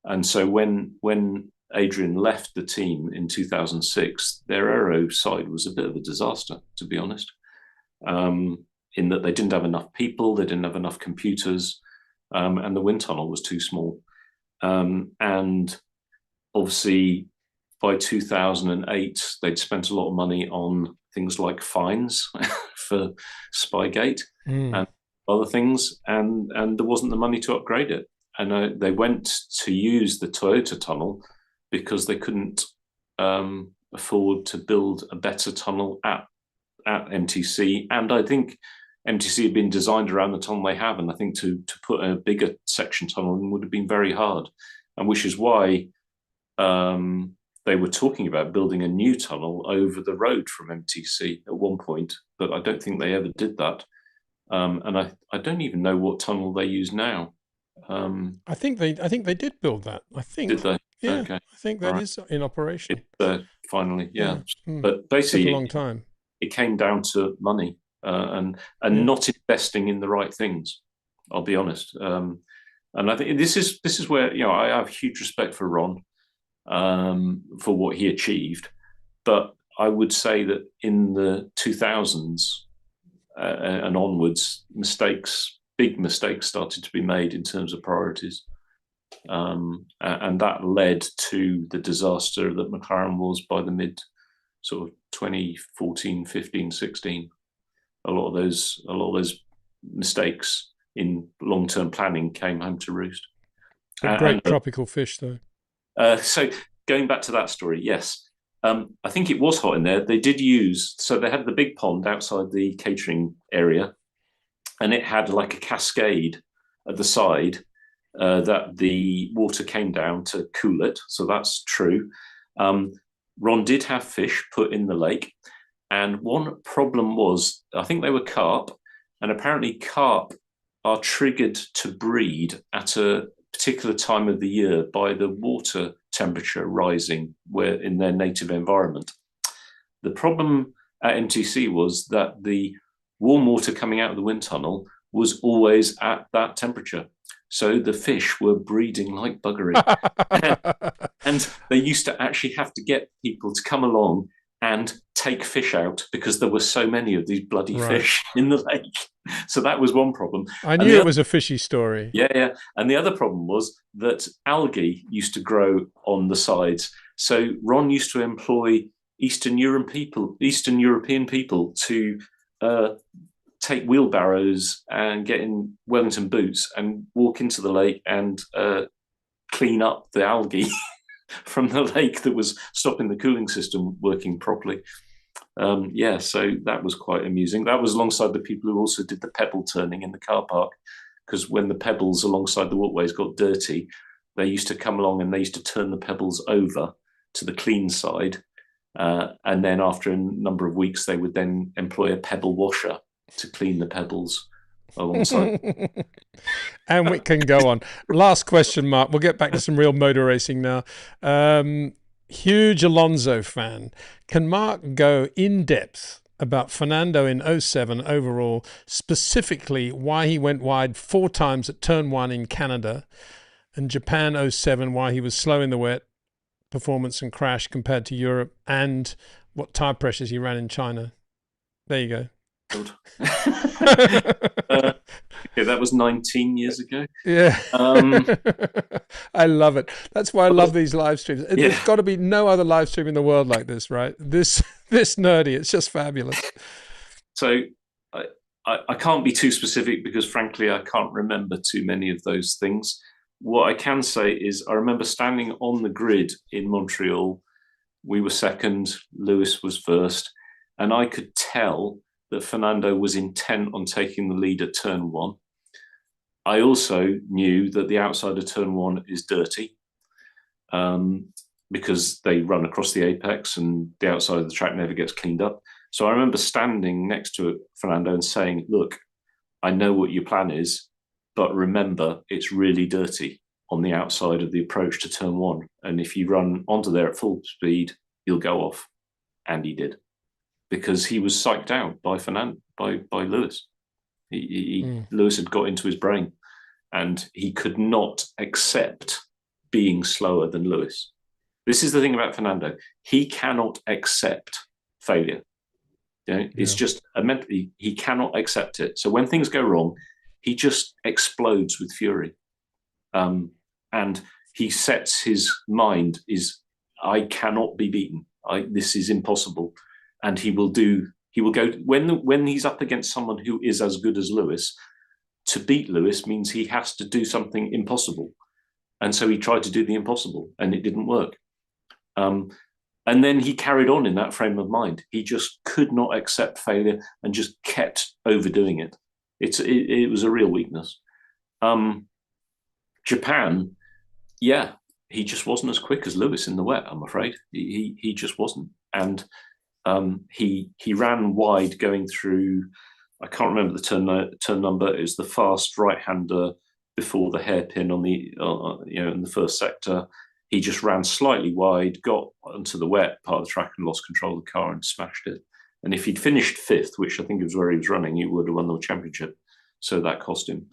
And so when Adrian left the team in 2006, their Aero side was a bit of a disaster, to be honest, in that they didn't have enough people, they didn't have enough computers, and the wind tunnel was too small. And obviously, by 2008, they'd spent a lot of money on things like fines for Spygate and other things, and there wasn't the money to upgrade it. And they went to use the Toyota tunnel because they couldn't afford to build a better tunnel at MTC. And I think MTC had been designed around the tunnel they have, and I think to put a bigger section tunnel in would have been very hard, and which is why they were talking about building a new tunnel over the road from MTC at one point, but I don't think they ever did that. And I don't even know what tunnel they use now. I think they did build that. I think. Did they? Yeah, okay. I think that is in operation. Finally, yeah. Mm. But basically, took a long time. It came down to money and not investing in the right things. I'll be honest. And I think this is where I have huge respect for Ron for what he achieved, but I would say that in the 2000s and onwards, big mistakes started to be made in terms of priorities. And that led to the disaster that McLaren was by the mid sort of 2014, 15, 16. A lot of those mistakes in long-term planning came home to roost. But great tropical fish, though. So going back to that story, yes. I think it was hot in there. They did so they had the big pond outside the catering area, and it had like a cascade at the side that the water came down to cool it. So that's true. Ron did have fish put in the lake. And one problem was, I think they were carp, and apparently carp are triggered to breed at a particular time of the year by the water temperature rising where in their native environment. The problem at MTC was that the warm water coming out of the wind tunnel was always at that temperature. So the fish were breeding like buggery. and they used to actually have to get people to come along and take fish out because there were so many of these bloody fish in the lake. So that was one problem. I knew it was a fishy story. Yeah. And the other problem was that algae used to grow on the sides. So Ron used to employ Eastern European people to take wheelbarrows and get in Wellington boots and walk into the lake and clean up the algae from the lake that was stopping the cooling system working properly. So that was quite amusing. That was alongside the people who also did the pebble turning in the car park, because when the pebbles alongside the walkways got dirty, they used to come along and they used to turn the pebbles over to the clean side. And then after a number of weeks, they would then employ a pebble washer to clean the pebbles alongside. And we can go on. Last question, Mark. We'll get back to some real motor racing now. Huge Alonso fan. Can Mark go in depth about Fernando in 07 overall, specifically why he went wide 4 times at turn 1 in Canada, and Japan 07, why he was slow in the wet, performance and crash compared to Europe, and what tire pressures he ran in China? There you go. That was 19 years ago. Yeah. I love it. That's why I love these live streams. There's got to be no other live stream in the world like this, right? This nerdy. It's just fabulous. So I can't be too specific because frankly I can't remember too many of those things. What I can say is I remember standing on the grid in Montreal. We were second, Lewis was first, and I could tell that Fernando was intent on taking the lead at turn 1. I also knew that the outside of turn 1 is dirty because they run across the apex and the outside of the track never gets cleaned up. So I remember standing next to Fernando and saying, look, I know what your plan is, but remember, it's really dirty on the outside of the approach to turn 1. And if you run onto there at full speed, you'll go off. And he did. Because he was psyched out by Lewis. Lewis had got into his brain, and he could not accept being slower than Lewis. This is the thing about Fernando. He cannot accept failure. It's just he cannot accept it. So when things go wrong, he just explodes with fury. And he sets his mind I cannot be beaten. This is impossible. And he will go when he's up against someone who is as good as Lewis. To beat Lewis means he has to do something impossible, and so he tried to do the impossible, and it didn't work. And then he carried on in that frame of mind. He just could not accept failure and just kept overdoing it. It was a real weakness. Japan, he just wasn't as quick as Lewis in the wet. I'm afraid he just wasn't, and. He ran wide going through, I can't remember the turn number. It was the fast right-hander before the hairpin on the in the first sector. He just ran slightly wide, got onto the wet part of the track and lost control of the car and smashed it. And if he'd finished 5th, which I think was where he was running, he would have won the championship. So that cost him.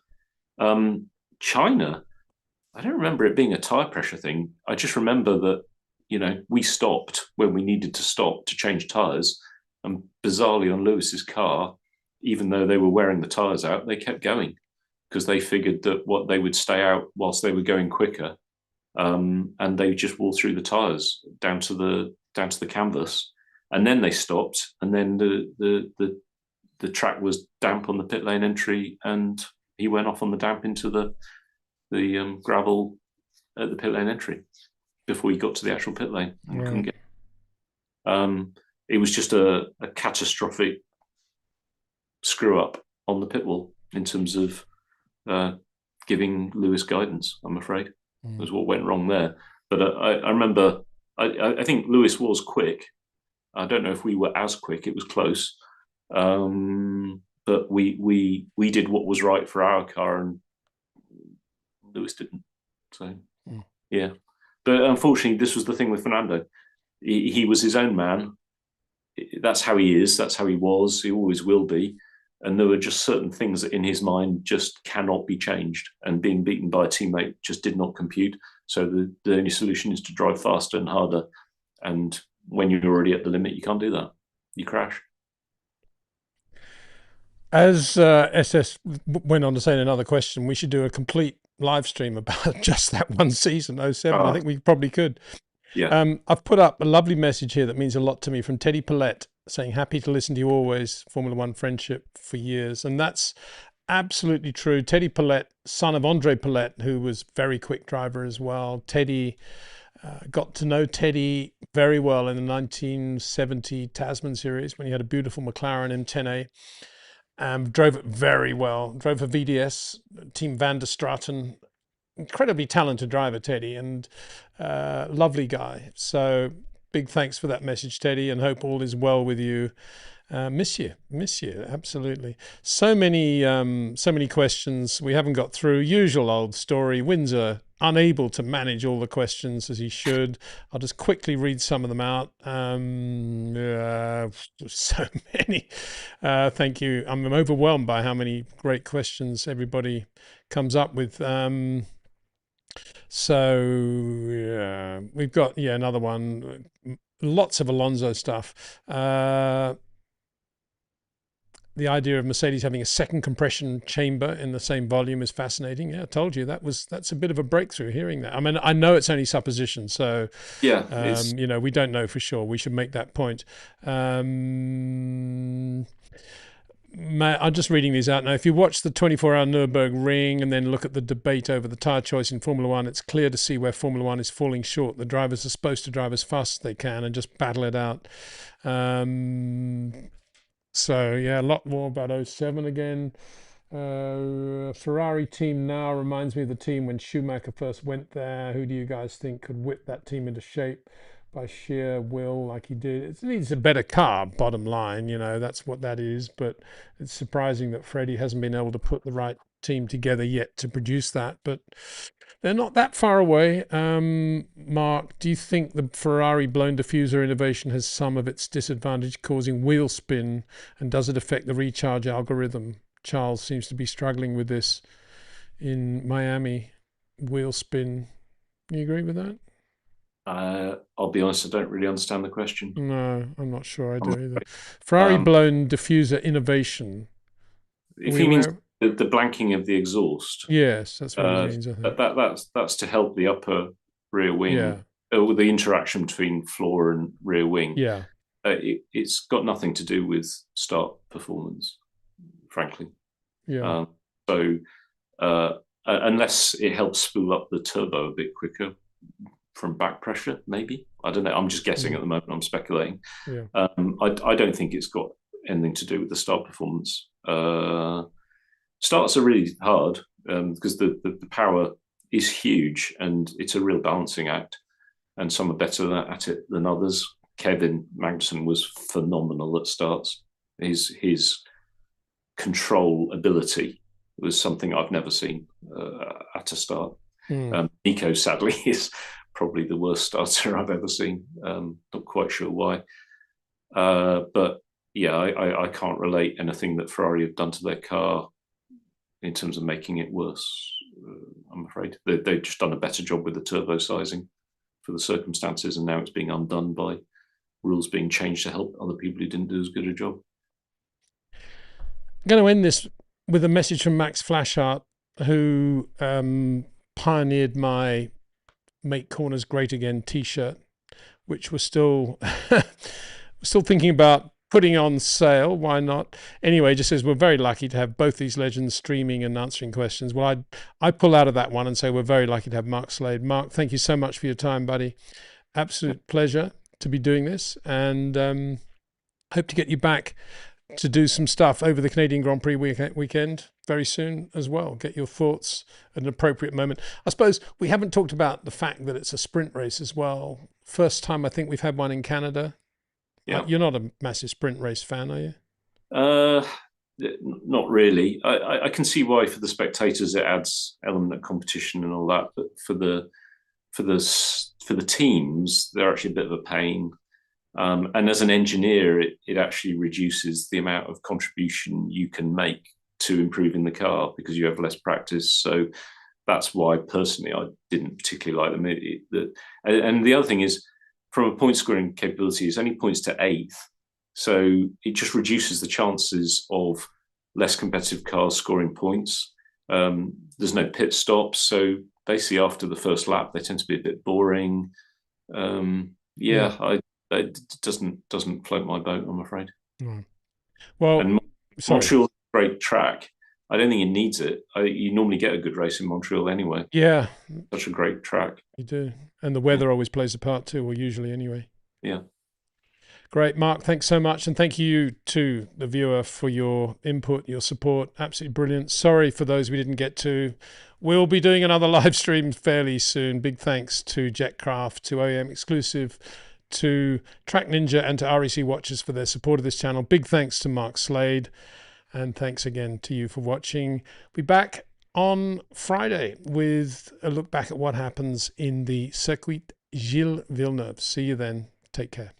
China, I don't remember it being a tire pressure thing. I just remember that, we stopped when we needed to stop to change tires. And bizarrely on Lewis's car, even though they were wearing the tires out, they kept going because they figured that what they would stay out whilst they were going quicker. And they just wore through the tires down to the canvas. And then they stopped, and then the track was damp on the pit lane entry, and he went off on the damp into the gravel at the pit lane entry before he got to the actual pit lane and couldn't get. It was just a catastrophic screw up on the pit wall in terms of giving Lewis guidance. I'm afraid was what went wrong there. But I remember, I think Lewis was quick. I don't know if we were as quick. It was close. But we did what was right for our car, and Lewis didn't. So yeah. But unfortunately, this was the thing with Fernando. He was his own man. That's how he is. That's how he was. He always will be. And there were just certain things that in his mind just cannot be changed. And being beaten by a teammate just did not compute. So the only solution is to drive faster and harder. And when you're already at the limit, you can't do that. You crash. As SS went on to say in another question, we should do a complete live stream about just that one season, 07. I think we probably could. Yeah. I've put up a lovely message here that means a lot to me from Teddy Paulette, saying, happy to listen to you always, Formula One friendship for years. And that's absolutely true. Teddy Paulette, son of Andre Paulette, who was very quick driver as well. Teddy got to know Teddy very well in the 1970 Tasman series when he had a beautiful McLaren M10A. Drove it very well. Drove for VDS, Team Van der Straten. Incredibly talented driver, Teddy, and lovely guy. So big thanks for that message, Teddy, and hope all is well with you. Miss you, absolutely. So many questions we haven't got through. Usual old story. Windsor unable to manage all the questions as he should. I'll just quickly read some of them out. So many. Thank you. I'm overwhelmed by how many great questions everybody comes up with. So we've got another one. Lots of Alonso stuff. The idea of Mercedes having a second compression chamber in the same volume is fascinating. Yeah, I told you that's a bit of a breakthrough hearing that. I mean, I know it's only supposition, so yeah, we don't know for sure. We should make that point. I'm just reading these out now. If you watch the 24-hour Nürburgring and then look at the debate over the tyre choice in Formula One, it's clear to see where Formula One is falling short. The drivers are supposed to drive as fast as they can and just battle it out. So, yeah, a lot more about 07 again. Ferrari team now reminds me of the team when Schumacher first went there. Who do you guys think could whip that team into shape by sheer will like he did? It needs a better car, bottom line. That's what that is. But it's surprising that Freddie hasn't been able to put the right team together yet to produce that. But they're not that far away. Mark, do you think the Ferrari blown diffuser innovation has some of its disadvantage, causing wheel spin, and does it affect the recharge algorithm? Charles seems to be struggling with this in Miami. Wheel spin. Do you agree with that? I'll be honest, I don't really understand the question. No, I'm not sure I do either. Ferrari blown diffuser innovation. If he means the blanking of the exhaust. Yes, that's what it means, I think. That's to help the upper rear wing, or the interaction between floor and rear wing. Yeah. It's got nothing to do with start performance, frankly. Yeah. Unless it helps spool up the turbo a bit quicker from back pressure, maybe. I don't know. I'm just guessing at the moment. I'm speculating. Yeah. I don't think it's got anything to do with the start performance. Starts are really hard because the power is huge and it's a real balancing act. And some are better at it than others. Kevin Magnussen was phenomenal at starts. His control ability was something I've never seen at a start. Nico, sadly, is probably the worst starter I've ever seen. Not quite sure why. But yeah, I can't relate anything that Ferrari have done to their car in terms of making it worse. I'm afraid they've just done a better job with the turbo sizing for the circumstances, and now it's being undone by rules being changed to help other people who didn't do as good a job. I'm going to end this with a message from Max Flashart, who pioneered my "Make Corners Great Again" T-shirt, which we're still thinking about putting on sale. Why not? Anyway, just says we're very lucky to have both these legends streaming and answering questions. Well, I pull out of that one and say we're very lucky to have Mark Slade. Mark, thank you so much for your time, buddy. Absolute pleasure to be doing this, and hope to get you back to do some stuff over the Canadian Grand Prix weekend very soon as well. Get your thoughts at an appropriate moment. I suppose we haven't talked about the fact that it's a sprint race as well. First time I think we've had one in Canada. Yeah. You're not a massive sprint race fan, are you? Not really. I can see why for the spectators it adds element of competition and all that, but for the teams, they're actually a bit of a pain. And as an engineer, it actually reduces the amount of contribution you can make to improving the car because you have less practice. So that's why personally I didn't particularly like them. And the other thing is, from a point scoring capability, it's only points to 8th. So it just reduces the chances of less competitive cars scoring points. There's no pit stops. So basically after the first lap, they tend to be a bit boring. It doesn't float my boat, I'm afraid. Right. Well, and Montreal is a great track. I don't think it needs it. You normally get a good race in Montreal anyway. Yeah. Such a great track. You do. And the weather always plays a part too, or usually anyway. Yeah. Great, Mark. Thanks so much. And thank you to the viewer for your input, your support. Absolutely brilliant. Sorry for those we didn't get to. We'll be doing another live stream fairly soon. Big thanks to Jetcraft, to OEM Exclusive, to TrackNinja, and to REC Watches for their support of this channel. Big thanks to Mark Slade. And thanks again to you for watching. We'll be back on Friday with a look back at what happens in the Circuit Gilles Villeneuve. See you then. Take care.